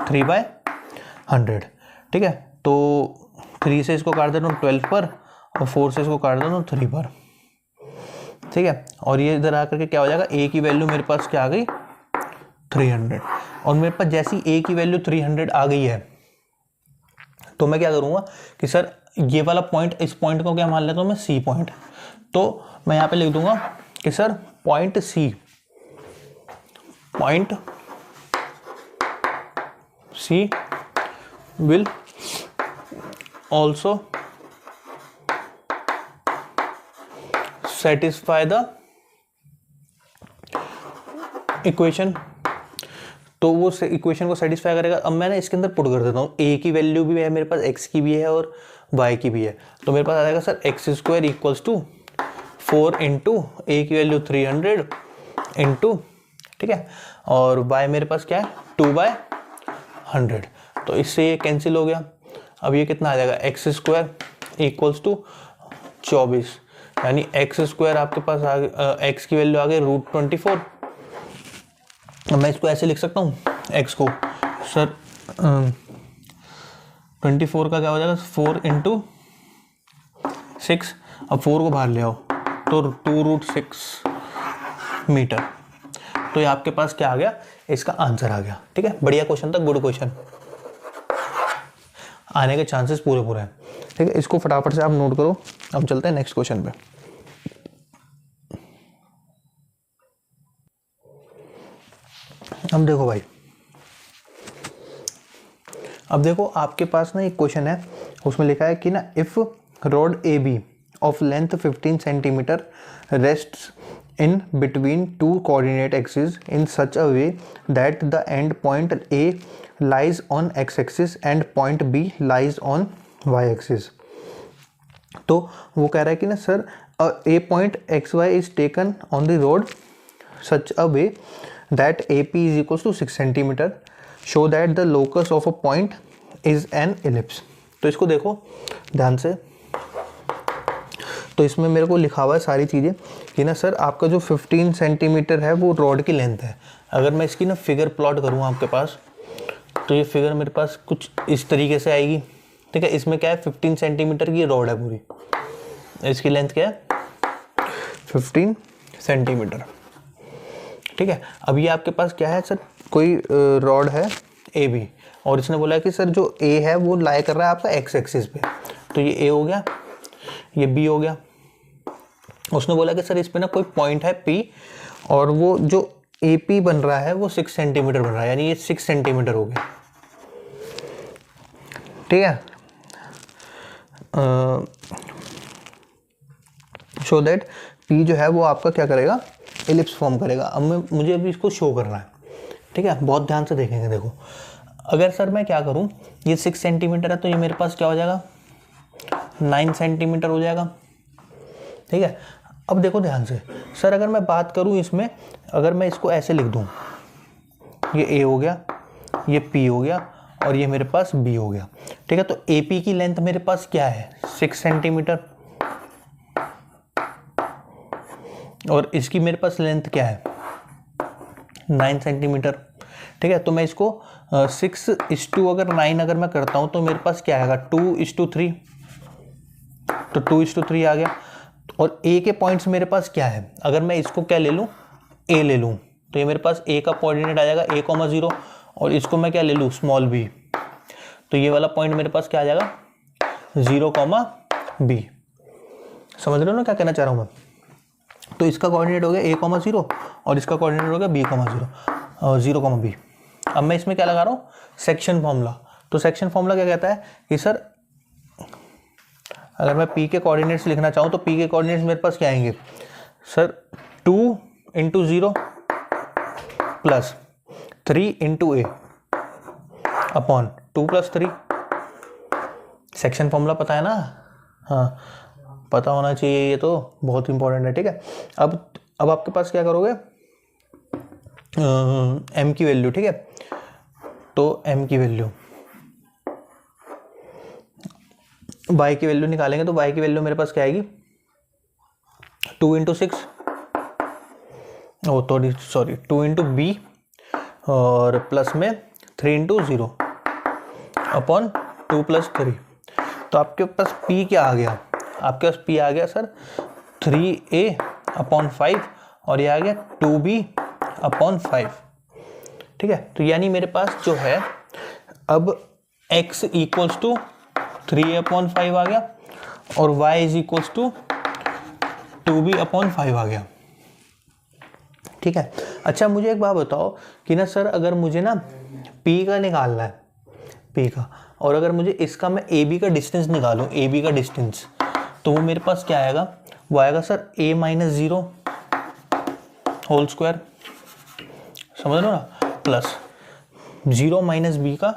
3/100। ठीक है, तो 3 से इसको काट देता हूँ 12 पर और 4 से इसको काट देता हूँ 3 पर। ठीक है, और ये इधर आकर के क्या हो जाएगा, a की वैल्यू मेरे पास क्या आ गई 300। और मेरे पास जैसी a की वैल्यू 300 आ गई है तो मैं क्या करूँगा कि सर ये वाला पॉइंट, इस पॉइंट को क्या मान लेता हूँ मैं C पॉइंट। तो मैं यहाँ पे लिख दूंगा कि sir point C will also satisfy the equation। तो वो इक्वेशन को सेटिस्फाई करेगा। अब मैं ना इसके अंदर पुट कर देता हूँ, a की वैल्यू भी है मेरे पास, x की भी है और y की भी है। तो मेरे पास आ जाएगा सर x² = 4 × a की वैल्यू 300 × ठीक है, और y मेरे पास क्या है 2/100। तो इससे ये कैंसिल हो गया। अब ये कितना आ जाएगा x² = 24, यानी x² आपके पास आ गया, x की वैल्यू आ गई √24। अब मैं इसको ऐसे लिख सकता हूँ x को सर 24 का क्या हो जाएगा 4 × 6। अब 4 को बाहर ले आओ तो 2√6 मीटर। तो ये आपके पास क्या आ गया, इसका आंसर आ गया। ठीक है, बढ़िया क्वेश्चन था, गुड क्वेश्चन, आने के चांसेस पूरे हैं। ठीक है, इसको फटाफट से आप नोट करो। अब चलते हैं नेक्स्ट क्वेश्चन पे। अब देखो भाई, अब देखो आपके पास ना एक क्वेश्चन है, उसमें लिखा है कि ना if rod AB of length 15 centimeter rests in between two coordinate axes in such a way that the end point A lies on x-axis and point B lies on y-axis। तो वो कह रहा है कि ना sir A point XY is taken on the rod such a way that AP is equals to 6 centimeter, show that the locus of a point is an ellipse। तो इसको देखो ध्यान से। तो इसमें मेरे को लिखा हुआ है सारी चीज़ें कि ना सर आपका जो 15 सेंटीमीटर है वो रॉड की लेंथ है। अगर मैं इसकी ना फिगर प्लॉट करूँ आपके पास, तो ये फिगर मेरे पास कुछ इस तरीके से आएगी। ठीक है, इसमें क्या है 15 सेंटीमीटर की रॉड है पूरी, इसकी लेंथ क्या है 15 सेंटीमीटर। ठीक है, अब ये आपके पास क्या है सर, कोई रॉड है AB और इसने बोला है कि सर जो A है वो लाई कर रहा है आपका x एक्सिस पे। तो ये A हो गया, ये B हो गया। उसने बोला कि सर इस पे ना कोई पॉइंट है P और वो जो AP बन रहा है वो 6 सेंटीमीटर बन रहा है, यानी ये 6 सेंटीमीटर हो गया। ठीक है, शो दैट P जो है वो आपका क्या करेगा, एलिप्स फॉर्म करेगा। अब मुझे अभी इसको शो करना है ठीक है, बहुत ध्यान से देखेंगे। देखो अगर सर मैं क्या करूँ, ये 6 सेंटीमीटर है तो ये मेरे पास क्या हो जाएगा, 9 सेंटीमीटर हो जाएगा। ठीक है, अब देखो ध्यान से सर, अगर मैं बात करूँ इसमें, अगर मैं इसको ऐसे लिख दूँ, ये ए हो गया, ये पी हो गया और ये मेरे पास बी हो गया। ठीक है, तो ए पी की लेंथ मेरे पास क्या है, 6 सेंटीमीटर और इसकी मेरे पास लेंथ क्या है, 9 सेंटीमीटर। ठीक है, तो मैं इसको 6:2 अगर 9 अगर मैं करता हूँ तो मेरे पास क्या आएगा, 2:3, तो 2:3 आ गया। और ए के पॉइंट्स मेरे पास क्या है, अगर मैं इसको क्या ले लूँ, ए ले लूँ, तो ये मेरे पास ए का कोऑर्डिनेट आ जाएगा a,0 और इसको मैं क्या ले लूँ, स्मॉल b, तो ये वाला पॉइंट मेरे पास क्या आ जाएगा, 0,b। समझ रहे हो ना क्या कहना चाह रहा हूँ मैं। तो इसका कोऑर्डिनेट हो गया a,0 और इसका कोऑर्डिनेट हो गया b,0 0,b। अब मैं इसमें क्या लगा रहा हूँ, सेक्शन फॉर्मूला। तो सेक्शन फॉर्मूला क्या कहता है कि सर अगर मैं p के कोऑर्डिनेट्स लिखना चाहूँ तो p के कोऑर्डिनेट्स मेरे पास क्या आएंगे sir, 2 × 0 plus 3 × a upon 2 + 3। Section formula पता है ना, हाँ पता होना चाहिए, ये तो बहुत इंपॉर्टेंट है। ठीक है, अब आपके पास क्या करोगे, m की वैल्यू। ठीक है, तो m की वैल्यू, y की वैल्यू निकालेंगे तो y की वैल्यू मेरे पास क्या आएगी, 2 × 6 2 × b और प्लस में 3 × 0 अपॉन 2 + 3। तो आपके पास p क्या आ गया, आपके पास p आ गया सर 3a/5 और ये आ गया 2b/5। ठीक है, तो यानी मेरे पास जो है अब x = 3a/5 आ गया और y = 2b/5 आ गया। ठीक है, अच्छा मुझे एक बात बताओ कि ना सर, अगर मुझे ना p का निकालना है, p का, और अगर मुझे इसका मैं ab का डिस्टेंस निकालूं, ab का डिस्टेंस, तो वो मेरे पास क्या आएगा, वो आएगा सर a - 0 होल स्क्वायर, समझ लो ना, प्लस 0 - b का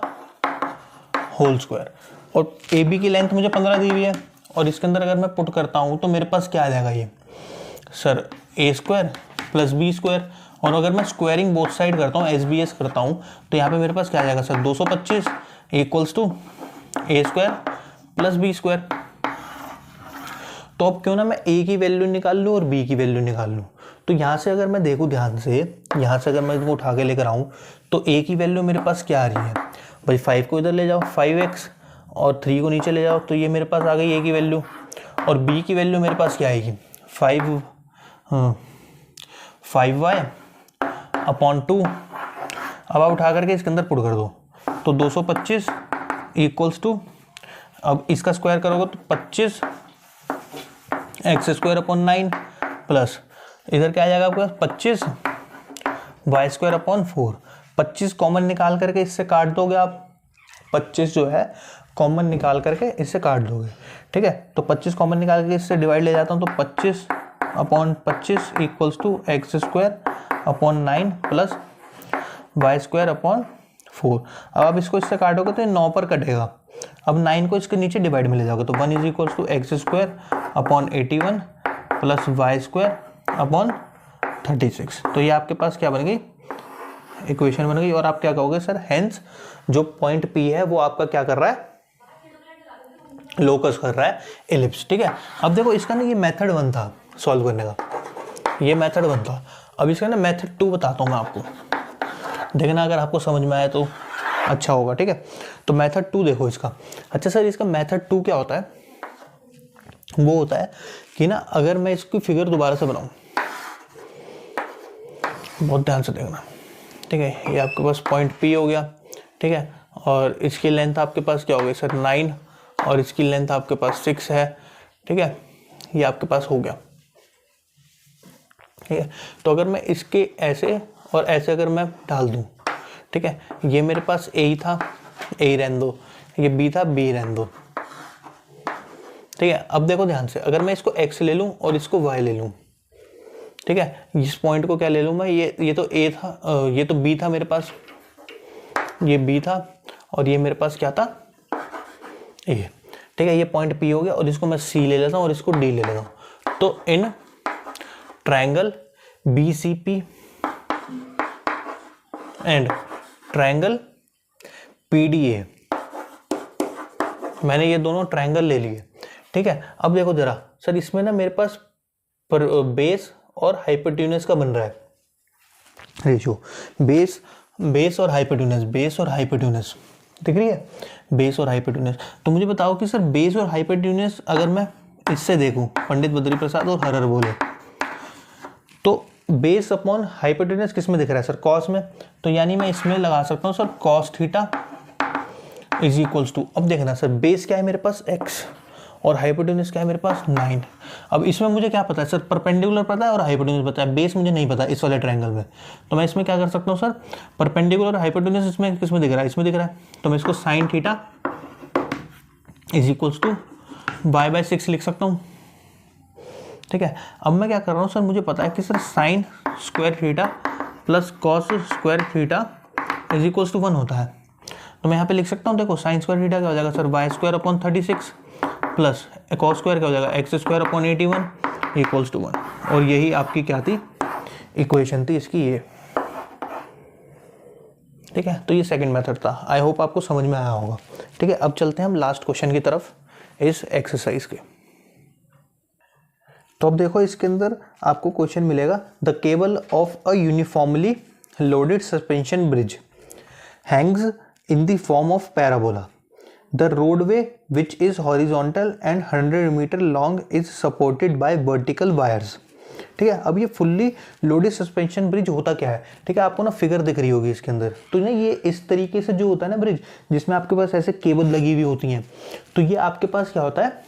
होल स्क्वायर। और AB की लेंथ मुझे 15 दी हुई है और इसके अंदर अगर मैं पुट करता हूँ तो मेरे पास क्या आ जाएगा, ये सर a² + b²। और अगर मैं स्क्वायरिंग बोथ साइड करता हूँ, SBS करता हूँ, तो यहाँ पे मेरे पास क्या आ जाएगा सर, 225 = a² + b²। तो अब क्यों ना मैं a की वैल्यू निकाल लूँ और b की वैल्यू निकाल लूँ। तो यहाँ से अगर मैं देखूँ ध्यान से, यहाँ से अगर मैं इसको उठा के लेकर आऊँ तो a की वैल्यू मेरे पास क्या आ रही है भाई, 5 को इधर ले जाओ, 5x, और 3 को नीचे ले जाओ, तो ये मेरे पास आ गई a की वैल्यू। और b की वैल्यू मेरे पास क्या आएगी, 5y/2। अब आप उठा करके इसके अंदर पुट कर दो, तो 225 = अब इसका स्क्वायर करोगे तो 25 x²/9 प्लस इधर क्या आ जाएगा आपके पास 25 y²/4। 25 कॉमन निकाल करके इससे काट दोगे आप, 25 जो है कॉमन निकाल करके इससे काट दोगे। ठीक है, तो 25 कॉमन निकाल करके इससे डिवाइड ले जाता हूँ, तो 25/25 = x²/9 प्लस y²/4। अब आप इसको इससे काटोगे तो ये 9 पर कटेगा। अब 9 को इसके नीचे डिवाइड में ले जाओगे तो 1 = x²/81 प्लस y²/36। तो ये आपके पास क्या बन गई, इक्वेशन बन गई। और आप क्या कहोगे सर, हेंस जो पॉइंट P है वो आपका क्या कर रहा है, लोकस कर रहा है एलिप्स। ठीक है, अब देखो इसका ना ये मेथड 1 था सॉल्व करने का, ये मेथड 1 था। अब इसका ना मेथड 2 बताता हूँ मैं आपको, देखना अगर आपको समझ में आए तो अच्छा होगा। ठीक है, तो मेथड 2 देखो इसका। अच्छा सर, इसका मेथड 2 क्या होता है, वो होता है कि ना अगर मैं इसकी फिगर दोबारा से बनाऊं, बहुत ध्यान से देखना। ठीक है, ये आपके पास पॉइंट P हो गया। ठीक है, और इसकी लेंथ आपके पास क्या हो गई सर, 9, और इसकी लेंथ आपके पास 6 है। ठीक है, ये आपके पास हो गया। ठीक है, तो अगर मैं इसके ऐसे और ऐसे अगर मैं डाल दूं, ठीक है, ये मेरे पास A ही था, A रहने दो, ये B था, B रहने दो। ठीक है, अब देखो ध्यान से, अगर मैं इसको x ले लूं और इसको y ले लूं, ठीक है। इस पॉइंट को क्या ले लूँ मैं, ये तो ए था, ये तो बी था मेरे पास, ये बी था और ये मेरे पास क्या था, ए। ठीक है, ये पॉइंट पी हो गया और इसको मैं सी ले लेता हूँ और इसको डी ले लेता हूँ। तो in triangle B C P and triangle P D A, मैंने ये दोनों ट्रायंगल ले लिए। ठीक है, अब देखो जरा सर, इसमें ना मेरे पास बेस और हाइपोटेन्यूज का बन रहा है रेशियो, बेस और हाइपोटेन्यूज दिख रही है, बेस और हाइपोटेन्यूज। तो मुझे बताओ कि सर बेस और हाइपोटेन्यूज अगर मैं इससे देखूं, पंडित बद्री प्रसाद और हरर बोले, तो बेस अपॉन हाइपोटेन्यूज किस में दिख रहा है सर, कॉस में। तो यानी मैं इसमें लगा सकता हूँ sir cos theta is equals to, अब देखना सर बेस क्या है मेरे पास x और हाइपोटेन्यूज क्या है मेरे पास 9। अब इसमें मुझे क्या पता है सर, परपेंडिकुलर पता है और हाइपोटेन्यूज पता है, बेस मुझे नहीं पता इस वाले ट्रायंगल में। तो मैं इसमें क्या कर सकता हूँ सर, परपेंडिकुलर और हाइपोटेन्यूज इसमें किस में दिख रहा है, इसमें दिख रहा है। तो मैं इसको sine theta is equals to y/6 लिख सकता हूँ। ठीक है, अब मैं क्या कर रहा हूँ सर, मुझे पता है कि sir sine square theta plus cos square theta is equals to 1 होता है। तो मैं यहाँ पे लिख सकता हूँ, देखो साइन स्क्वायर थीटा क्या हो जाएगा sir, y² plus cos square क्या हो जाएगा, x² इक्वल्स टू 1। और यही आपकी क्या थी, इक्वेशन थी इसकी ये। ठीक है, तो ये सेकंड मेथड था। आई होप आपको समझ में आया होगा। ठीक है, अब चलते हैं हम लास्ट क्वेश्चन की तरफ इस एक्सरसाइज के। तो अब देखो इसके अंदर आपको क्वेश्चन मिलेगा, the cable of a uniformly loaded suspension bridge Hanks in the form of parabola. The roadway, which is horizontal and 100 meter long, is supported by vertical wires. ठीक है, अब ये फुल्ली लोडेड सस्पेंशन ब्रिज होता क्या है, ठीक है, आपको ना फिगर दिख रही होगी इसके अंदर। तो ना ये इस तरीके से जो होता है ना ब्रिज, जिसमें आपके पास ऐसे केबल लगी हुई होती हैं, तो ये आपके पास क्या होता है,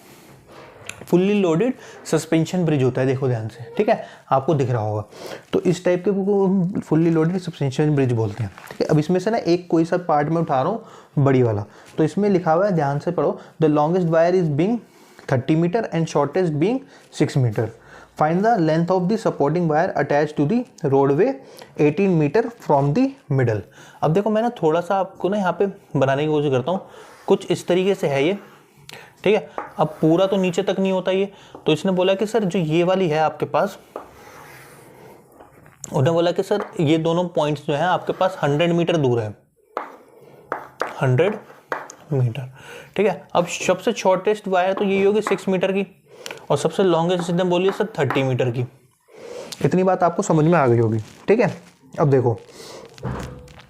फुल्ली लोडेड सस्पेंशन ब्रिज होता है। देखो ध्यान से, ठीक है, आपको दिख रहा होगा। तो इस टाइप के को फुल्ली लोडेड सस्पेंशन ब्रिज बोलते हैं। ठीक है, अब इसमें से ना एक कोई सा पार्ट में उठा रहा हूँ, बड़ी वाला। तो इसमें लिखा हुआ है, ध्यान से पढ़ो, the longest wire is being 30 metre and shortest being 6 metre. Find the length of the supporting wire attach to the roadway 18 metre from the middle. अब देखो मैं ना थोड़ा सा आपको ना यहाँ पे बनाने की कोशिश करता हूँ, कुछ इस तरीके से है ये। ठीक है, अब पूरा तो नीचे तक नहीं होता ये। तो इसने बोला कि सर जो ये वाली है आपके पास, उन्होंने बोला कि सर ये दोनों पॉइंट्स जो हैं आपके पास 100 मीटर दूर है, 100 मीटर। ठीक है, अब सबसे शॉर्टेस्ट वायर तो यही होगी 6 मीटर की, और सबसे लॉन्गेस्ट इसने बोली सर 30 मीटर की। इतनी बात आपको समझ में आ गई होगी। ठीक है, अब देखो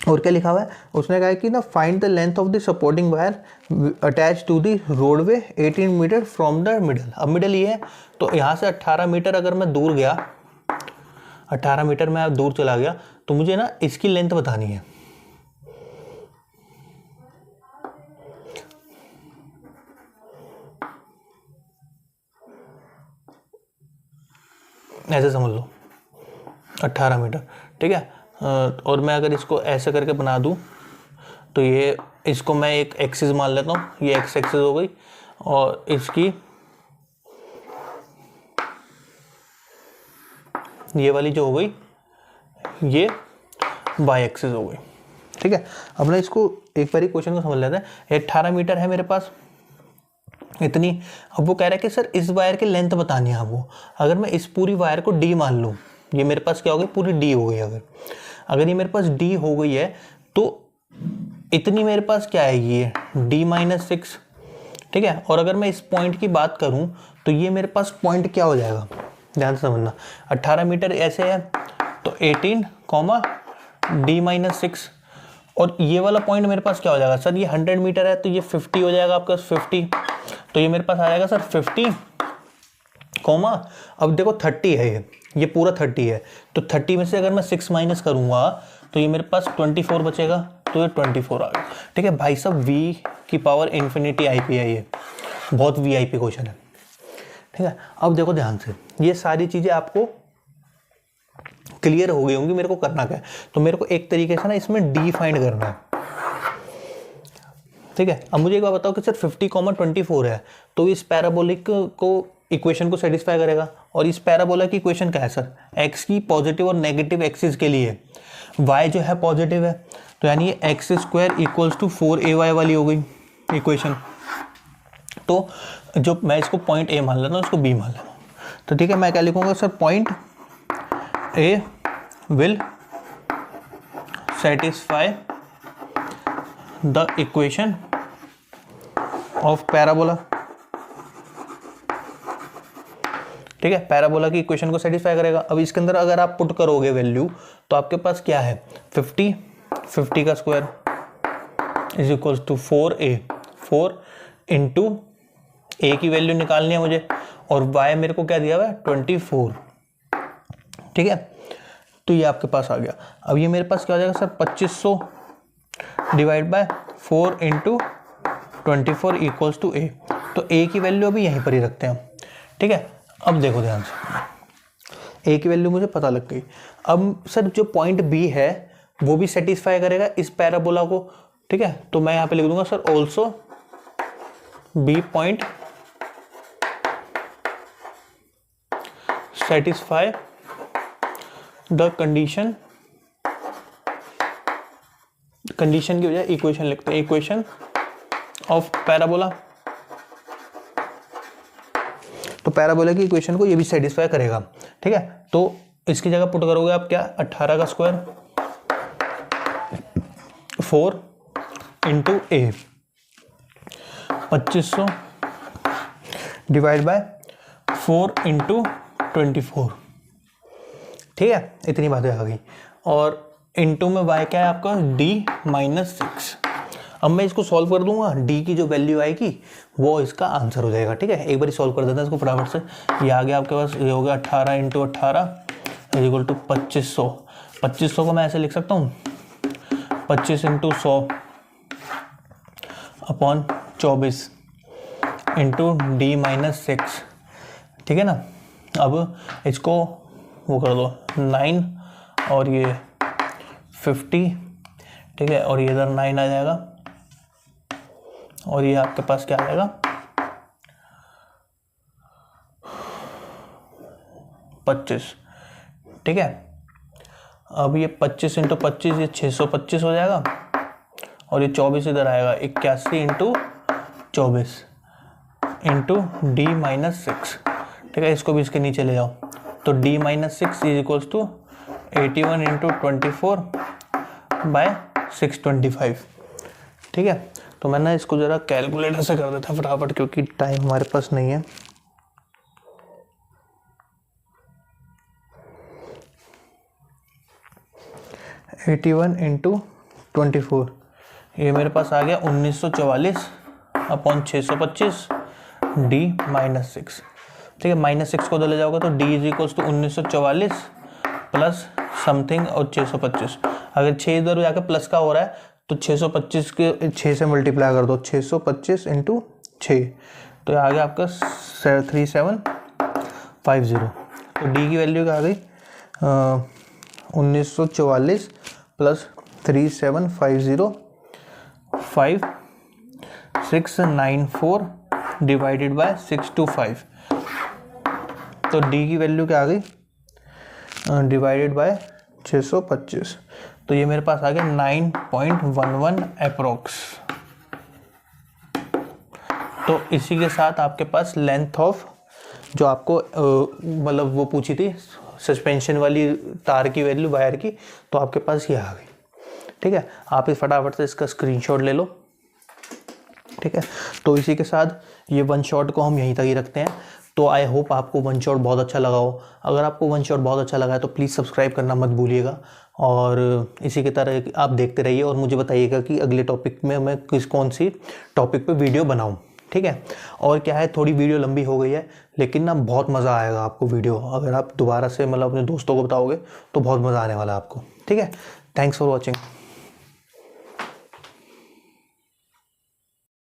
और क्या लिखा हुआ है, उसने कहा कि ना find the length of the supporting wire attach to the roadway 18 metre from the middle. अब मिडल ये है, तो यहाँ से 18 मीटर अगर मैं दूर गया, 18 मीटर में दूर चला गया, तो मुझे ना इसकी लेंथ बतानी है। ऐसे समझ लो 18 मीटर। ठीक है, और मैं अगर इसको ऐसे करके बना दूं, तो ये इसको मैं एक एक्सिस मान लेता हूँ, ये एक्स एक्सिस हो गई, और इसकी ये वाली जो हो गई ये वाई एक्सिस हो गई। ठीक है, अब ना इसको एक बार क्वेश्चन को समझ लेते हैं। 18 मीटर है मेरे पास इतनी। अब वो कह रहा है कि सर इस वायर की लेंथ बतानी है आपको। अगर मैं इस पूरी वायर को डी मान लूँ, ये मेरे पास क्या हो गई, पूरी डी हो गई। अगर ये मेरे पास डी हो गई है, तो इतनी मेरे पास क्या आएगी, ये d-6। ठीक है, और अगर मैं इस पॉइंट की बात करूं, तो ये मेरे पास पॉइंट क्या हो जाएगा, ध्यान से समझना। 18 मीटर ऐसे है, तो 18, d-6, और ये वाला पॉइंट मेरे पास क्या हो जाएगा सर, ये 100 मीटर है, तो ये 50 हो जाएगा आपका 50। तो ये मेरे पास आ जाएगा सर 50, अब देखो 30 है, ये पूरा 30 है, तो 30 में से अगर मैं 6 माइनस करूंगा, तो ये मेरे पास 24 बचेगा, तो ये 24 आ गया। ठीक है भाई साहब, v की पावर इन्फिनिटी IP है, ये बहुत VIP क्वेश्चन है। ठीक है, अब देखो ध्यान से, ये सारी चीजें आपको क्लियर हो गई होंगी। मेरे को करना क्या है, तो मेरे को एक तरीके से ना इसमें d फाइंड करना है। ठीक है, अब मुझे एक बात बताओ कि सर 50, 24 है, तो इस पैराबोलिक को इक्वेशन को सेटिस्फाई करेगा। और इस पैराबोला की इक्वेशन क्या है सर, एक्स की पॉजिटिव और नेगेटिव एक्सिस के लिए वाई जो है पॉजिटिव है, तो यानी x square equals to 4ay वाली हो गई इक्वेशन। तो जो मैं इसको पॉइंट ए मान लेता हूँ, इसको बी मान लेता हूँ, तो ठीक है, मैं क्या लिखूँगा sir, point A will satisfy the equation of parabola. ठीक है, पैराबोला की इक्वेशन को सेटिस्फाई करेगा। अब इसके अंदर अगर आप पुट करोगे वैल्यू, तो आपके पास क्या है, 50 का square is equals to 4a, 4 into a की वैल्यू निकालनी है मुझे, और y मेरे को क्या दिया हुआ है, 24। ठीक है, तो ये आपके पास आ गया। अब ये मेरे पास क्या हो जाएगा sir, 2500 divide by 4 into 24 equals to a. तो ए की वैल्यू अभी यहीं पर ही रखते हैं। ठीक है, अब देखो ध्यान से, ए की वैल्यू मुझे पता लग गई। अब सर जो पॉइंट बी है वो भी सेटिस्फाई करेगा इस पैराबोला को। ठीक है, तो मैं यहाँ पे लिख दूंगा sir, also be point satisfy the condition की बजाय इक्वेशन लिखते हैं, इक्वेशन ऑफ पैराबोला। तो पैराबोला की इक्वेशन को ये भी सेटिस्फाई करेगा। ठीक है, तो इसकी जगह पुट करोगे आप क्या, 18 का square 4 into A, 2500 divide by 4 into 24। ठीक है, इतनी बातें आ गई। और इंटू में y क्या है आपका, d-6। अब मैं इसको सॉल्व कर दूंगा, d की जो वैल्यू आएगी वो इसका आंसर हो जाएगा। ठीक है, एक बार सॉल्व कर देते हैं इसको फटाफट से। ये आ गया आपके पास, ये हो गया 18 इंटू 18 इज इक्वल टू 2500। 2500 को मैं ऐसे लिख सकता हूँ, 25 इंटू 100 अपॉन 24 इंटू d-6। ठीक है ना, अब इसको वो कर दो 9 और ये 50। ठीक है, और ये इधर 9 आ जाएगा, और ये आपके पास क्या आ जाएगा, 25। ठीक है, अब ये 25 इंटू 25, ये 625 हो जाएगा, और ये 24 इधर आएगा, 81 इंटू 24 इंटू d-6। ठीक है, इसको भी इसके नीचे ले जाओ, तो d-6 is equals to 81 into 24 by 625। ठीक है, तो मैं ना इसको ज़रा कैलकुलेटर से कर देता फटाफट, क्योंकि टाइम हमारे पास नहीं है। (81 इंटू 24) ये मेरे पास आ गया 1944 अपॉन 625 d-6। ठीक है, -6 को ले जाओगे तो d is equals to 1944 plus something और 625। अगर 6 इधर जाकर प्लस का हो रहा है तो 625 के 6 से मल्टीप्लाई कर दो, 625 इंटू 6, तो आ गया आपका 3750। तो डी की वैल्यू क्या आ गई, 1944 प्लस 3750 5694 डिवाइडेड बाय 625। तो डी की वैल्यू क्या आ गई, डिवाइडेड बाय 625, तो ये मेरे पास आ गया 9.11 अप्रोक्स। तो इसी के साथ आपके पास लेंथ ऑफ जो आपको मतलब वो पूछी थी सस्पेंशन वाली तार की वैल्यू वायर की, तो आपके पास ये आ गई। ठीक है, आप इस फटाफट से इसका स्क्रीनशॉट ले लो। ठीक है, तो इसी के साथ ये वन शॉट को हम यहीं तक ही रखते हैं। तो आई होप आपको वन शॉट बहुत अच्छा लगा हो। अगर आपको वन शॉट बहुत अच्छा लगा है तो प्लीज़ सब्सक्राइब करना मत भूलिएगा, और इसी की तरह आप देखते रहिए और मुझे बताइएगा कि अगले टॉपिक में मैं कौन सी टॉपिक पे वीडियो बनाऊं। ठीक है, और क्या है, थोड़ी वीडियो लंबी हो गई है, लेकिन ना बहुत मज़ा आएगा आपको वीडियो, अगर आप दोबारा से मतलब अपने दोस्तों को बताओगे तो बहुत मज़ा आने वाला है आपको। ठीक है, थैंक्स फॉर वॉचिंग।